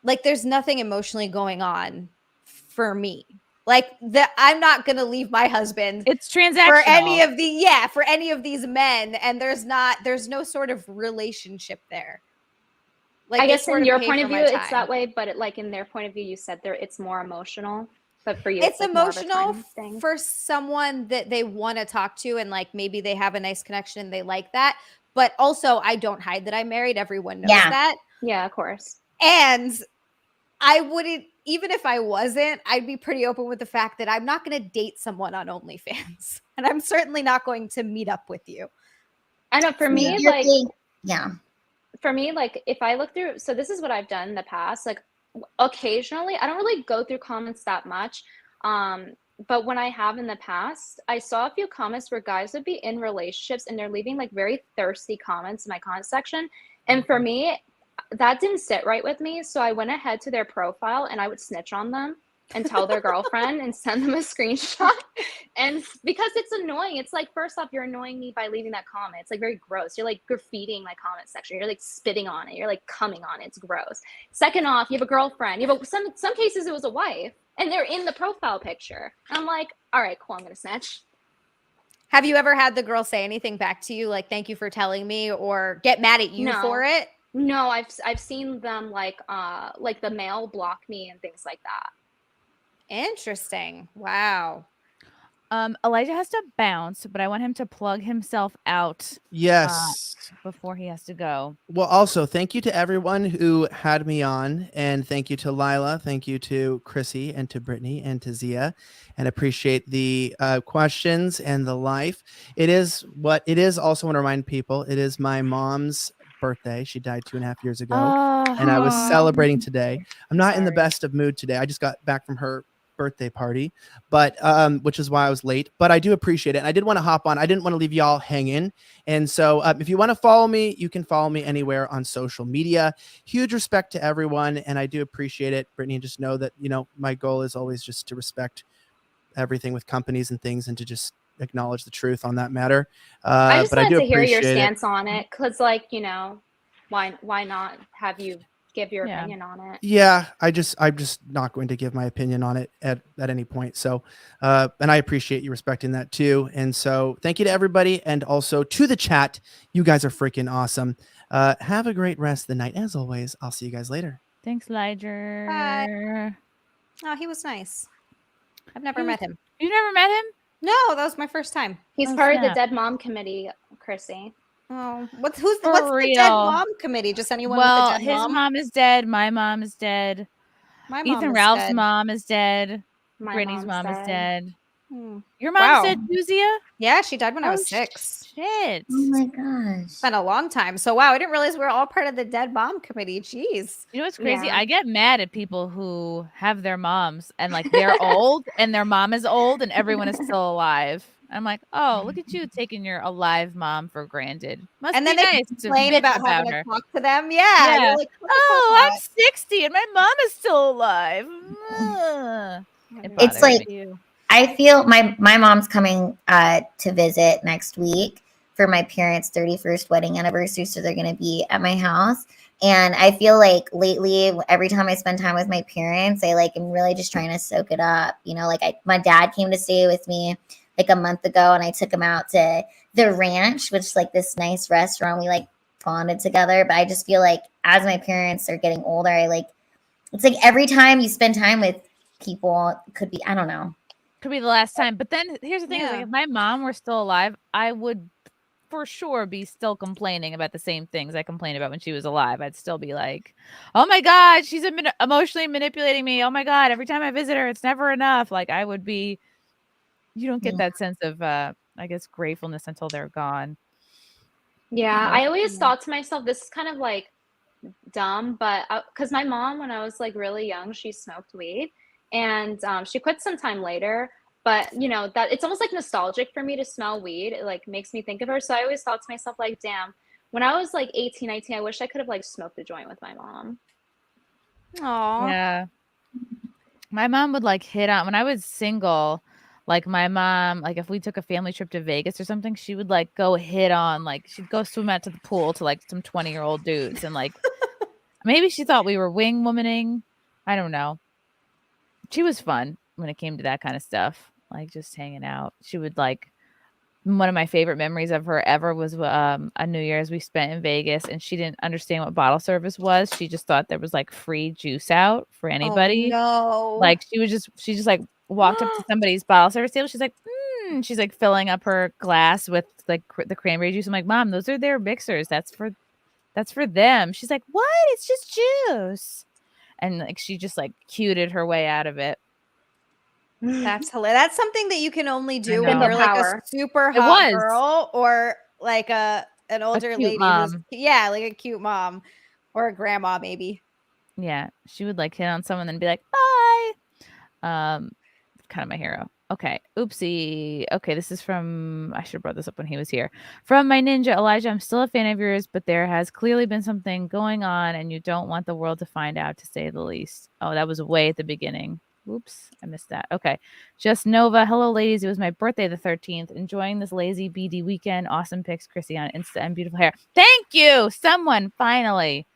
like, there's nothing emotionally going on for me. Like I'm not gonna leave my husband. It's transactional for any of these men, and there's no sort of relationship there. Like, I guess in your point of view, it's that way, but like in their point of view, you said it's more emotional. But for you, it's like emotional for someone that they want to talk to, and like maybe they have a nice connection and they like that. But also, I don't hide that I'm married. Everyone knows that. Yeah, of course. And I wouldn't, even if I wasn't, I'd be pretty open with the fact that I'm not going to date someone on OnlyFans, and I'm certainly not going to meet up with you. I know for me, like, yeah, for me, like if I look through, so this is what I've done in the past, like. Occasionally, I don't really go through comments that much, but when I have in the past, I saw a few comments where guys would be in relationships and they're leaving like very thirsty comments in my comment section, and for me that didn't sit right with me, so I went ahead to their profile and I would snitch on them and tell their girlfriend and send them a screenshot. And because it's annoying, it's like, first off, you're annoying me by leaving that comment. It's like very gross. You're like graffitiing my comment section. You're like spitting on it. You're like coming on it. It's gross. Second off, you have a girlfriend. You have some cases it was a wife, and they're in the profile picture. And I'm like, all right, cool, I'm gonna snitch. Have you ever had the girl say anything back to you, like thank you for telling me, or get mad at you for it? No, I've seen them like the male block me and things like that. Interesting. Wow. Elijah has to bounce, but I want him to plug himself out. Yes. Before he has to go. Well, also, thank you to everyone who had me on, and thank you to Lila, thank you to Chrissy, and to Brittany, and to Zia, and appreciate the questions and the life. It is also want to remind people, it is my mom's birthday. She died 2.5 years ago, and I was celebrating today. I'm not in the best of mood today. I just got back from her birthday party, but which is why I was late, but I do appreciate it. And I did want to hop on. I didn't want to leave y'all hanging. And so if you want to follow me, you can follow me anywhere on social media. Huge respect to everyone, and I do appreciate it. Brittany, just know that, you know, my goal is always just to respect everything with companies and things, and to just acknowledge the truth on that matter. I just but I wanted do to hear your appreciate stance on it, because, like, you know, why not have you give your opinion on it. Yeah, I'm just not going to give my opinion on it at any point. So, and I appreciate you respecting that too. And so thank you to everybody. And also to the chat. You guys are freaking awesome. Have a great rest of the night. As always, I'll see you guys later. Thanks, Liger. Bye. Oh, he was nice. I've never met him. You never met him? No, that was my first time. He's part of the Dead Mom Committee, Chrissy. Oh, what's the real. Dead Mom Committee? Just anyone with a dead his mom? mom is dead. My mom is dead. My mom Ethan is Ralph's dead. mom is dead. My Brittany's mom's mom is dead. dead. Hmm. Your mom's Wow. dead, Zuzia? Yeah, she died when I Oh, was 6. Shit. Oh my gosh. It's been a long time. So wow, I didn't realize we were all part of the Dead Mom Committee. Jeez. You know what's crazy? Yeah. I get mad at people who have their moms and like they're old and their mom is old and everyone is still alive. I'm like, oh, look at you taking your alive mom for granted. Must And be then they nice to complain bitch about having her. to talk to them. Yeah. You're like, what the oh, fuck, I'm 60 and my mom is still alive. Ugh. It It's bothers like me. I feel my mom's coming to visit next week for my parents' 31st wedding anniversary, so they're gonna be at my house. And I feel like lately, every time I spend time with my parents, I like am really just trying to soak it up. You know, like my dad came to stay with me like a month ago, and I took him out to the ranch, which is like this nice restaurant. We like bonded together. But I just feel like as my parents are getting older, it's like every time you spend time with people, it could be, I don't know. Could be the last time. But then here's the thing: is, like, Yeah. if my mom were still alive, I would for sure be still complaining about the same things I complained about when she was alive. I'd still be like, "Oh my god, she's emotionally manipulating me. Oh my god, every time I visit her, it's never enough." Like I would be. You don't get that sense of, I guess, gratefulness until they're gone. Yeah, But- I always thought to myself, this is kind of like dumb, but because my mom, when I was like really young, she smoked weed, and she quit some time later. But you know that it's almost like nostalgic for me to smell weed. It like makes me think of her. So I always thought to myself, like, damn, when I was like 18, 19, I wish I could have like smoked a joint with my mom. Aw. Yeah. My mom would like hit on when I was single. Like my mom, like if we took a family trip to Vegas or something, she would like go hit on, like she'd go swim out to the pool to like some 20-year-old dudes, and like maybe she thought we were wing womaning. I don't know. She was fun when it came to that kind of stuff, like just hanging out. She would like. One of my favorite memories of her ever was a New Year's we spent in Vegas, and she didn't understand what bottle service was. She just thought there was like free juice out for anybody. Oh, no. Like she just like walked up to somebody's bottle service table. She's like, she's like filling up her glass with like the cranberry juice. I'm like, Mom, those are their mixers. That's for them. She's like, what? It's just juice. And like she just like cuted her way out of it. That's hilarious. That's something that you can only do when know. you're like a Power. super It hot was. girl or like an older cute lady who's mom. like a cute mom or a grandma maybe. Yeah, she would like hit on someone and be like, bye. Kind of my hero. Okay. Oopsie. Okay, this is from, I should have brought this up when he was here. From my ninja, Elijah, I'm still a fan of yours, but there has clearly been something going on and you don't want the world to find out, to say the least. Oh, that was way at the beginning. Oops, I missed that. Okay. Just Nova. Hello, ladies. It was my birthday the 13th. Enjoying this lazy BD weekend. Awesome pics, Chrissy, on Insta, and beautiful hair. Thank you. Someone finally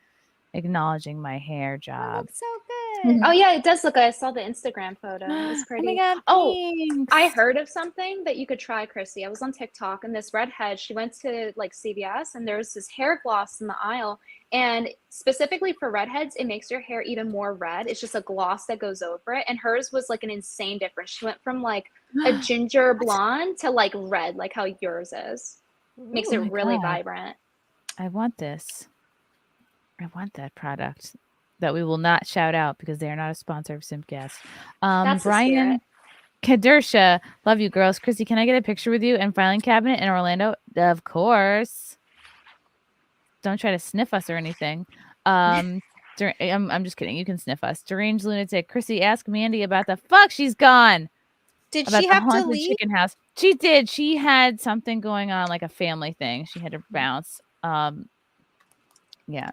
acknowledging my hair job. So good. Oh yeah, it does look good. I saw the Instagram photo. It's Oh my pretty. God, thanks. I heard of something that you could try, Chrissy. I was on TikTok, and this redhead, she went to like CVS, and there's this hair gloss in the aisle, and specifically for redheads, it makes your hair even more red. It's just a gloss that goes over it, and hers was like an insane difference. She went from like a ginger blonde to like red, like how yours is. Makes it Oh my really God. vibrant. I want this. I want that product that we will not shout out because they are not a sponsor of SimpCast. That's the Brian Kadersha, love you girls. Chrissy, can I get a picture with you and filing cabinet in Orlando? Of course. Don't try to sniff us or anything. I'm just kidding. You can sniff us. Deranged lunatic. Chrissy, ask Mandy about the fuck she's gone. Did About she the have to haunted leave? chicken house. She did. She had something going on, like a family thing. She had to bounce. Yeah.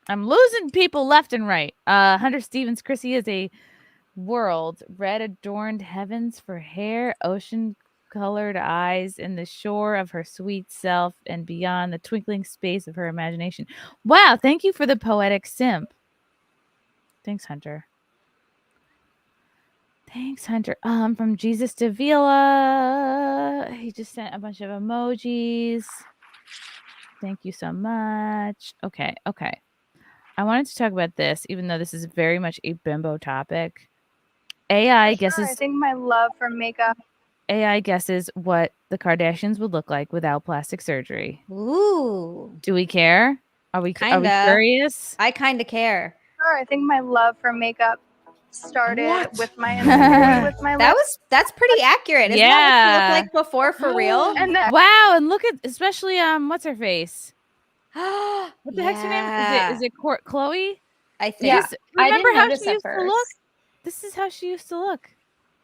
I'm losing people left and right. Hunter Stevens, Chrissy is a world. Red adorned heavens for hair. Ocean rose-colored eyes and the shore of her sweet self and beyond the twinkling space of her imagination. Wow, thank you for the poetic simp. Thanks, Hunter. Thanks, Hunter. From Jesus Davila. He just sent a bunch of emojis. Thank you so much. Okay. I wanted to talk about this, even though this is very much a bimbo topic. AI guesses. I think my love for makeup. AI guesses what the Kardashians would look like without plastic surgery. Ooh. Do we care? Are we curious? I kind of care. Sure, I think my love for makeup started with my insecurity with my That's pretty accurate. Isn't that what she looked like before for real? And then Wow, and look at especially what's her face? What the heck's her name? Is it Chloe? I think. Yeah, Remember I how didn't she notice used at to look? first. This is how she used to look.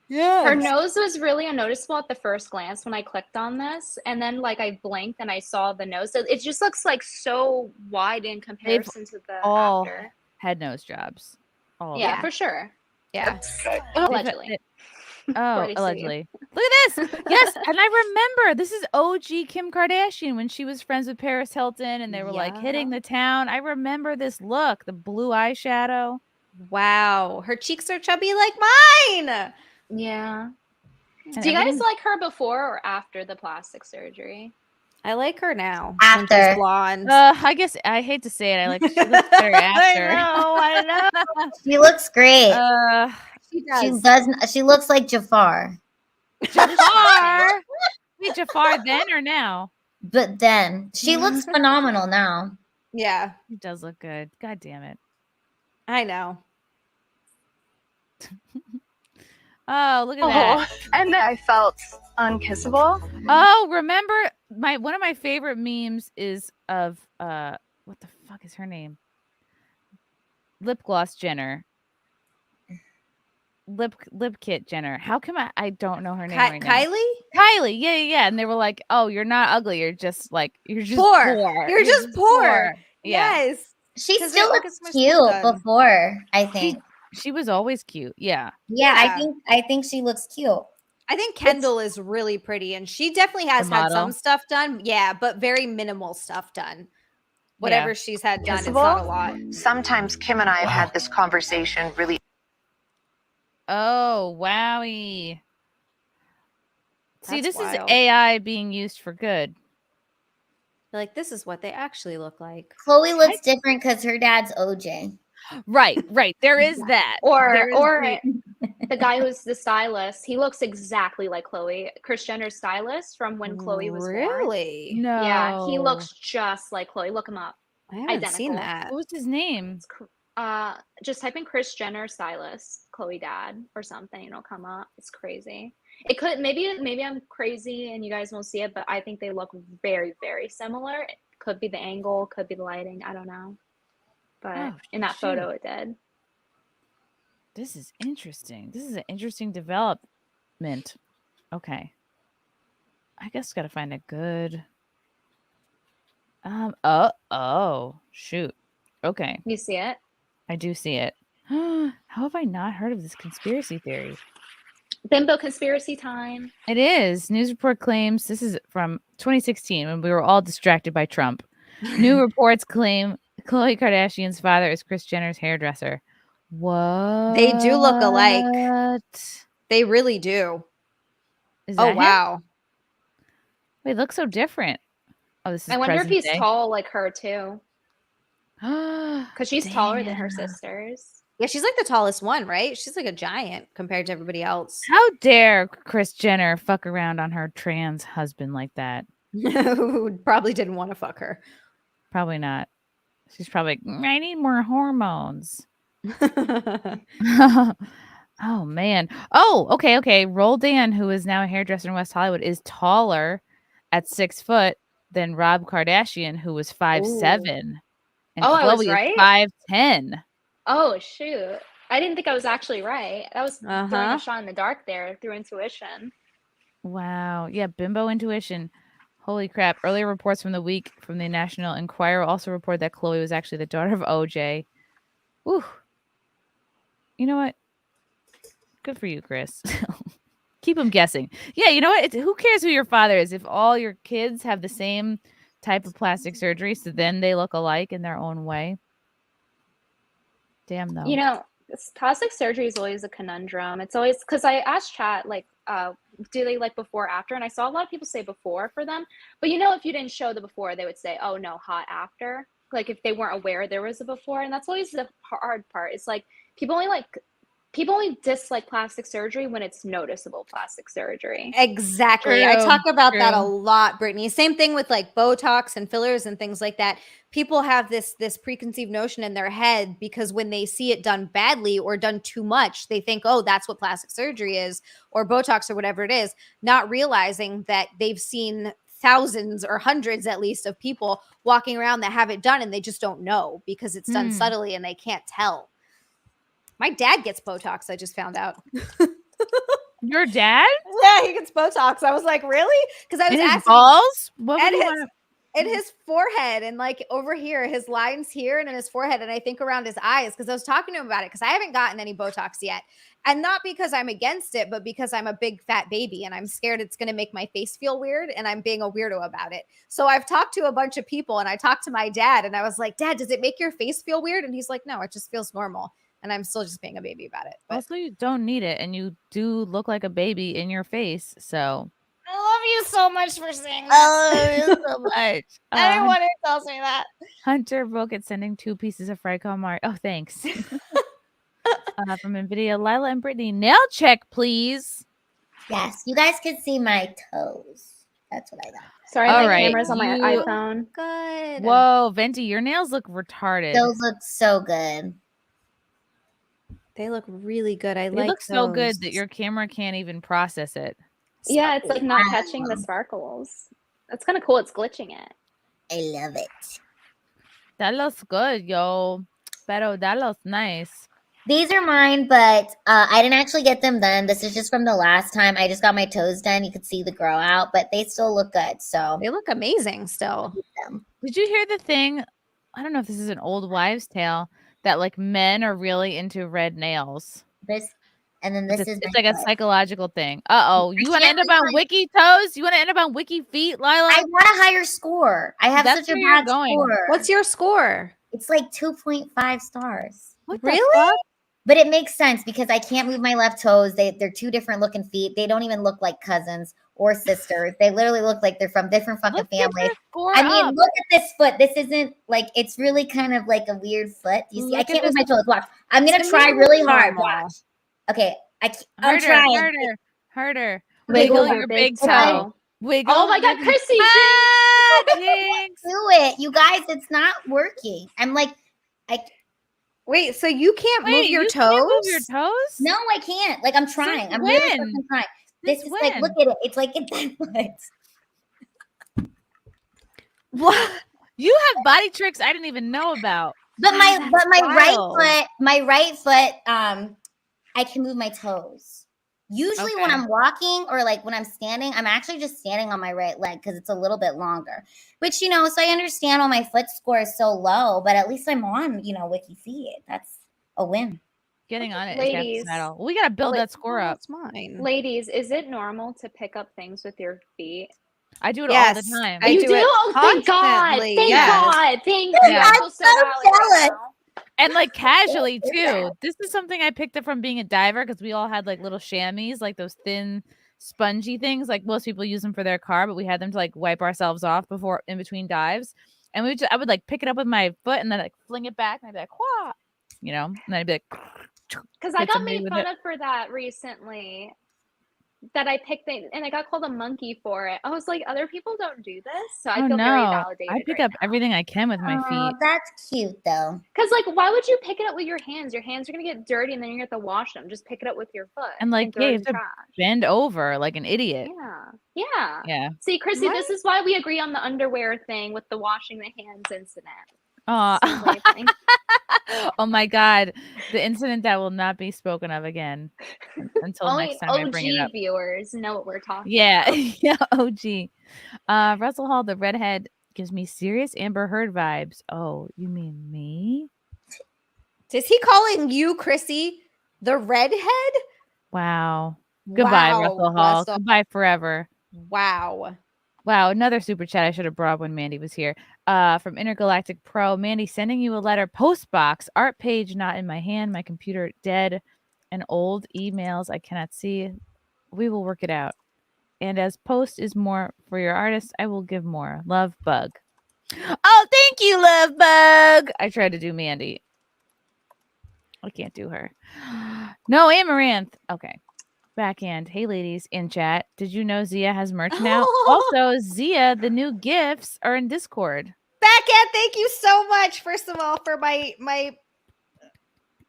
Yeah. Her nose was really unnoticeable at the first glance when I clicked on this, and then like I blinked and I saw the nose. So it just looks like so wide in comparison to the all actor. had nose jobs. All of Yeah, them. for sure. Yeah. Allegedly. Oh, Already see. allegedly. Look at this. Yes, and I remember this is OG Kim Kardashian when she was friends with Paris Hilton and they were like hitting the town. I remember this look, the blue eyeshadow. Wow, her cheeks are chubby like mine. Yeah. And Do you guys everything- like her before or after the plastic surgery? I like her now. After. When she's blonde. I guess I hate to say it. I like she looks better after. I know. She looks great. She She looks like Jafar. Jafar. Wait, Jafar then or now? But then she looks phenomenal now. Yeah. He does look good. God damn it. I know. Oh, look at that. And then I felt unkissable. Oh, remember one of my favorite memes is of what the fuck is her name? Lip gloss Jenner. Lip kit Jenner. How come I don't know her name right now? Kylie, yeah. And they were like, "Oh, you're not ugly. You're just poor. You're just poor." Yeah. Yes. She 'Cause still it looks looks much cute done. before, I think. She was always cute. Yeah. Yeah, I think she looks cute. I think Kendall is really pretty, and she definitely has The had model? some stuff done. Yeah, but very minimal stuff done. Whatever she's had done, it's not a lot. Sometimes Kim and I have had this conversation really. Oh, wowie. See, That's this wild. is AI being used for good. Like, this is what they actually look like. Chloe looks different because her dad's OJ. Right. There is that. There is The guy who's the stylist, he looks exactly like Chloe, Kris Jenner's stylist from when Chloe was born. Really? No. Yeah, he looks just like Chloe. Look him up. I haven't seen Identical. that. What was his name? Just type in Kris Jenner stylist, Chloe dad or something. It'll come up. It's crazy. It could maybe I'm crazy and you guys won't see it, but I think they look very, very similar. It could be the angle, could be the lighting. I don't know. But in that photo, it did. This is interesting. This is an interesting development. Okay. I guess gotta find a good. Oh, shoot. Okay. You see it? I do see it. How have I not heard of this conspiracy theory? Bimbo conspiracy time. It is. News report claims this is from 2016 when we were all distracted by Trump. New reports claim Khloe Kardashian's father is Kris Jenner's hairdresser. What? They do look alike. They really do. Is that Oh, him? wow. Wait, it looks so different. Oh, this is I wonder if he's present day. tall like her too. Because she's taller than her Damn. sisters. Yeah, she's like the tallest one, right? She's like a giant compared to everybody else. How dare Kris Jenner fuck around on her trans husband like that? Who probably didn't want to fuck her. Probably not. She's probably like, I need more hormones. Oh, man. Oh, okay. Roll Dan, who is now a hairdresser in West Hollywood, is taller at 6 foot than Rob Kardashian, who was 5'7". And Oh, I was Khloe is right? 5'10". Oh shoot! I didn't think I was actually right. That was throwing Uh-huh. a shot in the dark there through intuition. Wow. Yeah, bimbo intuition. Holy crap. Earlier reports from the week from the National Enquirer also report that Khloe was actually the daughter of OJ. Whew. You know what? Good for you, Chris. Keep them guessing. Yeah, you know what? Who cares who your father is if all your kids have the same type of plastic surgery, so then they look alike in their own way? Damn, though. You know, plastic surgery is always a conundrum. It's always because I asked chat like, do they like before, after? And I saw a lot of people say before for them. But you know, if you didn't show the before, they would say, oh no, hot after. Like if they weren't aware there was a before, and that's always the hard part. It's like people only dislike plastic surgery when it's noticeable plastic surgery. Exactly. I talk about that a lot, Brittany. Same thing with like Botox and fillers and things like that. People have this preconceived notion in their head because when they see it done badly or done too much, they think, oh, that's what plastic surgery is, or Botox or whatever it is, not realizing that they've seen thousands or hundreds at least of people walking around that have it done and they just don't know because it's done subtly and they can't tell. My dad gets Botox, I just found out. Your dad? Yeah, he gets Botox. I was like, really? Because I was In his asking balls? What would you wanna- in his forehead and like over here, his lines here and in his forehead, and I think around his eyes, because I was talking to him about it because I haven't gotten any Botox yet. And not because I'm against it, but because I'm a big fat baby and I'm scared it's going to make my face feel weird and I'm being a weirdo about it. So I've talked to a bunch of people and I talked to my dad and I was like, Dad, does it make your face feel weird? And he's like, no, it just feels normal. And I'm still just being a baby about it. But Also, you don't need it, and you do look like a baby in your face. So I love you so much for saying that. I love you so much. Everyone who tells me that. Hunter broke it, sending 2 pieces of Fricom Mart. Oh, thanks. From NVIDIA, Lila and Brittany, nail check, please. Yes, you guys can see my toes. That's what I got. Sorry, All my right, camera's on my you- iPhone. Good. Whoa, Venti, your nails look retarded. Those look so good. They look really good. I They like look so good those. that your camera can't even process it. Yeah, it's like not catching the sparkles. That's kind of cool. It's glitching it. I love it. That looks good, yo. Pero that looks nice. These are mine, but I didn't actually get them done. This is just from the last time. I just got my toes done. You could see the grow out, but they still look good. So they look amazing still. Did you hear the thing? I don't know if this is an old wives' tale that like men are really into red nails. This and then this It's, is it's my like a foot. psychological thing. Uh-oh. You want to can't end up on believe wiki toes? You want to end up on wiki feet, Lila? I want a higher score. I have That's such a where you're bad going. score. What's your score? It's like 2.5 stars. What the Really? fuck? But it makes sense because I can't move my left toes. They're 2 different looking feet. They don't even look like cousins or sisters. They literally look like they're from different fucking Let's get families. your score I mean, up. look at this foot. This isn't like, it's really kind of like a weird foot. You see, I Look at can't move this- my toes. Watch. I'm going to To try me, really it's hard. normal. Watch. Okay. I'm Harder, trying. harder. Wiggle Wiggle your your big toe. toe. Wiggle. Oh my God, wiggle. Chrissy! Ah, jinx. Do it. You guys, it's not working. I'm like, Wait, so you can't move Wait, your you toes? can't move your toes? no, I can't. Like, I'm trying. Since I'm really when? fucking trying. This Since is like, when? look at it. It's like it's backwards. What? You have body tricks I didn't even know about. But my wild. right foot, I can move my toes. Usually when Okay. I'm walking or like when I'm standing, I'm actually just standing on my right leg because it's a little bit longer. Which, you know, so I understand why my foot score is so low, but at least I'm on, you know, Wiki Feet. That's a win. Getting on it is half the Ladies. battle. We gotta build that score up. That's mine. Ladies, is it normal to pick up things with your feet? I do it all Yes, the time. I You do do? it Oh, thank God. constantly, Thank yes. God. Thank you. Yeah. I feel so I'm validated jealous. now. And like casually too. This is something I picked up from being a diver because we all had like little chamois, like those thin, spongy things. Like most people use them for their car, but we had them to like wipe ourselves off before in between dives. And I would like pick it up with my foot and then like fling it back, and I'd be like, "Wah," you know, and then I'd be like, Because I hit got somebody made with fun it. of for that recently. That I picked things and I got called a monkey for it. I was like, other people don't do this, so I "Oh feel very no, validated. I pick up everything I can with my Oh, feet." that's cute though. Because like, why would you pick it up with your hands? Your hands are gonna get dirty, and then you're gonna have to wash them. Just pick it up with your foot And like, throw yeah, it you in have the to trash. bend over like an idiot. Yeah. Yeah. See, Chrissy, What? this is why we agree on the underwear thing with the washing the hands incident. Oh, Same thing. oh my God, the incident that will not be spoken of again until Only next time I bring it OG up. viewers know what we're talking Yeah, about. yeah, OG. Russell Hall, the redhead, gives me serious Amber Heard vibes. Oh, you mean me? Is he calling you, Chrissy, the redhead? Wow. Goodbye, Wow, Russell Hall. Russell. Goodbye forever. Wow. Wow, another super chat I should have brought up when Mandy was here. From Intergalactic Pro, Mandy, sending you a letter, postbox, art page not in my hand, my computer dead, and old emails I cannot see. We will work it out. And as post is more for your artist, I will give more. Love, Bug. Oh, thank you, Love Bug. I tried to do Mandy. I can't do her. No, Amouranth. Okay. Backhand. Hey, ladies in chat. Did you know Zia has merch now? Also, Zia, the new gifts are in Discord. Backhand, thank you so much, first of all, for my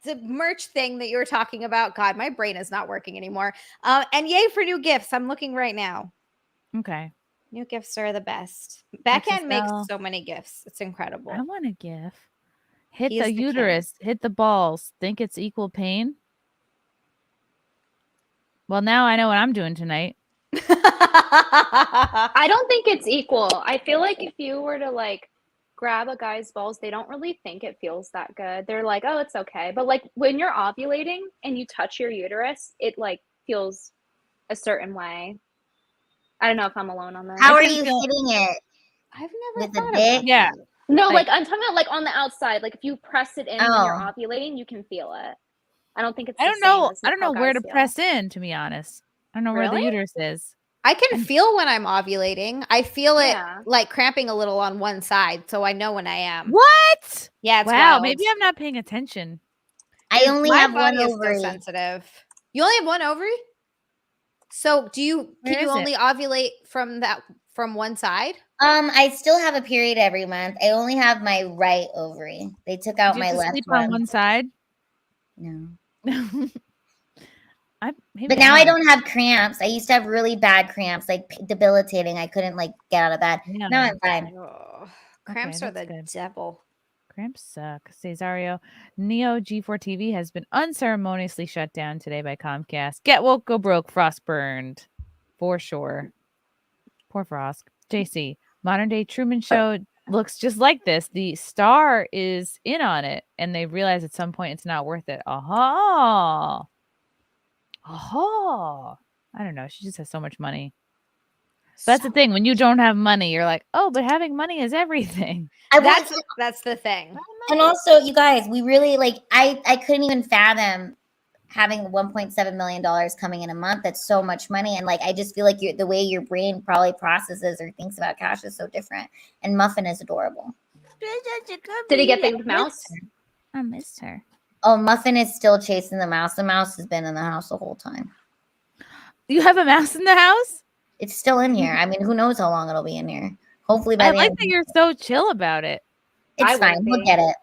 the merch thing that you were talking about. God, my brain is not working anymore. And yay for new gifts. I'm looking right now. Okay. New gifts are the best. Backhand makes XSL. so many gifts. It's incredible. I want a gift. Hit He the is the king. uterus. Hit the balls. Think it's equal pain? Well, now I know what I'm doing tonight. I don't think it's equal. I feel like if you were to like grab a guy's balls, they don't really think it feels that good. They're like, oh, it's okay. But like when you're ovulating and you touch your uterus, it like feels a certain way. I don't know if I'm alone on that. How are you hitting it? I've never With a thought dick? about Yeah. No, like I'm talking about like on the outside. Like if you press it in when you're Oh. ovulating, you can feel it. I don't think it's I the don't same know. as I don't how know where guys to feel. press in, to be honest. I don't know where the Really? uterus is. I can feel when I'm ovulating. I feel it Yeah. like cramping a little on one side, so I know when I am. What? Yeah, it's wow. wild. Maybe I'm not paying attention. I only My have one body is so ovary. sensitive. You only have one ovary? So can Where you is it? only ovulate from one side? I still have a period every month. I only have my right ovary. They took out Do you my have to left sleep one. on one side? No. Maybe But now I am. don't have cramps. I used to have really bad cramps, like debilitating. I couldn't like get out of bed. Yeah. Now I'm fine. Oh, cramps Okay, are the that's good. devil. Cramps suck. Cesario. Neo G4 TV has been unceremoniously shut down today by Comcast. Get woke, go broke, frost burned. For sure. Poor Frost. JC. Modern day Truman Show looks just like this. The star is in on it, and they realize at some point it's not worth it. Aha. Aha. I don't know. She just has so much money. That's the thing. When you don't have money, you're like, oh, but having money is everything. That's the thing. And also, you guys, we really like. I couldn't even fathom having $1.7 million coming in a month. That's so much money, and like I just feel like the way your brain probably processes or thinks about cash is so different. And Muffin is adorable. Did he get the mouse? I missed her. Oh, Muffin is still chasing the mouse. The mouse has been in the house the whole time. You have a mouse in the house? It's still in here. I mean, who knows how long it'll be in here? Hopefully by I the like end. that you're so chill about it. It's I fine. wouldn't He'll be. get it.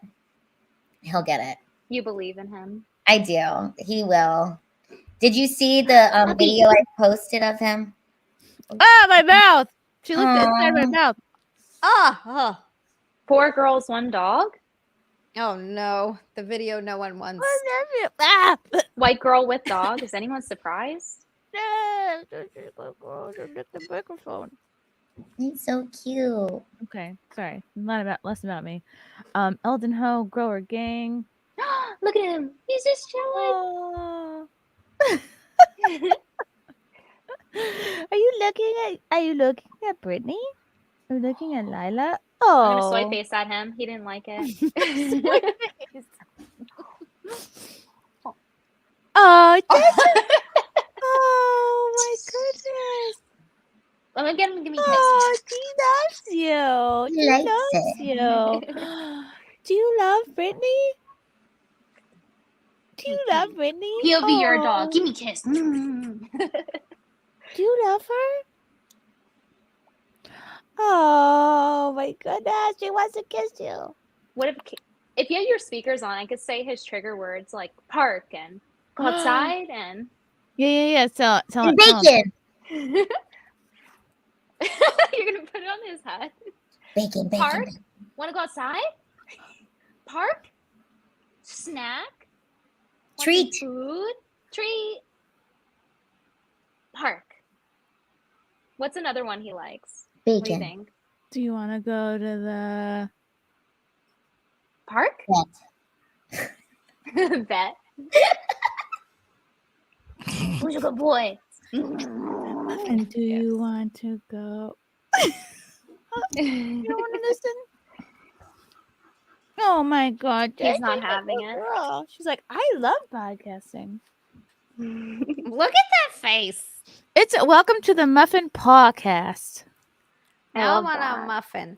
He'll get it. You believe in him. I do. He will. Did you see the video I posted of him? Ah, my mouth. She looked inside my mouth. Ah. 4 girls, 1 dog. Oh no, the video no one wants. Ah. White girl with dog. Is anyone surprised? The microphone. He's so cute. Okay, sorry. Less about me. Eldon Ho, Grower Gang. Look at him. He's just chilling. Oh. Are you looking at Brittany? Are you looking at Lila? I'm Oh. gonna soy face at him. He didn't like it. Oh, oh my goodness. Let me get him. Give me a kiss. Oh, he loves you. He likes loves it. you. Do you love Brittany? Do you love Brittany? He'll be your Oh. dog. Give me a kiss. Do you love her? Oh my goodness, she wants to kiss you. What if you have your speakers on? I could say his trigger words like park and go outside and Yeah. Tell And him. bacon. you're gonna put it on his head. Bacon. Park. Want to go outside? Park. Snack. Want some Treat. Food. Treat. Park. What's another one he likes? What do you Bacon. think? Do you want to go to the Park? Bet. Who's a good boy? And do you want to go? You don't want to listen? Oh my God. He's Jake not is a having good it. girl. She's like, I love podcasting. Look at that face. It's welcome to the Muffin Podcast. Now I love want a that. muffin.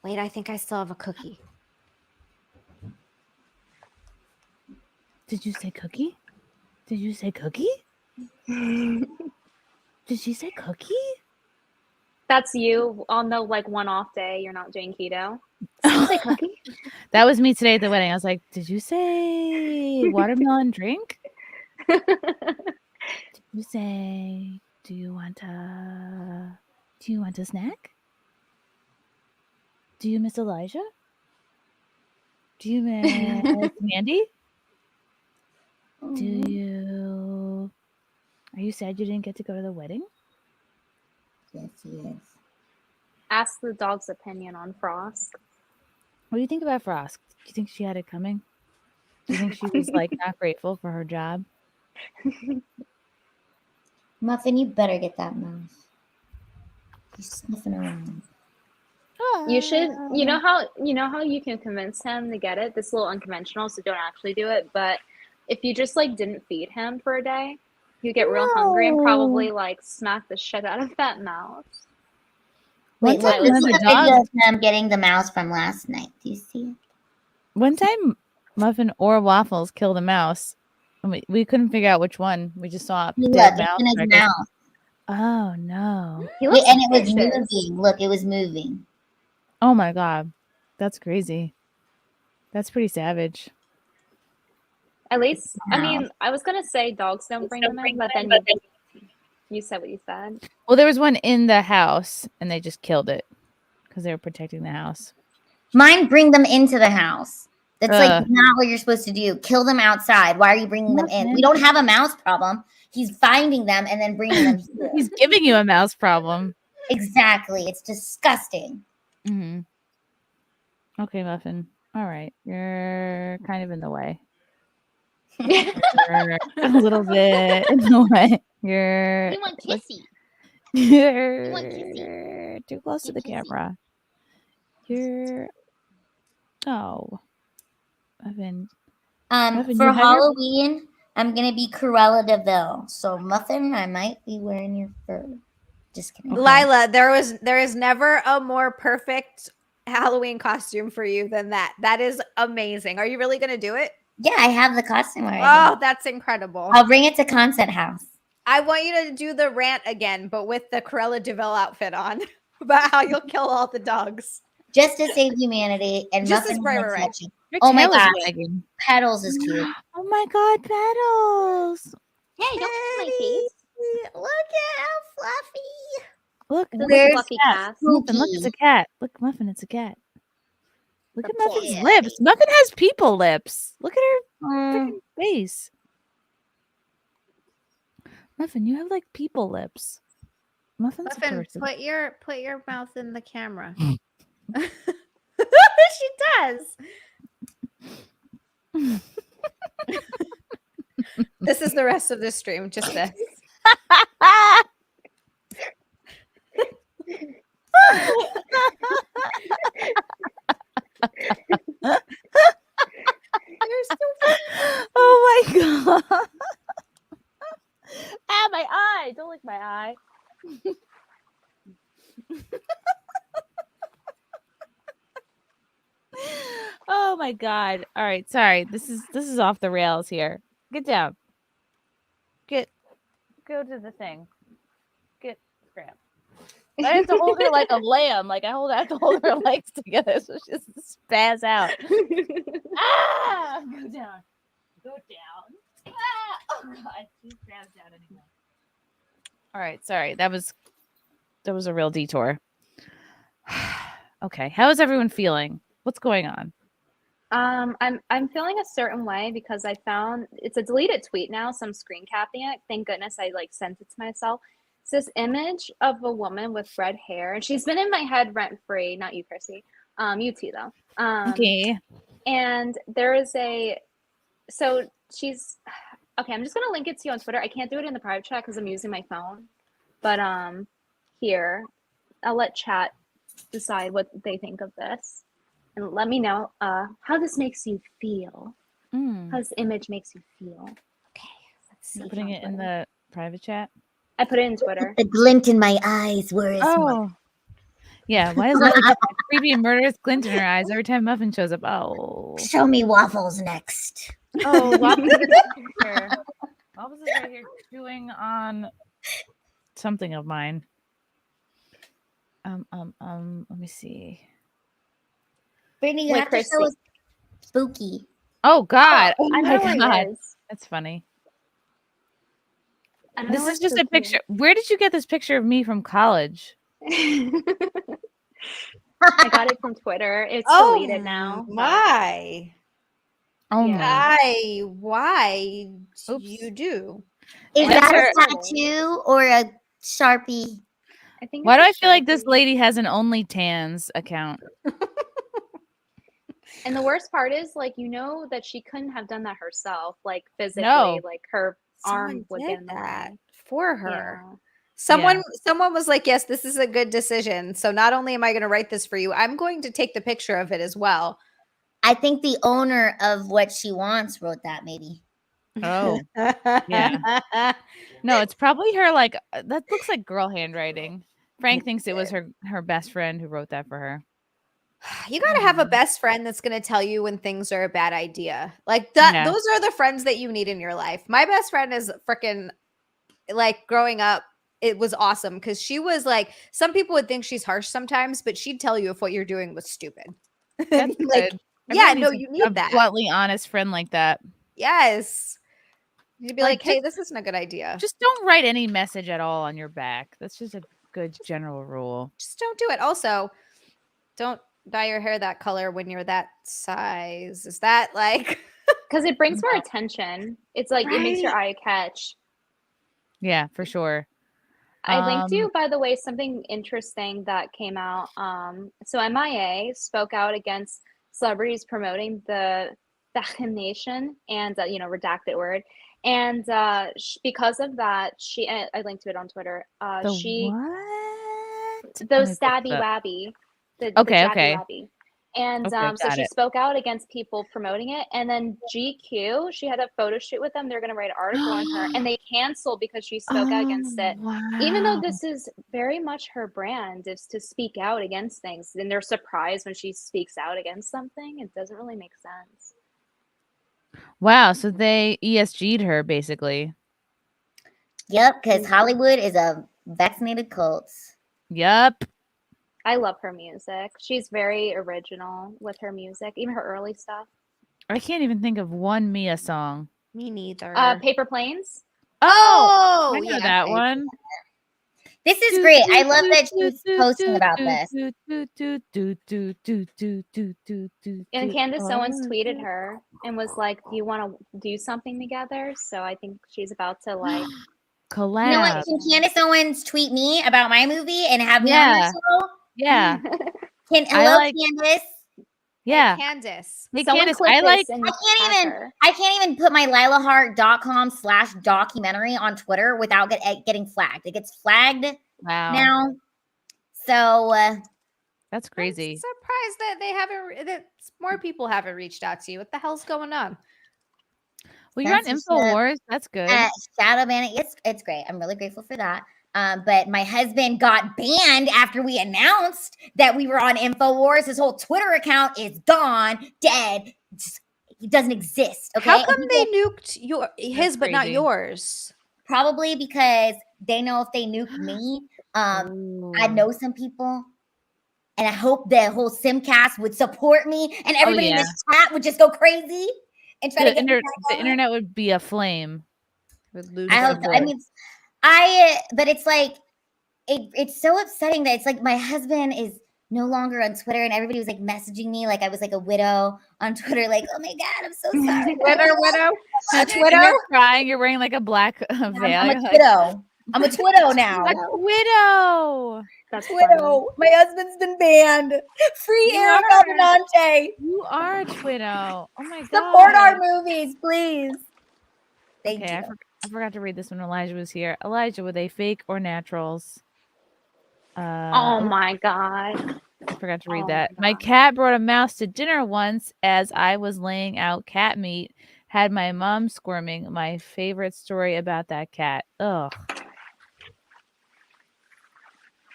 Wait, I think I still have a cookie. Did you say cookie? Did you say cookie? Did she say cookie? That's you on the like one off day. You're not doing keto. Did you say cookie? That was me today at the wedding. I was like, did you say watermelon drink? Did you say, do you want a snack? Do you miss Elijah? Do you miss Mandy? Are you sad you didn't get to go to the wedding? Yes, he is. Ask the dog's opinion on Frost. What do you think about Frost? Do you think she had it coming? Do you think she was like not grateful for her job? Muffin, you better get that mouse. He's sniffing around. You should. You know how you can convince him to get it. This is a little unconventional, so don't actually do it. But if you just like didn't feed him for a day, he'd get real hungry and probably like smack the shit out of that mouse. Wait, One look, time this one is of a the video dogs- of him getting the mouse from last night. Do you see it? One time, Muffin or Waffles killed a mouse. And we couldn't figure out which one. We just saw a Look, dead it's mouse. in his right there. mouth. Oh no! Wait, and it was moving. Look, it was moving. Oh my God, that's crazy. That's pretty savage. At least, I mean, I was gonna say dogs don't bring them in, but then you said what you said. Well, there was one in the house, and they just killed it because they were protecting the house. Mine bring them into the house. That's like Ugh. not what you're supposed to do. Kill them outside. Why are you bringing them in? We don't have a mouse problem. He's finding them and then bringing them here. He's giving you a mouse problem. Exactly. It's disgusting. Mm-hmm. Okay, Muffin. All right, you're kind of in the way. You're a little bit in the way. You're. You want kissy. You're want kissy. too close to the camera. You're. Oh, Muffin. Muffin, For you have your- Halloween, I'm gonna be Cruella DeVille. So Muffin, I might be wearing your fur. Just kidding. Lila, there is never a more perfect Halloween costume for you than that. That is amazing. Are you really gonna do it? Yeah, I have the costume already. Oh, that's incredible. I'll bring it to Concept House. I want you to do the rant again, but with the Cruella DeVille outfit on about how you'll kill all the dogs. Just to save humanity and Just Muffin as right, will right. touch you. Your Oh my tail is gosh. wagging. Petals is cute. Oh my God, Petals! Hey, don't kiss my face. Look at how fluffy. Look, Where's fluffy cat. cat? Muffin, look, it's a Spooky? cat. Look, Muffin, it's a cat. Look at Muffin's Yeah. lips. Muffin has people lips. Look at her Mm. freaking face. Muffin, you have like people lips. Muffin's a Muffin, person. put your mouth in the camera. She does. This is the rest of the stream. Just this. You're so funny. Oh my God. Ah, my eye. Don't lick my eye. Oh my God. All right, sorry. This is off the rails here. Get down. Go to the thing. Get scram. I have to hold her like a lamb. Like I have to hold her legs together so she doesn't spaz out. Ah! Go down. Go down. Ah! Oh God. She spaz down anyway. All right, sorry. That was a real detour. Okay. How is everyone feeling? What's going on? I'm feeling a certain way because I found it's a deleted tweet now, so I'm screen capping it. Thank goodness I like sent it to myself. It's this image of a woman with red hair, and she's been in my head rent free. Not you, Chrissy. You too, though. Okay. And there is so she's Okay, I'm just gonna link it to you on Twitter. I can't do it in the private chat because I'm using my phone. But here, I'll let chat decide what they think of this, and let me know how this makes you feel. How this image makes you feel. You're putting it in the private chat. I put it in Twitter. The glint in my eyes. Where is Oh. Yeah, why does Lily get that creepy murderous glint in her eyes every time Muffin shows up? Oh. Show me Waffles next. Oh, Waffles is right here. Waffles is right here chewing on something of mine. Let me see. Brittany, you have to show us spooky. Oh God. Oh, I Oh know my it God. is. That's funny. I don't This know is what's just a spooky. picture. Where did you get this picture of me from college? I got it from Twitter. It's Oh deleted now. but- my. Oh Yeah. Why you do? Is That's that a her- tattoo or a Sharpie? I think Why do I it's a feel like this Sharpie. lady has an OnlyTans account? And the worst part is, like, you know that she couldn't have done that herself, like physically, No. like her arm Someone would did get in the that way. for her. Yeah. Someone was like, "Yes, this is a good decision. So not only am I going to write this for you, I'm going to take the picture of it as well." I think the owner of what she wants wrote that, maybe. Oh. Yeah. No, it's probably her. Like that looks like girl handwriting. Frank thinks it was her best friend who wrote that for her. You got to have a best friend that's going to tell you when things are a bad idea. Like that. Yeah. Those are the friends that you need in your life. My best friend is freaking like growing up. It was awesome because she was like, some people would think she's harsh sometimes, but she'd tell you if what you're doing was stupid. That's Like, good. yeah, Everyone no, needs you a need that. bluntly honest friend like that. Yes. You'd be Like, like, hey, this isn't a good idea. Just don't write any message at all on your back. That's just a good general rule. Just don't do it. Also, don't dye your hair that color when you're that size. Is that like Because it brings more attention. It's like it makes your eye catch. Yeah, for sure. I linked you, by the way, something interesting that came out. So MIA spoke out against celebrities promoting the vaccination and redacted word, and because of that, I linked to it on Twitter. The Those Let me look stabby it up. wabby, the Okay, jabby okay. wabby. And Okay, so got she it. spoke out against people promoting it. And then GQ, she had a photo shoot with them. They're going to write an article on her. And they canceled because she spoke out against it. Even though this is very much her brand, is to speak out against things. And they're surprised when she speaks out against something. It doesn't really make sense. Wow, so they ESG'd her basically. Yep, because Hollywood is a vaccinated cult. Yep. I love her music. She's very original with her music, even her early stuff. I can't even think of one Mia song. Me neither. Paper Planes. Oh, I know yeah, that okay. one. This is great. I love that she's posting about this. And Candace Owens Oh. tweeted her and was like, "Do you want to do something together?" So I think she's about to like collab. You know what? Can Candace Owens tweet me about my movie and have me on Yeah. her show? Yeah. Hello, like- Candace. Yeah. Candace. Hey, Someone Candace, clip I this like. and I tag can't even put my lilaheart.com/documentary on Twitter without getting flagged. It gets flagged Wow. now. So That's crazy. Surprised that they haven't that more people haven't reached out to you. What the hell's going on? Well, you're on censorship, InfoWars. That's good. shadow banning. It's great. I'm really grateful for that. But my husband got banned after we announced that we were on InfoWars. His whole Twitter account is gone, dead. It doesn't exist. Okay. How come they nuked his but not crazy. yours? Probably because they know if they nuke me, I know some people. And I hope the whole SimpCast would support me and everybody in yeah. the chat would just go crazy and try to get me back The on. internet would be aflame. I hope so. I mean, but it's like, it's so upsetting that it's like my husband is no longer on Twitter and everybody was like messaging me like I was like a widow on Twitter, like, oh my God, I'm so sorry. Widow. And you're crying. You're wearing like a black veil. I'm You're a like, widow. I'm a widow now. a widow. That's Widow. My husband's been banned. Free You Eric are. Albanante. You are a widow. Oh my God. Support our movies, please. Thank Okay, you. I forgot to read this when Elijah was here. Elijah, were they fake or naturals? Oh my God. I forgot to read Oh that. my My cat brought a mouse to dinner once as I was laying out cat meat. Had my mom squirming. My favorite story about that cat. Ugh.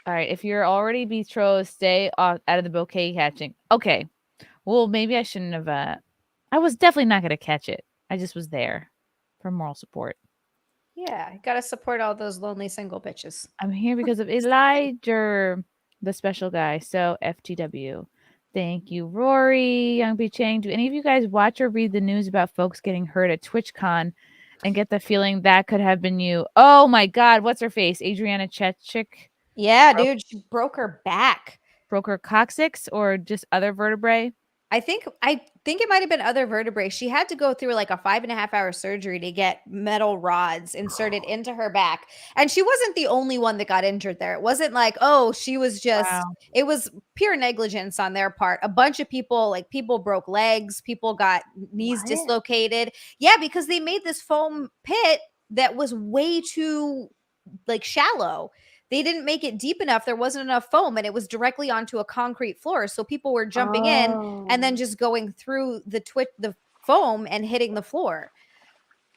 All right, if you're already betrothed, stay out of the bouquet catching. Okay. Well, maybe I shouldn't have. I was definitely not going to catch it. I just was there for moral support. Yeah, you gotta support all those lonely single bitches. I'm here because of Elijah, the special guy. So FTW. Thank you, Rory, Young B Chang. Do any of you guys watch or read the news about folks getting hurt at TwitchCon and get the feeling that could have been you? Oh my God, what's her face? Adriana Chechik? Yeah, dude, she broke her back. Broke her coccyx or just other vertebrae? I think it might have been other vertebrae. She had to go through like a 5.5-hour surgery to get metal rods inserted into her back. And she wasn't the only one that got injured there. It wasn't like, oh, she was just, it was pure negligence on their part. A bunch of people, like people broke legs, people got knees dislocated. Yeah, because they made this foam pit that was way too like shallow. They didn't make it deep enough. There wasn't enough foam and it was directly onto a concrete floor. So people were jumping in and then just going through the foam and hitting the floor.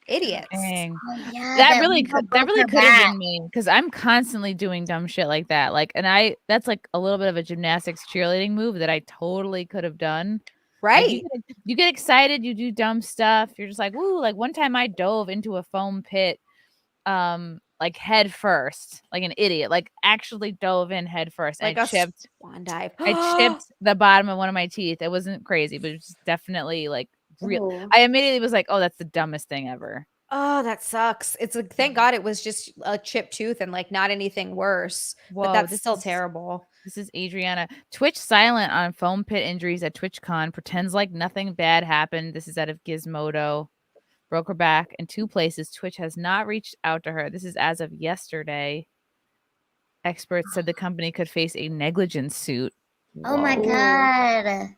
Idiots. Dang. Yeah, that really Lila could broke her have back. been me because I'm constantly doing dumb shit like that. Like, and that's like a little bit of a gymnastics cheerleading move that I totally could have done. Right. Like, you get excited, you do dumb stuff. You're just like, woo, like one time I dove into a foam pit like head first, like an idiot, like actually dove in head first. Like I a chipped swan dive. I chipped the bottom of one of my teeth. It wasn't crazy, but it was definitely like real. Ooh. I immediately was like, oh, that's the dumbest thing ever. Oh, that sucks. It's like, thank God it was just a chipped tooth and like not anything worse. But Whoa, that's this still is- terrible. This is Adriana. Twitch silent on foam pit injuries at TwitchCon. Pretends like nothing bad happened. This is out of Gizmodo. Broke her back in 2 places. Twitch has not reached out to her. This is as of yesterday. Experts said the company could face a negligence suit. Oh my Whoa. God.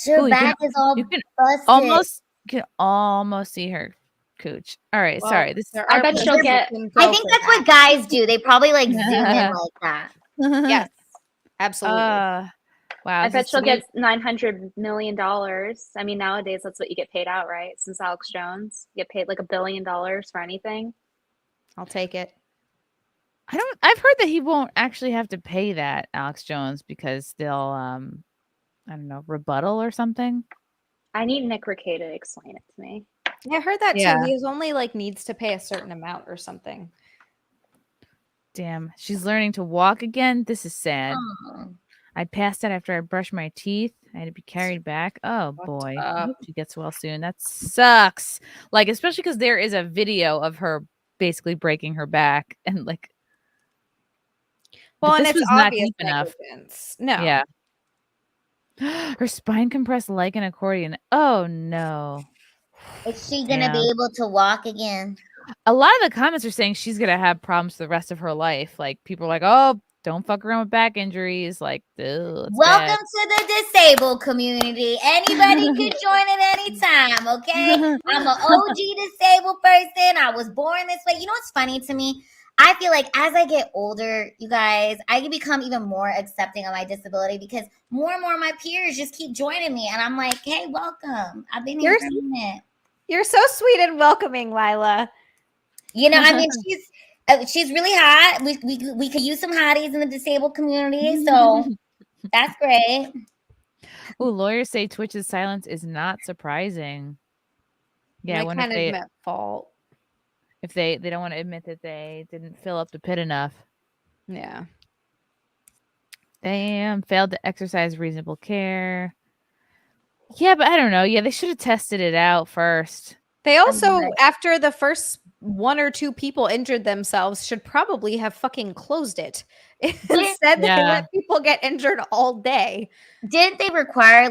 Her Ooh, back is all you can busted. almost see her cooch. All right, Well, sorry. This there I are bet people she'll that get. can go I think for that's what that. guys do. They probably like zoom in like that. Yes, absolutely. Wow. I this bet is she'll sweet. get $900 million. I mean, nowadays that's what you get paid out, right? Since Alex Jones, you get paid like $1 billion for anything. I'll take it. I've heard that he won't actually have to pay that, Alex Jones, because they'll I don't know, rebuttal or something. I need Nick Rickey to explain it to me. Yeah, I heard that Yeah. too. He was only like needs to pay a certain amount or something. Damn, she's learning to walk again. This is sad. Oh. I passed out after I brushed my teeth. I had to be carried back. Oh boy. I hope she gets well soon. That sucks. Like, especially because there is a video of her basically breaking her back and like. Well, but and this it's was not obvious deep enough. negligence. No. Yeah. Her spine compressed like an accordion. Oh no. Is she gonna Yeah. be able to walk again? A lot of the comments are saying she's gonna have problems for the rest of her life. Like people are like, "Oh, don't fuck around with back injuries." Like, ew, it's Welcome bad. to the disabled community. Anybody can join at any time, okay? I'm an OG disabled person. I was born this way. You know what's funny to me? I feel like as I get older, you guys, I can become even more accepting of my disability because more and more of my peers just keep joining me. And I'm like, hey, welcome. I've been here for a minute. You're so sweet and welcoming, Lila. You know, I mean, she's really hot. We could use some hotties in the disabled community, so that's great. Oh, lawyers say Twitch's silence is not surprising. Yeah, I wonder if kind of they admit fault. if they don't want to admit that they didn't fill up the pit enough. Yeah. Damn, failed to exercise reasonable care. Yeah, but I don't know. Yeah, they should have tested it out first. They also, after the first 1 or 2 people injured themselves, should probably have fucking closed it. Instead, they let people get injured all day. Did they require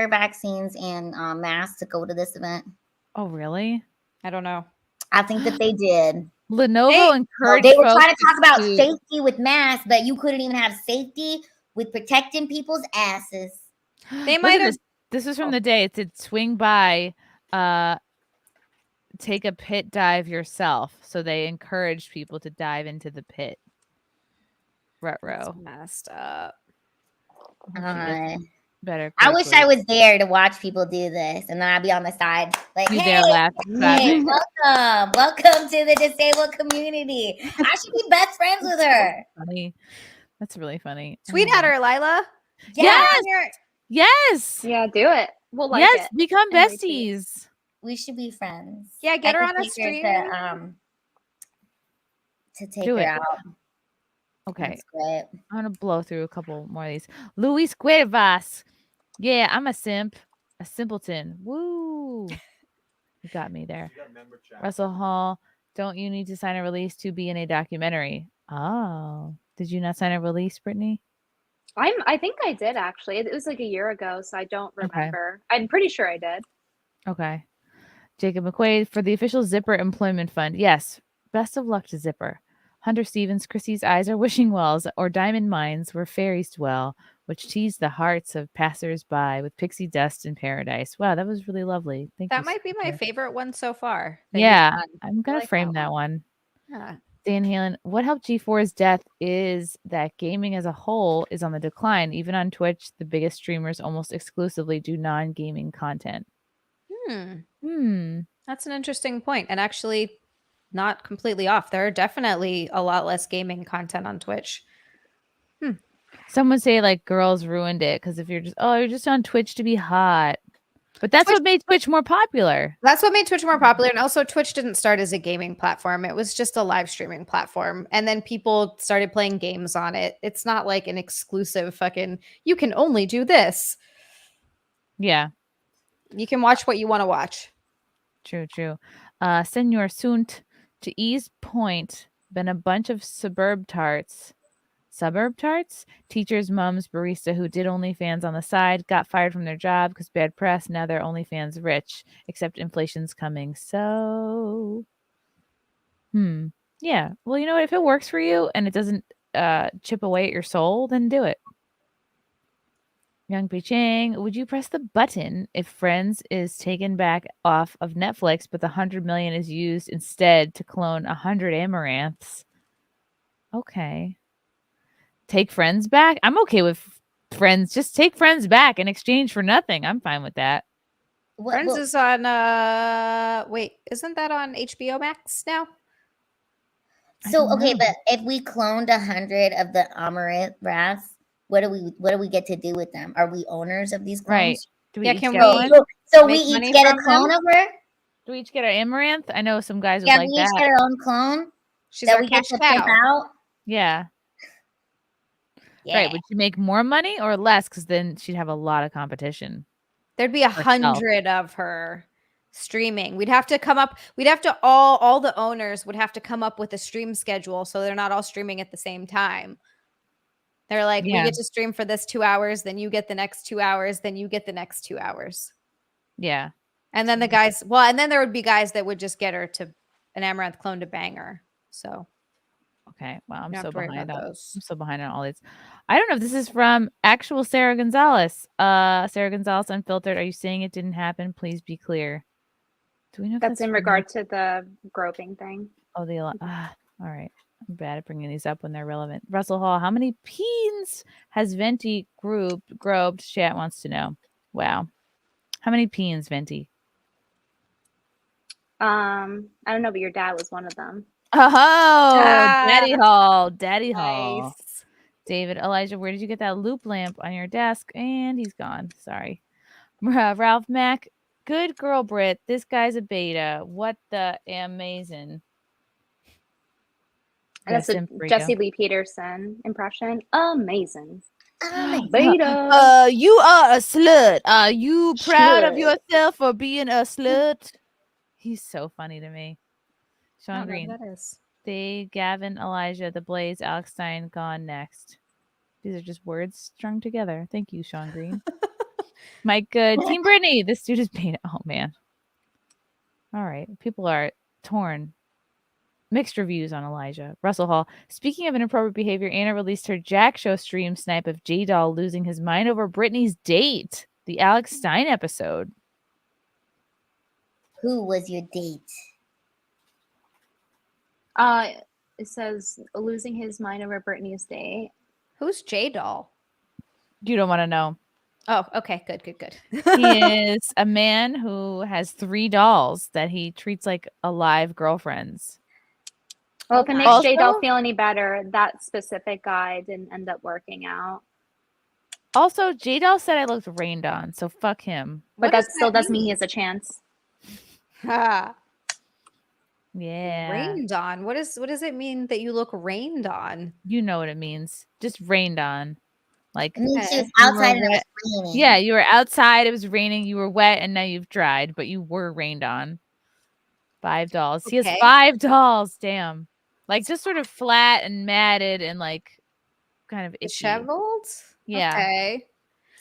vaccines and masks to go to this event? Oh, really? I don't know. I think that they did. Lenovo encouraged They were folks trying to talk about to- safety with masks, but you couldn't even have safety with protecting people's asses. They Look might at have. This was from the day. It said swing by take a pit dive yourself. So they encourage people to dive into the pit. Ruh-roh. Messed up. Better. I wish quickly. I was there to watch people do this, and then I'd be on the side, like, You hey, there laughing. hey, welcome to the disabled community. I should be best friends with her. Funny. That's really funny. Tweet at her, Lila. Yes. Yes. Yeah, do it. We'll like yes. it. Become And retweet. We besties. should be friends. Yeah, get I her could on a take stream. To take Do her it. out. Okay. That's great. I'm gonna blow through a couple more of these. Luis Cuevas. Yeah, I'm a simp. A simpleton. Woo. You got me there. Russell Hall. Don't you need to sign a release to be in a documentary? Oh. Did you not sign a release, Brittany? I think I did actually. It was like a year ago, so I don't Okay. remember. I'm pretty sure I did. Okay. Jacob McQuaid for the official Zipper Employment Fund. Yes. Best of luck to Zipper. Hunter Stevens, Chrissy's eyes are wishing wells or diamond mines where fairies dwell, which tease the hearts of passers-by with pixie dust in paradise. Wow, that was really lovely. Thank you. That might be my favorite one so far. that you've Yeah, done. I'm gonna like frame that that one. Yeah. Dan Halen, what helped G4's death is that gaming as a whole is on the decline. Even on Twitch, the biggest streamers almost exclusively do non-gaming content. That's an interesting point, and actually not completely off. There are definitely a lot less gaming content on Twitch. Some would say like girls ruined it because if you're just on Twitch to be hot, but that's what made Twitch more popular. That's what made Twitch more popular. And also, Twitch didn't start as a gaming platform. It was just a live streaming platform. And then people started playing games on it. It's not like an exclusive fucking, you can only do this. Yeah. You can watch what you want to watch. True. Senor Sunt, to ease point, been a bunch of suburb tarts, teachers, mums, barista who did OnlyFans on the side, got fired from their job because bad press. Now they're OnlyFans rich, except inflation's coming. So, yeah. Well, you know what? If it works for you and it doesn't chip away at your soul, then do it. Young Pei Chang, would you press the button if Friends is taken back off of Netflix, but the 100 million is used instead to clone 100 Amaranths? Okay. Take Friends back? I'm okay with Friends. Just take Friends back in exchange for nothing. I'm fine with that. Friends is on wait, isn't that on HBO Max now? So okay, but if we cloned 100 of the Amaranth, what do we get to do with them? Are we owners of these clones? Right. Do we each can get we- one? So we Make each money get a from clone them? of her? Do we each get our Amaranth? I know some guys would Yeah, like we each that. get our own clone She's that our we get to cash pimp cow. out. Yeah. Yeah. Right. Would she make more money or less? Because then she'd have a lot of competition. There'd be 100 of her streaming. We'd have to come up. We'd have to all the owners would have to come up with a stream schedule so they're not all streaming at the same time. They're like, Yeah. we get to stream for this 2 hours, then you get the next 2 hours, then you get the next 2 hours. Yeah. And then the guys, well, and then there would be guys that would just get her to an Amaranth clone to bang her. So Okay. Wow. I'm You don't so have to worry behind about on those. I'm so behind on all these. I don't know if this is from actual Sarah Gonzalez. Sarah Gonzalez Unfiltered. Are you saying it didn't happen? Please be clear. Do we know if That's in from regard to the groping thing. Oh, all right. I'm bad at bringing these up when they're relevant. Russell Hall, how many peens has Venti groped? Chat wants to know. Wow. How many peens, Venti? I don't know, but your dad was one of them. Oh, Ah, Daddy Hall. Daddy Hall. nice. David, Elijah, where did you get that loop lamp on your desk? And he's gone. Sorry. Ralph Mack, good girl, Britt. This guy's a beta. What the amazing. And that's a Simp Rico. Jesse Lee Peterson impression. Amazing. Beta. You are a slut. Are you proud of Slut. yourself for being a slut? He's so funny to me. I Sean don't know Green. who that is. They, Gavin, Elijah, The Blaze, Alex Stein, gone next. These are just words strung together. Thank you, Sean Green. Mike Good. Team Brittany. This dude is being, oh man. All right. People are torn. Mixed reviews on Elijah. Russell Hall. Speaking of inappropriate behavior, Anna released her Jack Show stream snipe of J-Doll losing his mind over Brittany's date. The Alex Stein episode. Who was your date? It says losing his mind over Brittany's date. Who's J-Doll? You don't want to know. Oh, okay. Good. He is a man who has 3 dolls that he treats like alive girlfriends. Well, if it makes Also- J-Doll feel any better, that specific guy didn't end up working out. Also, J-Doll said I looked rained on, so fuck him. But that still doesn't mean he has a chance. Ha. Yeah. Rained on. What does it mean that you look rained on? You know what it means. Just rained on. Like It means she was you were outside and it was wet. raining. Yeah, you were outside, it was raining, you were wet, and now you've dried, but you were rained on. $5. He has Okay. $5. Damn. Like just sort of flat and matted and like kind of itchy. Disheveled? Yeah. Okay.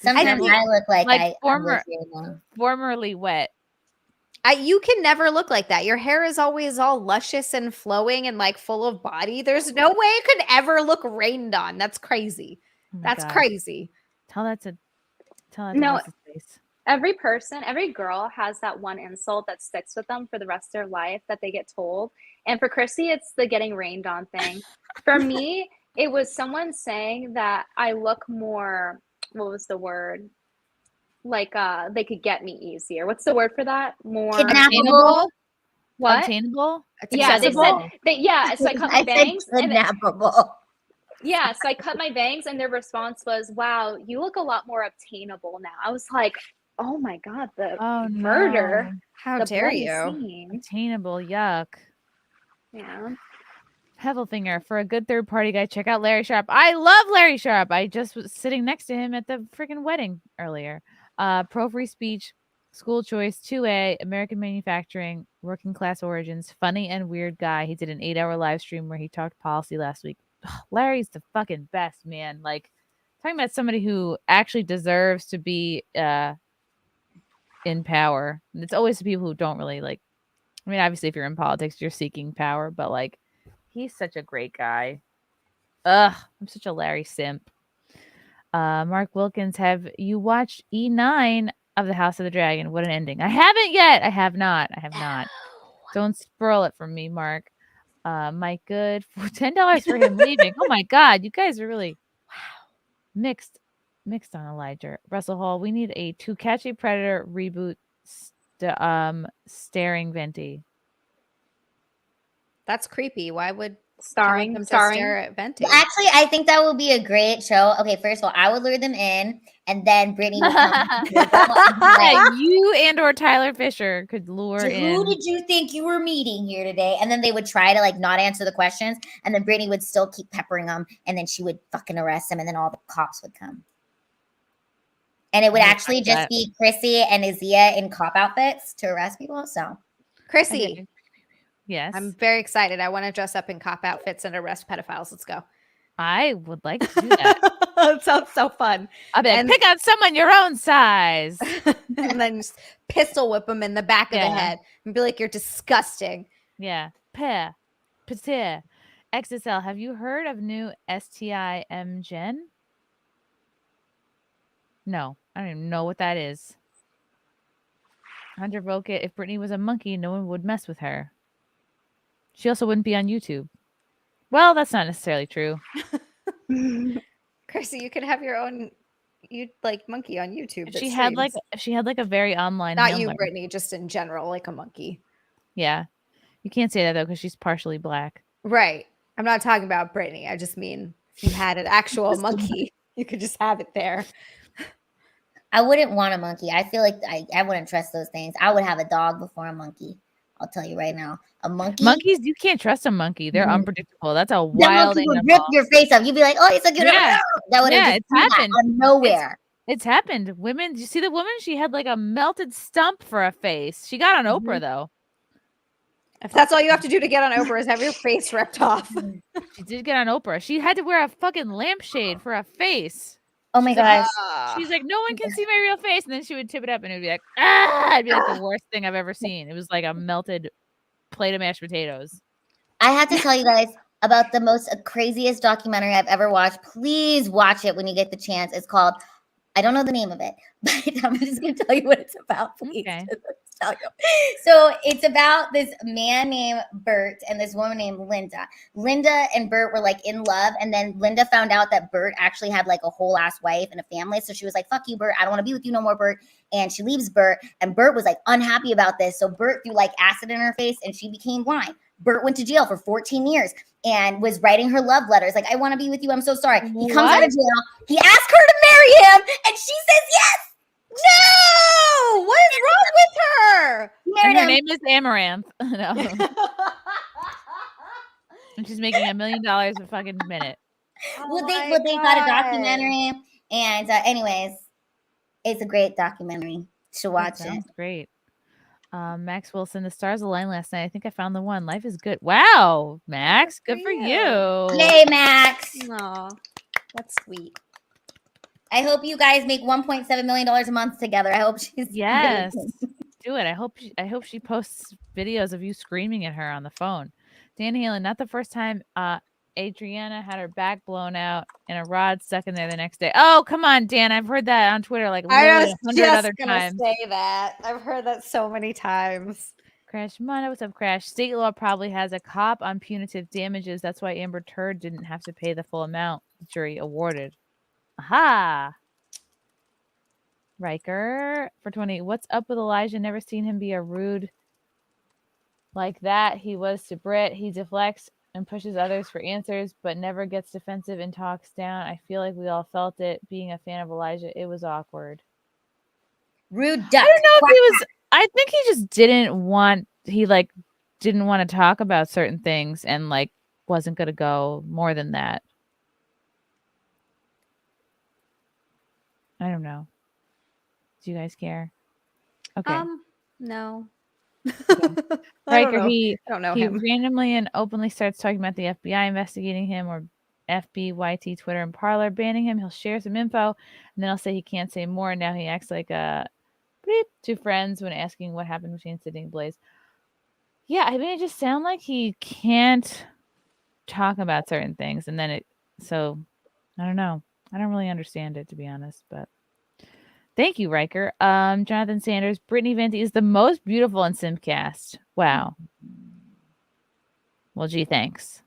Sometimes I look like I formerly wet. You can never look like that. Your hair is always all luscious and flowing and like full of body. There's no way it could ever look rained on. That's crazy. Oh my That's God. crazy. Tell that to No, what's his face. every person, every girl has that one insult that sticks with them for the rest of their life that they get told. And for Chrissy, it's the getting rained on thing. For me, it was someone saying that I look more, what was the word? Like they could get me easier. What's the word for that? More Kidnappable? What? Obtainable? Yeah, they Accessible? said yeah, so I cut my I said bangs. And then- kidnappable. yeah, so I cut my bangs and their response was, wow, you look a lot more obtainable now. I was like, oh my God, the murder. No. How the dare bloody you? scene. Attainable, yuck. Yeah. Hevelfinger, for a good third party guy, check out Larry Sharp. I love Larry Sharp. I just was sitting next to him at the freaking wedding earlier. Pro free speech, school choice, 2A, American manufacturing, working class origins, funny and weird guy. He did an 8-hour live stream where he talked policy last week. Larry's the fucking best, man. Like, talking about somebody who actually deserves to be in power. And it's always the people who don't really like. I mean, obviously, if you're in politics, you're seeking power, but like, he's such a great guy. Ugh, I'm such a Larry simp. Mark Wilkins, have you watched E9 of the House of the Dragon? What an ending. I haven't yet. I have not. Don't spoil it for me, Mark. Mike Good, for $10 for him leaving. Oh my God, you guys are really mixed on Elijah. Russell Hall, we need a To Catch a Predator reboot starring Venti. That's creepy. Why would starring them to stare at Venti? Well, actually, I think that would be a great show. Okay, first of all, I would lure them in, and then Brittany would come. Yeah, you and or Tyler Fisher could lure So in. who did you think you were meeting here today? And then they would try to like not answer the questions, and then Brittany would still keep peppering them, and then she would fucking arrest them, and then all the cops would come. And it would actually just be Chrissy and Azia in cop outfits to arrest people. So, Chrissy. Yes. I'm very excited. I want to dress up in cop outfits and arrest pedophiles. Let's go. I would like to do that. That sounds so fun. I'll be like, pick out someone your own size. And then just pistol whip them in the back of the head and be like, you're disgusting. Yeah. Patir. XSL, have you heard of new STIM Gen? No, I don't even know what that is. Hunter Voket, if Brittany was a monkey, no one would mess with her. She also wouldn't be on YouTube. Well, that's not necessarily true. Chrissy, you could have your own monkey on YouTube. If that she had streams. like a very online Not handler. you, Brittany, just in general, like a monkey. Yeah. You can't say that though, because she's partially black. Right. I'm not talking about Brittany. I just mean if you had an actual monkey, you could just have it there. I wouldn't want a monkey. I feel like I wouldn't trust those things. I would have a dog before a monkey. I'll tell you right now. A monkey. Monkeys, you can't trust a monkey. They're unpredictable. That's a That wild monkey would animal. rip your face off. You'd be like, "Oh, he's so cute." Yeah. That would have It's just happened out of nowhere. It's happened. Women, you see the woman? She had like a melted stump for a face. She got on Oprah though. If that's all you have to do to get on Oprah is have your face ripped off. She did get on Oprah. She had to wear a fucking lampshade for a face. Oh my She's like, gosh. she's like, no one can see my real face. And then she would tip it up and it would be like, ah, it'd be like the worst thing I've ever seen. It was like a melted plate of mashed potatoes. I have to tell you guys about the most craziest documentary I've ever watched. Please watch it when you get the chance. It's called, I don't know the name of it, but I'm just going to tell you what it's about. Please. Okay. tell you. So it's about this man named Bert and this woman named Linda. Linda and Bert were like in love, and then Linda found out that Bert actually had like a whole ass wife and a family. So she was like, "Fuck you, Bert. I don't want to be with you no more, Bert." And she leaves Bert, and Bert was like unhappy about this. So Bert threw like acid in her face, and she became blind. Bert went to jail for 14 years and was writing her love letters like, "I want to be with you. I'm so sorry." He comes out of jail. He asked her to marry him, and she says yes. No! What is wrong with her? And her name is Amouranth. No. And she's making $1 million a fucking minute. Well, they got a documentary, and anyways, it's a great documentary. To watch it. Sounds great. Max Wilson, the stars aligned last night. I think I found the one. Life is good. Wow, Max, good for you. Yay, Max. Aw, that's sweet. I hope you guys make $1.7 million a month together. I hope she's Yes. Do it. I hope she posts videos of you screaming at her on the phone. Dan Halen, not the first time Adriana had her back blown out and a rod stuck in there the next day. Oh, come on, Dan. I've heard that on Twitter like I was 100 just other gonna times. say that. I've heard that so many times. Crash Mono, what's up, Crash? State law probably has a cop on punitive damages. That's why Amber Turd didn't have to pay the full amount the jury awarded. Aha! Riker for 20. What's up with Elijah? Never seen him be a rude like that. He was to Britt. He deflects and pushes others for answers, but never gets defensive and talks down. I feel like we all felt it. Being a fan of Elijah, it was awkward. Rude I duck. don't know if he was. I think he just didn't want. He like didn't want to talk about certain things and like wasn't going to go more than that. I don't know. Do you guys care? Okay. No. Riker, he don't know he him. randomly and openly starts talking about the FBI investigating him or FBYT, Twitter, and Parler banning him. He'll share some info and then he'll say he can't say more. And now he acts like a beep to friends when asking what happened between Sydney and Blaze. Yeah, I mean, it just sounds like he can't talk about certain things. And then so I don't know. I don't really understand it, to be honest, but thank you, Riker. Jonathan Sanders, Brittany Venti is the most beautiful in SimpCast. Wow. Well, gee, thanks.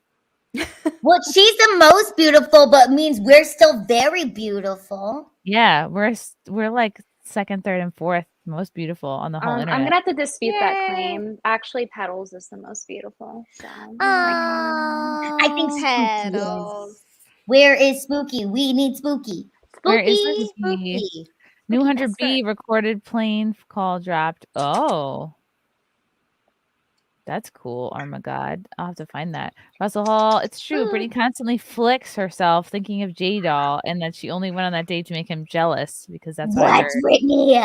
Well, she's the most beautiful, but means we're still very beautiful. Yeah, we're like second, third, and fourth most beautiful on the whole internet. I'm gonna have to dispute that claim. Actually, Petals is the most beautiful. So I think Petals. Spooky is. Where is Spooky? We need Spooky. Where is Spooky. Spooky? New Hunter B recorded plane call dropped. Oh. That's cool. Oh my God. I'll have to find that. Russell Hall, it's true. Brittany constantly flicks herself thinking of J-Doll and that she only went on that date to make him jealous because that's what I What, heard. Brittany?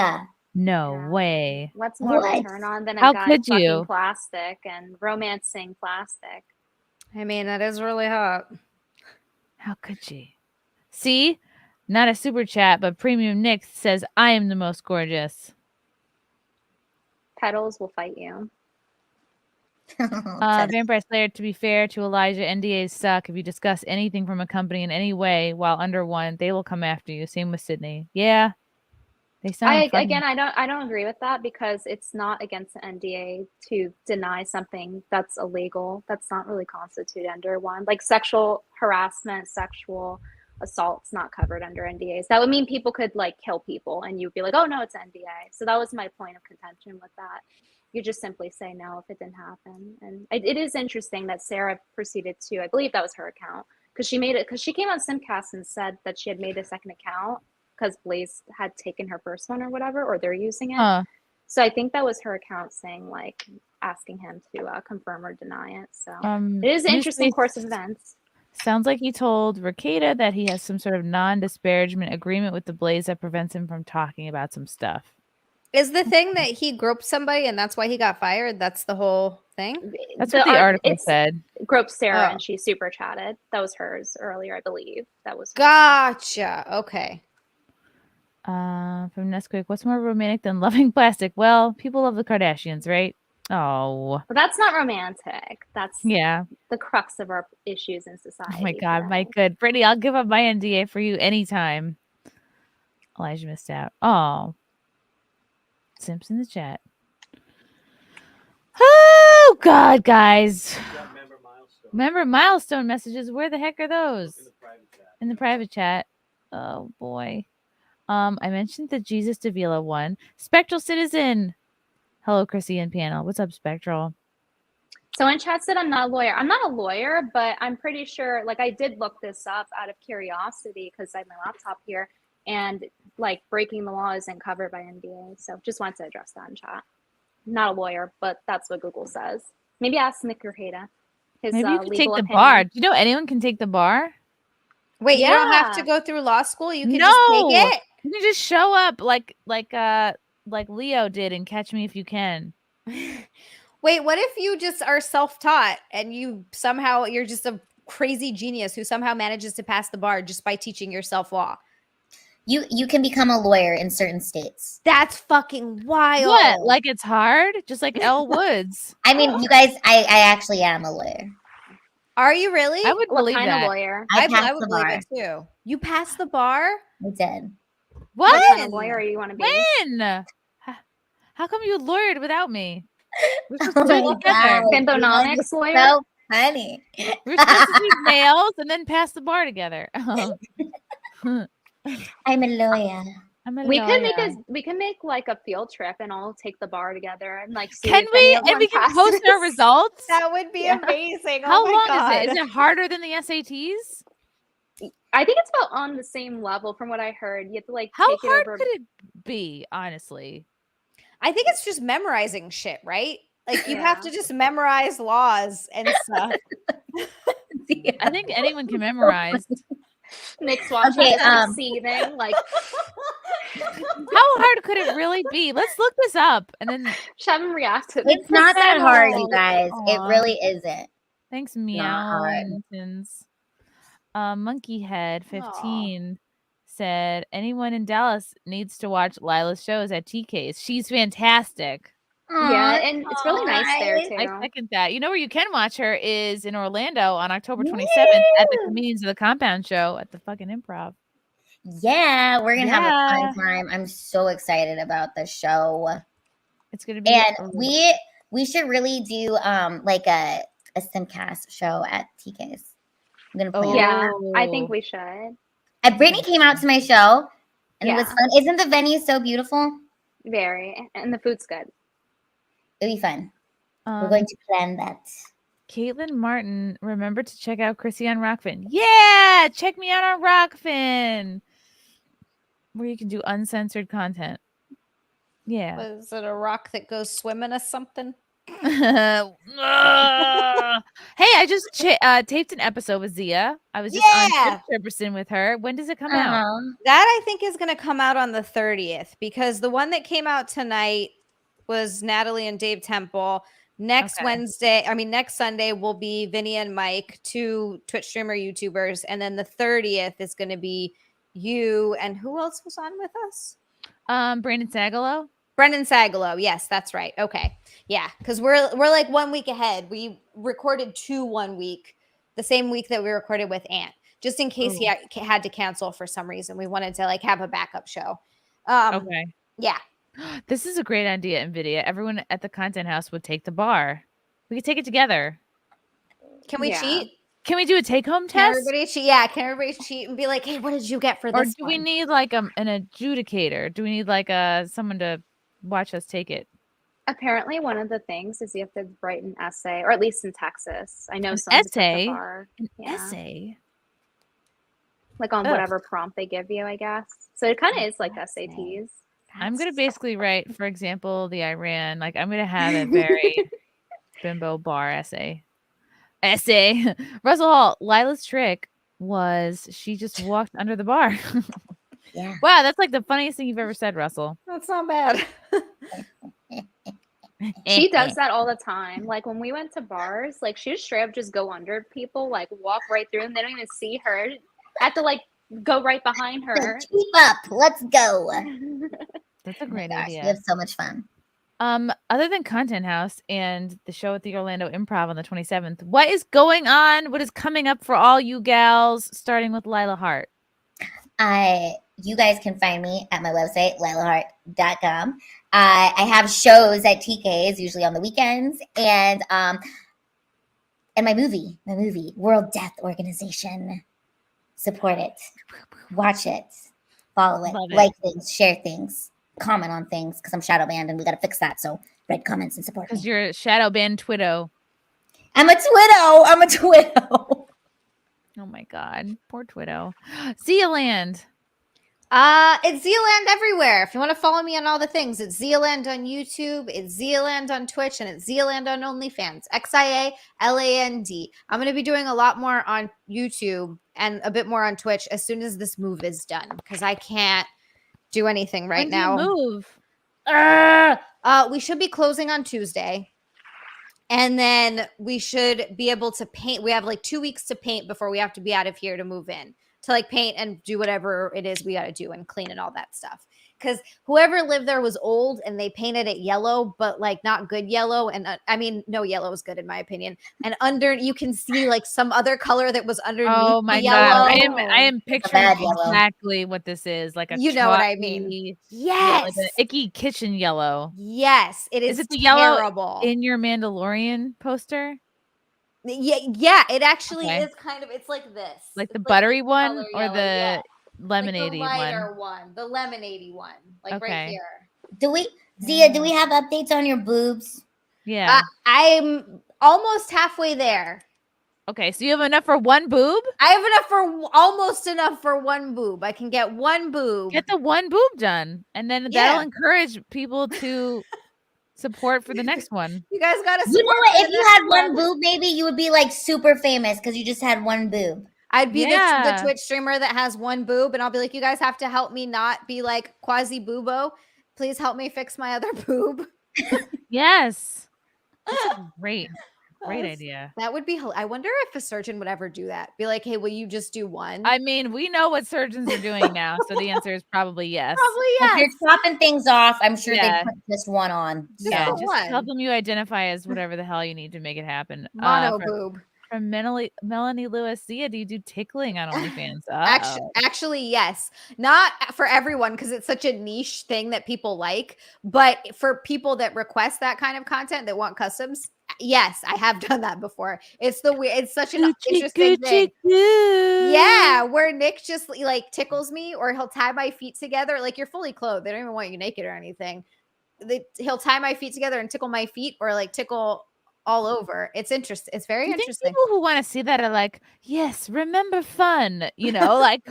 No way. what's more of a What? turn on than a How guy could fucking you? plastic and romancing plastic? I mean, that is really hot. How could she? See? Not a super chat, but Premium Nick says, I am the most gorgeous. Petals will fight you. Vampire Slayer, to be fair to Elijah, NDAs suck. If you discuss anything from a company in any way while under one, they will come after you. Same with Sydney. Yeah. They sound funny. Again, I don't agree with that because it's not against the NDA to deny something that's illegal. That's not really constitute under one. Like sexual harassment, sexual assault's not covered under NDAs. That would mean people could like kill people and you'd be like, oh no, it's NDA. So that was my point of contention with that. You just simply say no if it didn't happen. And it is interesting that Sarah proceeded to, I believe that was her account, because she came on SimpCast and said that she had made a second account because Blaze had taken her first one or whatever, or they're using it. Huh. So I think that was her account saying like, asking him to confirm or deny it. So it is an interesting course of events. Sounds like he told Ricada that he has some sort of non-disparagement agreement with the Blaze that prevents him from talking about some stuff. Is the thing that he groped somebody and that's why he got fired? That's the whole thing? That's what the article said. Groped Sarah Oh. and she super chatted. That was hers earlier, I believe. That was her. Gotcha. Okay. From Nesquik, what's more romantic than loving plastic? Well, people love the Kardashians, right? Oh. But that's not romantic. That's Yeah. the crux of our issues in society. Oh my God, my good. Brittany, I'll give up my NDA for you anytime. Elijah missed out. Oh. Simps in the chat. Oh God, guys. Remember milestone messages? Where the heck are those? In the private chat. Oh boy. I mentioned the Jesus Davila one. Spectral Citizen. Hello, Chrissy and panel. What's up, Spectral? Someone chat said I'm not a lawyer. I'm not a lawyer, but I'm pretty sure, like, I did look this up out of curiosity because I have my laptop here, and like breaking the law isn't covered by NDAs. So just wanted to address that in chat. Not a lawyer, but that's what Google says. Maybe ask Nick Urheda. His Maybe you can take legal the opinion. bar. Do you know anyone can take the bar? Wait, you don't have to go through law school. You can just take it. You can just show up like Leo did in Catch Me If You Can. Wait, what if you just are self-taught and you're just a crazy genius who somehow manages to pass the bar just by teaching yourself law? You can become a lawyer in certain states. That's fucking wild. What? Like it's hard? Just like Elle Woods. I mean, you guys, I actually am a lawyer. Are you really? I would What believe kind that. of lawyer? I I passed would the believe bar. it too. You passed the bar? I did. What kind of When? lawyer you want to be? When? How come you lawyered without me? We're supposed Oh to do my it together. God, Bimbonomics you're lawyer? So funny. We're supposed to do nails and then pass the bar together. I'm a lawyer. I'm a We lawyer. can make like a field trip and all take the bar together and like see Can if we? any of And them we can post our passes. results. That would be amazing. How Oh my long God. is it? Is it harder than the SATs? I think it's about on the same level from what I heard. You have to like How take hard it over. could it be, honestly? I think it's just memorizing shit, right? Like you have to just memorize laws and stuff. I think anyone can memorize. Nick's watching Okay, this, seething like. How hard could it really be? Let's look this up and then Have him react to It's not that hard, you guys. It Aw. really isn't. Thanks, Not Meow. hard. Mittens. Monkey Head 15 said anyone in Dallas needs to watch Lila's shows at TK's. She's fantastic. Yeah, and it's really nice there too. I second that. You know where you can watch her is in Orlando on October 27th at the Comedians of the Compound show at the fucking Improv. Yeah, we're gonna have a Yeah. fun time. I'm so excited about the show. It's gonna be And we should really do like a SimpCast show at TK's. I'm gonna plan. Yeah, I think we should. Brittany came out to my show and it was Yeah. fun. Isn't the venue so beautiful? Very, and the food's good. It'll be fun. We're going to plan that. Caitlin Martin, remember to check out Chrissy on Rockfin. Yeah, check me out on Rockfin, where you can do uncensored content. Yeah. Was it a rock that goes swimming or something? Hey, I just taped an episode with Zia. I was just on Jefferson with her. When does it come out? That I think is going to come out on the 30th because the one that came out tonight was Natalie and Dave Temple. Next Sunday will be Vinny and Mike, two Twitch streamer YouTubers. And then the 30th is going to be you. And who else was on with us? Brandon Sagalow. Brendan Sagalow. Yes, that's right. Okay. Yeah. Because we're like 1 week ahead. We recorded 2 1 week, the same week that we recorded with Ant, just in case he had to cancel for some reason. We wanted to like have a backup show. Okay. Yeah. This is a great idea, NVIDIA. Everyone at the Content House would take the bar. We could take it together. Can we cheat? Can we do a take-home Can test? everybody cheat? Yeah. Can everybody cheat and be like, hey, what did you get for Or this? do we need like an adjudicator? Do we need like someone to watch us take it? Apparently, one of the things is you have to write an essay, or at least in Texas. I know An some essay? An essay, like on Ugh. whatever prompt they give you, I guess. So it kind of is like SATs. I'm gonna basically write, for example, the Iran. Like I'm gonna have a very bimbo bar essay. Russell Hall. Lila's trick was she just walked under the bar. Yeah. Wow, that's like the funniest thing you've ever said, Russell. That's not bad. She does that all the time. Like when we went to bars, like she would straight up just go under people, like walk right through them. They don't even see her. Have to like go right behind her. Keep up. Let's go. That's a great idea. We have so much fun. Other than Content House and the show at the Orlando Improv on the 27th, what is going on? What is coming up for all you gals, starting with Lila Hart? You guys can find me at my website, lighthearted.com. I have shows at TK's, usually on the weekends, and my movie, World Death Organization. Support it, watch it, follow it, like things, share things, comment on things, because I'm shadow banned and we got to fix that. So write comments and support me. Because you're shadow banned Twitto. I'm a Twitto. Oh my God, poor Twitto. Zealand. It's Zealand everywhere. If you want to follow me on all the things, it's Zealand on YouTube, it's Zealand on Twitch, and it's Zealand on OnlyFans. XIALAND. I'm going to be doing a lot more on YouTube and a bit more on Twitch as soon as this move is done, because I can't do anything right now. Move. We should be closing on Tuesday. And then we should be able to paint. We have like 2 weeks to paint before we have to be out of here to move in, to like paint and do whatever it is we got to do and clean and all that stuff. Because whoever lived there was old and they painted it yellow, but like not good yellow. And I mean, no, yellow is good in my opinion. And under, you can see like some other color that was underneath. Oh my the yellow. God. I am picturing exactly what this is. Like a you know what I mean? Yes. Like an icky kitchen yellow. Yes. It is it the terrible. Yellow in your Mandalorian poster? Yeah, it actually is kind of, it's like this. Like it's the buttery one or yellow, the lemonade like the lighter one. The lemonade one. Like right here. Do we have updates on your boobs? Yeah. I'm almost halfway there. Okay, so you have enough for one boob? I have enough for almost enough for one boob. I can get one boob. Get the one boob done. And then that'll encourage people to support for the next one. You guys gotta support. You know what? If you had one boob, maybe you would be like super famous because you just had one boob. I'd be the Twitch streamer that has one boob, and I'll be like, you guys have to help me not be like quasi boobo. Please help me fix my other boob. Yes. That's a great idea. That would be. I wonder if a surgeon would ever do that. Be like, hey, will you just do one? I mean, we know what surgeons are doing now, so the answer is probably yes. Probably yes. If you're chopping things off, I'm sure they put just one on. Yeah, just tell them you identify as whatever the hell you need to make it happen. Mono boob. From Melanie Lewis, Zia, do you do tickling on OnlyFans? Actually, yes. Not for everyone because it's such a niche thing that people like, but for people that request that kind of content that want customs, yes, I have done that before. It's such an interesting thing. Yeah, where Nick just like tickles me, or he'll tie my feet together. Like, you're fully clothed. They don't even want you naked or anything. He'll tie my feet together and tickle my feet, or like tickle all over. It's interesting. It's very interesting. People who want to see that are like, yes, remember fun. You know, like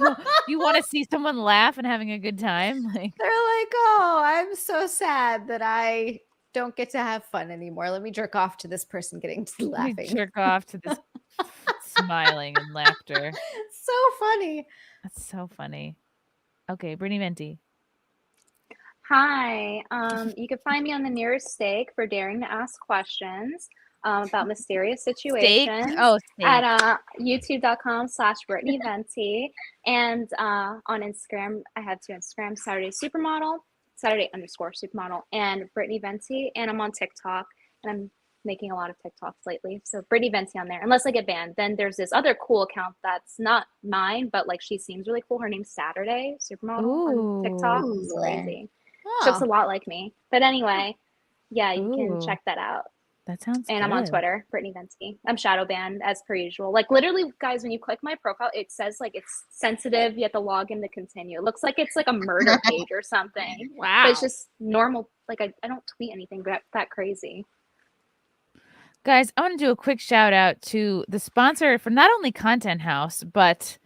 you want to see someone laugh and having a good time. Like, they're like, oh, I'm so sad that I don't get to have fun anymore. Let me jerk off to this person getting to laughing. Jerk off to this smiling and laughter. So funny. That's so funny. Okay, Brittany Venti. Hi. You can find me on the nearest steak for daring to ask questions about mysterious situations at youtube.com/Brittany Venti. And on Instagram, I have 2 Instagrams, Saturday_Supermodel and Brittany Venti. And I'm on TikTok, and I'm making a lot of TikToks lately. So Brittany Venti on there. Unless I get banned, then there's this other cool account that's not mine, but like she seems really cool. Her name's Saturday Supermodel on TikTok. It's crazy. She looks a lot like me. But anyway, yeah, you can check that out. That sounds And I'm on Twitter, Brittany Venti. I'm shadow banned as per usual. Like literally, guys, when you click my profile, it says like it's sensitive. You have to log in to continue. It looks like it's like a murder page or something. Wow. But it's just normal. Like I don't tweet anything that crazy. Guys, I want to do a quick shout out to the sponsor for not only Content House, but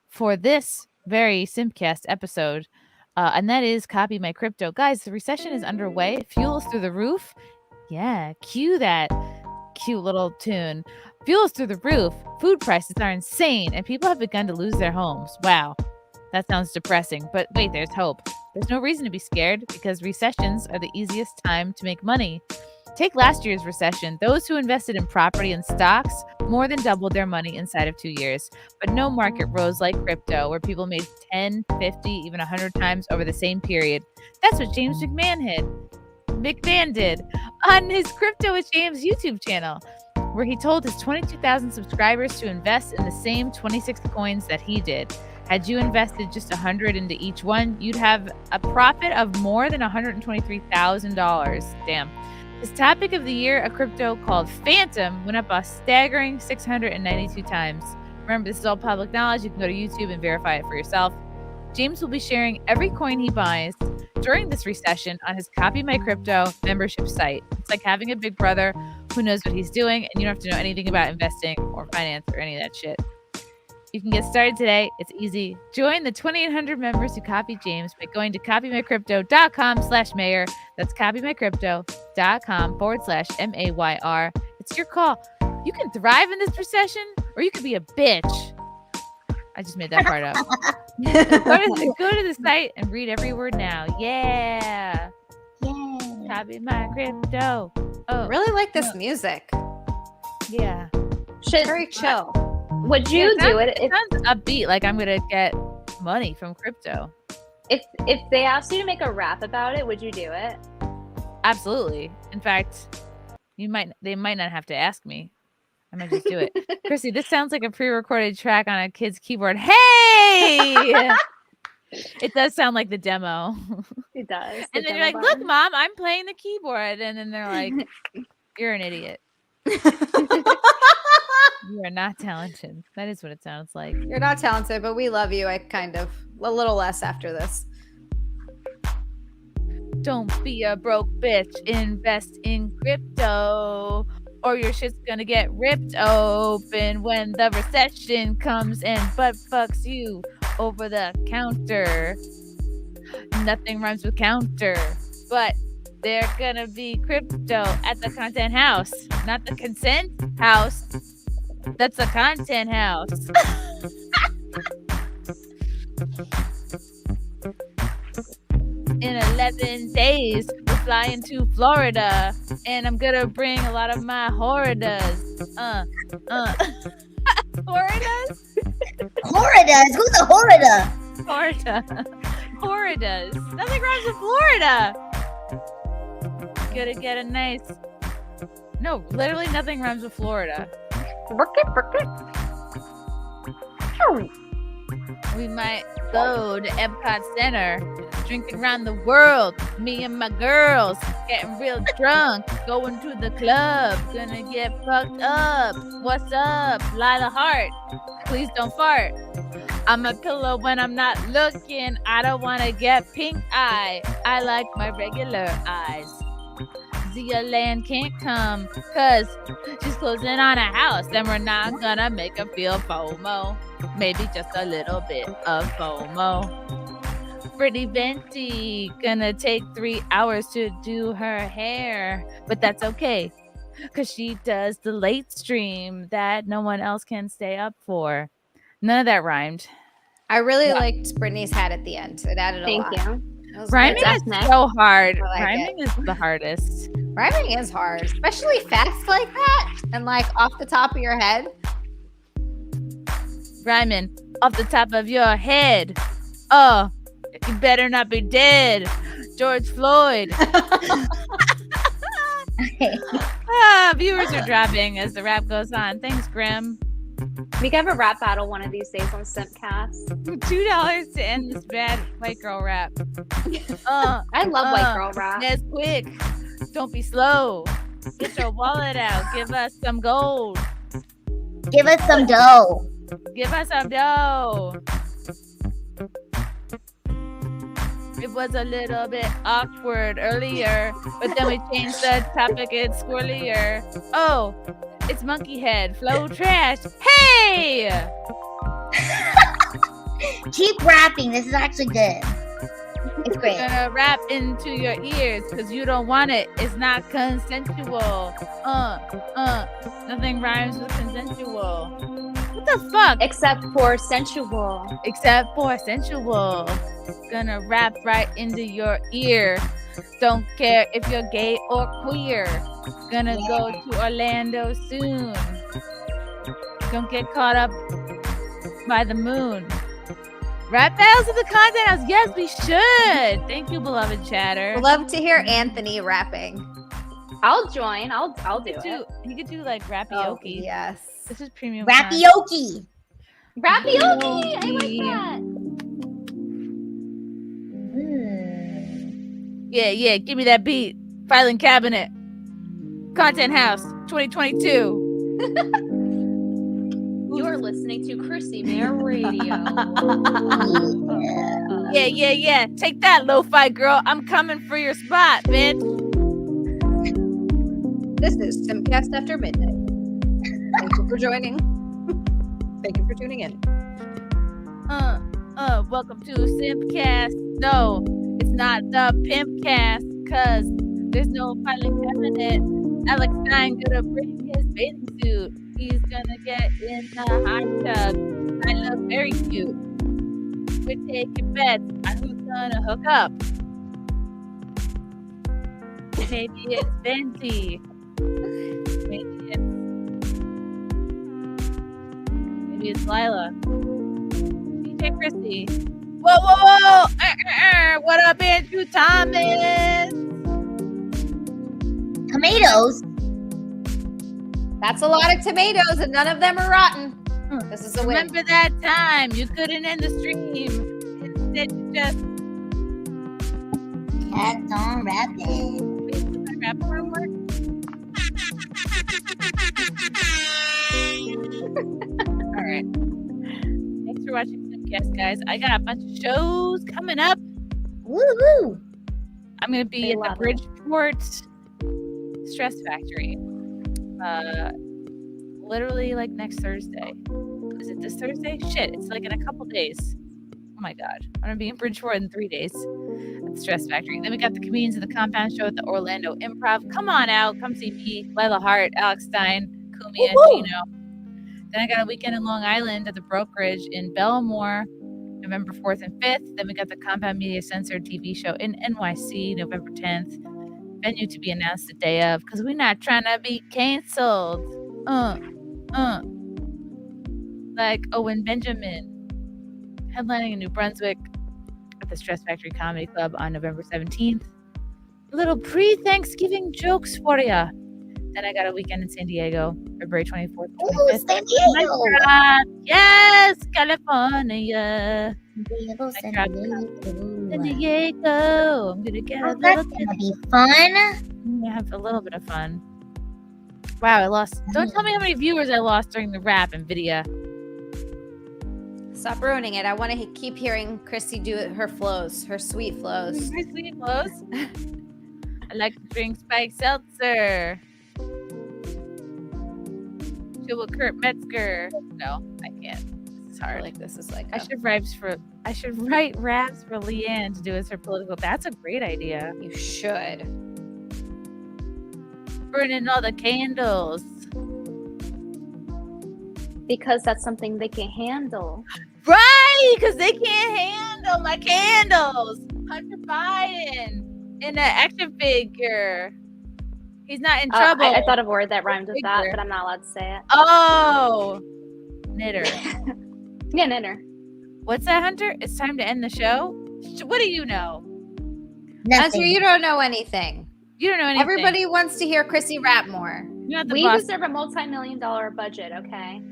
for this very SimpCast episode. And that is Copy My Crypto. Guys, the recession is underway. Fuel is through the roof. Yeah, cue that cute little tune. Fuel is through the roof. Food prices are insane, and people have begun to lose their homes. Wow, that sounds depressing. But wait, there's hope. There's no reason to be scared because recessions are the easiest time to make money. Take last year's recession. Those who invested in property and stocks more than doubled their money inside of 2 years. But no market rose like crypto, where people made 10, 50, even 100 times over the same period. That's what James McMahon did on his Crypto with James YouTube channel, where he told his 22,000 subscribers to invest in the same 26 coins that he did. Had you invested just $100 into each one, you'd have a profit of more than $123,000. Damn. This topic of the year, a crypto called Phantom, went up a staggering 692 times. Remember, this is all public knowledge. You can go to YouTube and verify it for yourself. James will be sharing every coin he buys during this recession on his Copy My Crypto membership site. It's like having a big brother who knows what he's doing, and you don't have to know anything about investing or finance or any of that shit. You can get started today. It's easy. Join the 2,800 members who copy James by going to copymycrypto.com/mayor. That's copymycrypto.com/MAYR. It's your call. You can thrive in this recession, or you could be a bitch. I just made that part up. Go to the site and read every word now. Yeah. Copy my crypto. Oh, Really like this music. yeah. Very chill. Would you do it It sounds upbeat, like I'm gonna get money from crypto. if they asked you to make a rap about it? Would you do it? Absolutely. In fact, they might not have to ask me. I might just do it. Chrissy, this sounds like a pre-recorded track on a kid's keyboard. Hey! It does sound like the demo. It does. And then you're like, look, Mom, I'm playing the keyboard. And then they're like, you're an idiot. You are not talented. That is what it sounds like. You're not talented, but we love you. A little less after this. Don't be a broke bitch. Invest in crypto, or your shit's gonna get ripped open when the recession comes and butt fucks you over the counter. Nothing rhymes with counter, but they're gonna be crypto at the content house, not the consent house. That's a content house. In 11 days, we're flying to Florida, and I'm gonna bring a lot of my horridas. Horridas? Horridas? Who's a horrida? Florida. Horridas. Nothing rhymes with Florida. Gonna get a nice. No, literally nothing rhymes with Florida. We might go to Epcot Center, drinking around the world. Me and my girls getting real drunk, going to the club, gonna get fucked up. What's up, Lila Hart? Please don't fart. I'm a pillow when I'm not looking. I don't want to get pink eye. I like my regular eyes. Zia Land can't come cause she's closing on a house, and we're not gonna make her feel FOMO. Maybe just a little bit of FOMO. Brittany Venti gonna take 3 hours to do her hair, but that's okay because she does the late stream that no one else can stay up for. None of that rhymed. I really liked Brittany's hat at the end. It added a lot. Thank you. Rhyming is so hard. I like Rhyming is the hardest. Rhyming is hard, especially facts like that and like off the top of your head. Rhyming off the top of your head. Oh, you better not be dead. George Floyd. Viewers are dropping as the rap goes on. Thanks, Grim. We can have a rap battle one of these days on SimpCast. $2 to end this bad white girl rap. I love white girl rap. That's quick. Don't be slow. Get your wallet out. Give us some gold. Give us some dough. Give us some dough. It was a little bit awkward earlier, but then we changed the topic. It's squirrelier. Oh, it's monkey head. Flow trash. Hey! Keep rapping. This is actually good. It's great. Gonna rap into your ears because you don't want it. It's not consensual. Nothing rhymes with consensual. What the fuck? Except for sensual. Except for sensual. Gonna rap right into your ear. Don't care if you're gay or queer. Gonna go to Orlando soon. Don't get caught up by the moon. Rap battles of the content house. Yes, we should. Thank you, beloved chatter. Love to hear Anthony rapping. I'll join. I'll do it. He could do like rapioki. Oh, yes. This is premium. Rapioki. Rapioki! I like that. Yeah, give me that beat. Filing cabinet. Content House 2022. You are listening to Chrissie Mayr Radio. Yeah. Take that, lo-fi girl. I'm coming for your spot, bitch. This is SimpCast After Midnight. Thank you for joining. Thank you for tuning in. Welcome to SimpCast. No, it's not the Pimpcast, cause there's no filing cabinet. Alex Stein gonna bring his bathing suit. He's gonna get in the hot tub. I look very cute. We're taking bets on who's gonna hook up. Maybe it's Venti. Maybe it's Lila. DJ Christie. Whoa! What up, Andrew Thomas? Tomatoes. That's a lot of tomatoes, and none of them are rotten. This is a win. Remember that time you couldn't end the stream. Instead, you just kept on rapping. Wait, was my rap homework? All right. Thanks for watching SimpCast, guys. I got a bunch of shows coming up. Woo! I'm gonna be at the Bridgeport Stress Factory. Literally like next Thursday. Is it this Thursday? Shit, it's like in a couple days. Oh my god. I'm gonna be in Bridgeport in 3 days at the Stress Factory. Then we got the Comedians of the Compound show at the Orlando Improv. Come on out, come see me, Lila Hart, Alex Stein, Kumia, Gino. Then I got a weekend in Long Island at the Brokerage in Belmore, November 4th and 5th. Then we got the Compound Media Censored TV show in NYC, November 10th. Venue to be announced the day of, because we're not trying to be canceled. Like Owen Benjamin. Headlining in New Brunswick at the Stress Factory Comedy Club on November 17th. A little pre-Thanksgiving jokes for ya. Then I got a weekend in San Diego, February 24th. Ooh, San Diego! Oh my God. Yes, California. San Diego. I'm gonna get a little That's gonna be fun. I'm gonna have a little bit of fun. Wow, I lost. Don't tell me how many viewers I lost during the rap and video. Stop ruining it. I want to keep hearing Chrissy do her flows, her sweet flows. My sweet flows. I like to drink spiked seltzer. Chill with Kurt Metzger. No, I can't. This is hard. This is like I should write raps for Leanne to do as her political. That's a great idea. You should. Burning all the candles. Because that's something they can handle. Right, because they can't handle my candles. Hunter Biden in an action figure. He's not in trouble. I thought of a word that rhymed with that, but I'm not allowed to say it. Oh, knitter. Yeah, knitter. What's that, Hunter? It's time to end the show? What do you know? Answer, you don't know anything. You don't know anything. Everybody wants to hear Chrissy rap more. We deserve a multi-million-dollar budget, okay?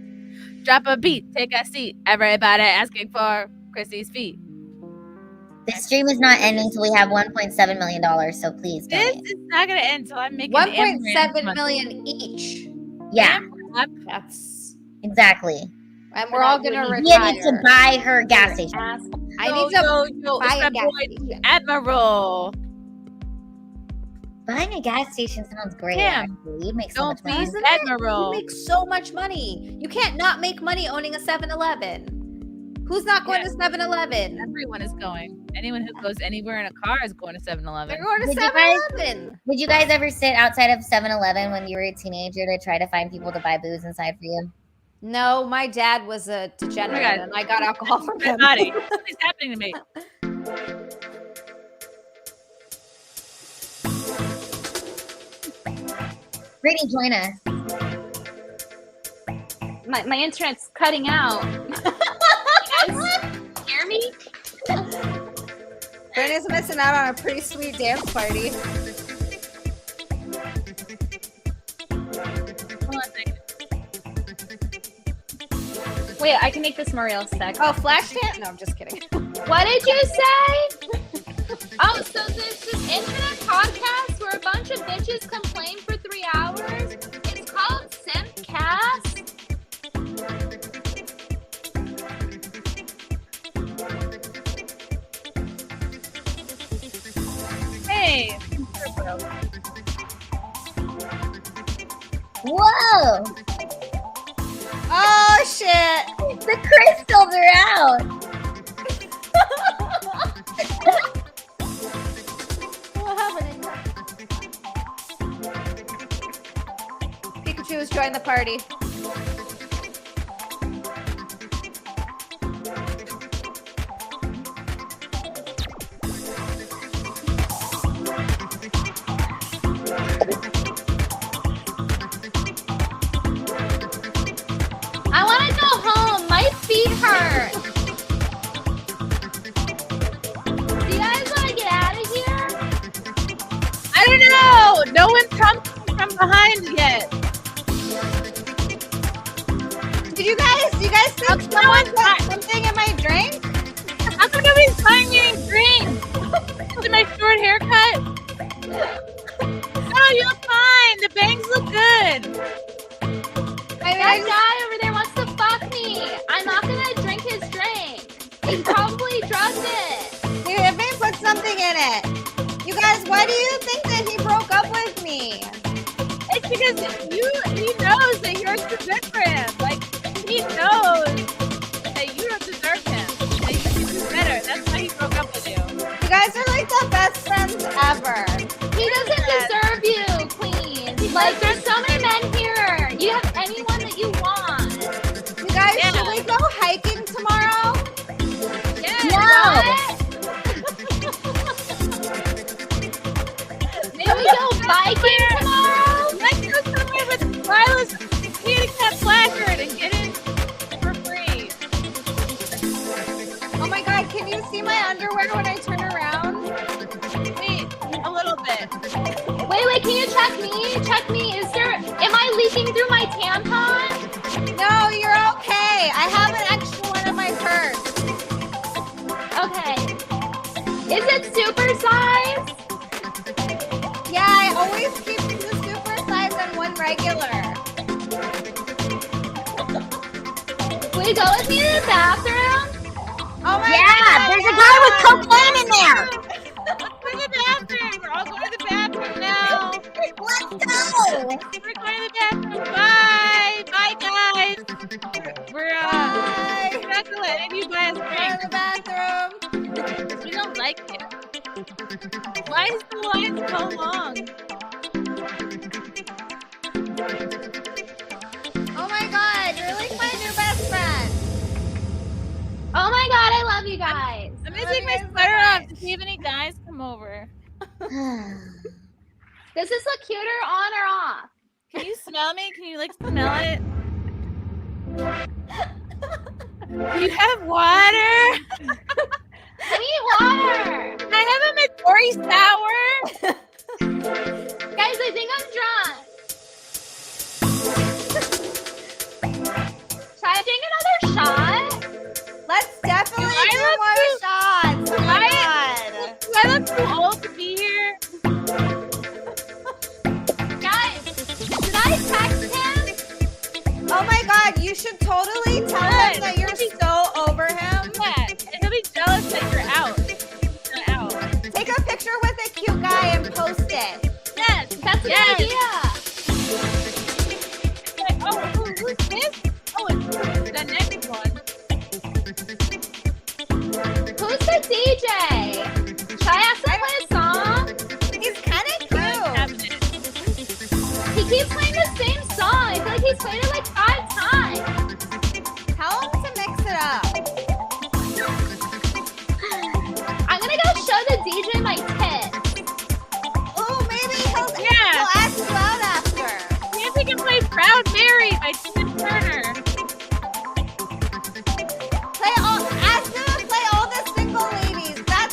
Drop a beat, take a seat. Everybody asking for Chrissy's feet. This stream is not ending until we have $1.7 million, so please This donate. is not going to end until I'm making 1.7 million each. Yeah. That's exactly. And we're all gonna retire. We need to buy her gas station. I need to buy a gas station. Admiral. Buying a gas station sounds great. Damn. Actually. You make so much money. Isn't it? You make so much money. You can't not make money owning a 7-Eleven. Who's not going to 7-Eleven? Everyone is going. Anyone who goes anywhere in a car is going to 7-Eleven. They're going to Did you 7-Eleven. Did you guys ever sit outside of 7-Eleven when you were a teenager to try to find people to buy booze inside for you? No, my dad was a degenerate, and I got alcohol from him. Body. Something's happening to me. Brittany, join us. My internet's cutting out. You guys hear me? Brittany's missing out on a pretty sweet dance party. Hold on a second. Wait, I can make this more realistic. Oh, flash dance? No, I'm just kidding. What did you say? Oh, so there's this internet podcast where a bunch of bitches complain for 3 hours. It's called SimpCast. Hey. Whoa! Oh shit! The crystals are out. What happened? Pikachu has joined the party. I want to go home. My feet hurt. Do you guys want to get out of here? I don't know. No one's come from behind yet. Did you guys think someone put something in my drink? How come nobody's buying me any drinks? Is it my short haircut? No, you look fine. The bangs look good. That guy over there wants to fuck me. I'm not gonna drink his drink. He probably drugged it. Dude, it may put something in it. You guys, why do you think that he broke up with me? It's because he knows that you're too good for him. Like, he knows that you don't deserve him. That you can do better. That's why he broke up with you. You guys are like the best friends ever. He doesn't deserve you, queen. Like, there's so many men here. You have anyone that you want. You guys, should we go hiking tomorrow? Yeah. Maybe we go biking tomorrow? Let's go somewhere with Lila's handicap placard and get in for free. Oh my god, can you see my underwear when I turn around? Wait, a little bit. Wait, can you check me? Check me. Am I leaking through my tampon? No, you're okay. I have an extra one in my purse. Okay. Is it super size? Yeah, I always keep 2 super size and 1 regular. Will you go with me to the bathroom? Oh my Yeah, god! there's a guy with cocaine in there. Let's go to the bathroom. We're all going to the bathroom now. Let's go. We're going to the bathroom. Bye. Bye, guys. We're not going to let any of you buy us Go to drinks. the bathroom. We don't like you. Why is the line so long? Oh my god, you're like my new best friend. Oh my god, I love you guys. I'm going to take my sweater off to see if any guys come over. Does this look cuter on or off? Can you smell me? Can you like smell it? Do you have water? I need water. I have a Midori sour. Guys, I think I'm drunk. Should I drink another shot? Let's definitely Do do I more look shots. Oh my god. Do I look too old to be here? Guys, should I text him? Oh my god, you should totally tell him that you're so over him. Yeah, and he'll be jealous that you're out. You're out. Take a picture with a cute guy and post it. Yes, That's a good idea. Like, oh, who's this? Oh, it's the next one. Who's the DJ? Should I ask him to play a song? He's kind of cute. He keeps playing the same song. I feel like he's played it like 5 times. Tell him to mix it up. I'm gonna go show the DJ my tits. Oh, maybe he'll ask you out after. See if we can play Proud Mary by Tina Turner. Ask him to play all the single ladies. That's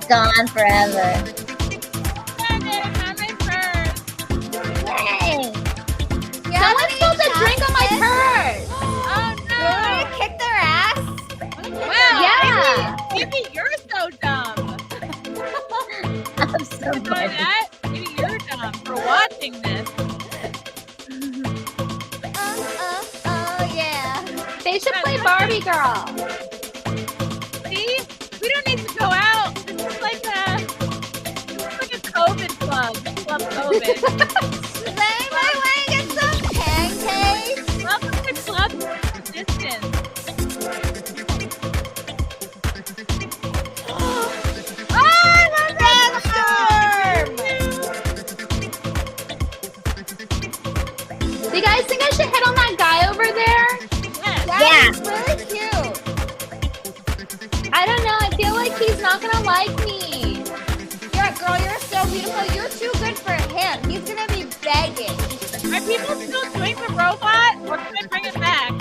gone forever. Someone's supposed to drink on my purse. Oh no! You want me to kick their ass? Wow. Yeah. Maybe you're so dumb. I'm so You know that? Maybe you're dumb for watching this. Oh yeah. They should play Barbie Girl. See? We don't need to go out. This is like a COVID club. Club COVID. Does anybody want to get some pancakes? Welcome to Club Distance. Do you guys think I should hit on that guy over there? Yeah. It's really cute. I don't know. I feel like he's not gonna like me. You're so beautiful. You're too good for him. He's gonna be begging. Are people still doing the robot? Or can I bring it back?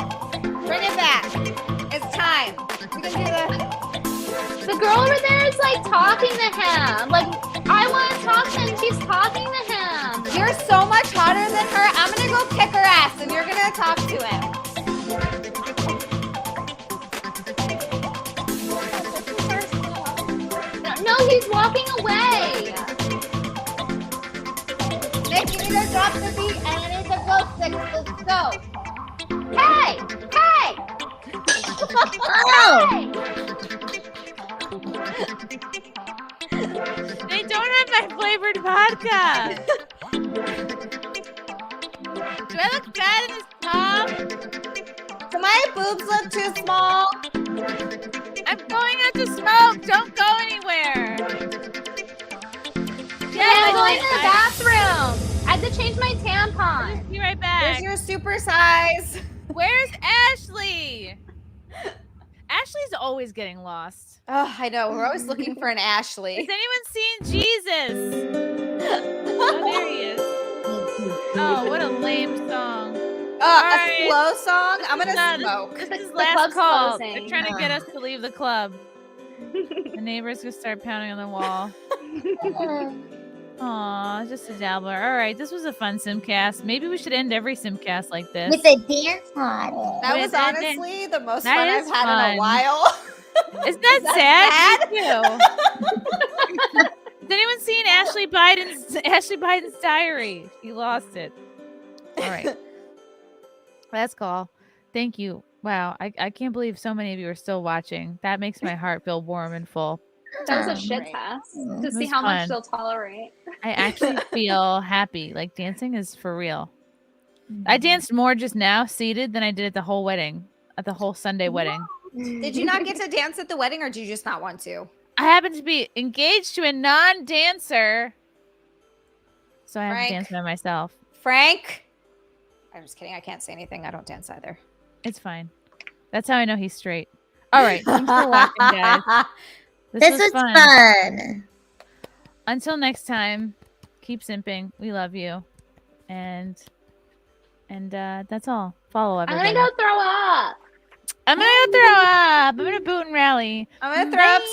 Bring it back. It's time. We can do the. The girl over there is like talking to him. Like I want to talk to him. She's talking to him. You're so much hotter than her. I'm gonna go kick her ass, and you're gonna talk to him. No, he's walking away. Nick, you need to drop the beat, and I need to go six. Let's go. Hey! Hey! Oh! They don't have my flavored vodka. Do I look bad in this top? Do my boobs look too small? I'm going out to smoke. Don't go anywhere. I'm going to the bathroom. I have to change my tampon. Be right back. There's your super size. Where's Ashley? Ashley's always getting lost. Oh, I know. We're always looking for an Ashley. Has anyone seen Jesus? Oh, there he is. Oh, what a lame song. A slow song? I'm gonna smoke. This is The last club's call. closing. They're trying to get us to leave the club. The neighbors gonna start pounding on the wall. Aw, just a dabbler. All right, this was a fun SimpCast. Maybe we should end every SimpCast like this. With a dance party. That was honestly the most fun I've had in a while. Isn't that sad? Me too. Has anyone seen Ashley Biden's diary? He lost it. All right. Last call. Thank you. Wow, I can't believe so many of you are still watching. That makes my heart feel warm and full. That was a shit test to see was how much fun. they'll tolerate. I actually feel happy. Like dancing is for real. I danced more just now seated than I did at the whole wedding, at the whole Sunday wedding. Did you not get to dance at the wedding, or did you just not want to? I happened to be engaged to a non-dancer, so I have to dance by myself. Frank? I'm just kidding. I can't say anything. I don't dance either. It's fine. That's how I know he's straight. All right. Thanks for watching, guys. This was fun. Until next time, keep simping. We love you. And that's all. Follow everybody. I'm gonna go throw up. I'm gonna throw up. I'm gonna boot and rally. I'm gonna throw up. So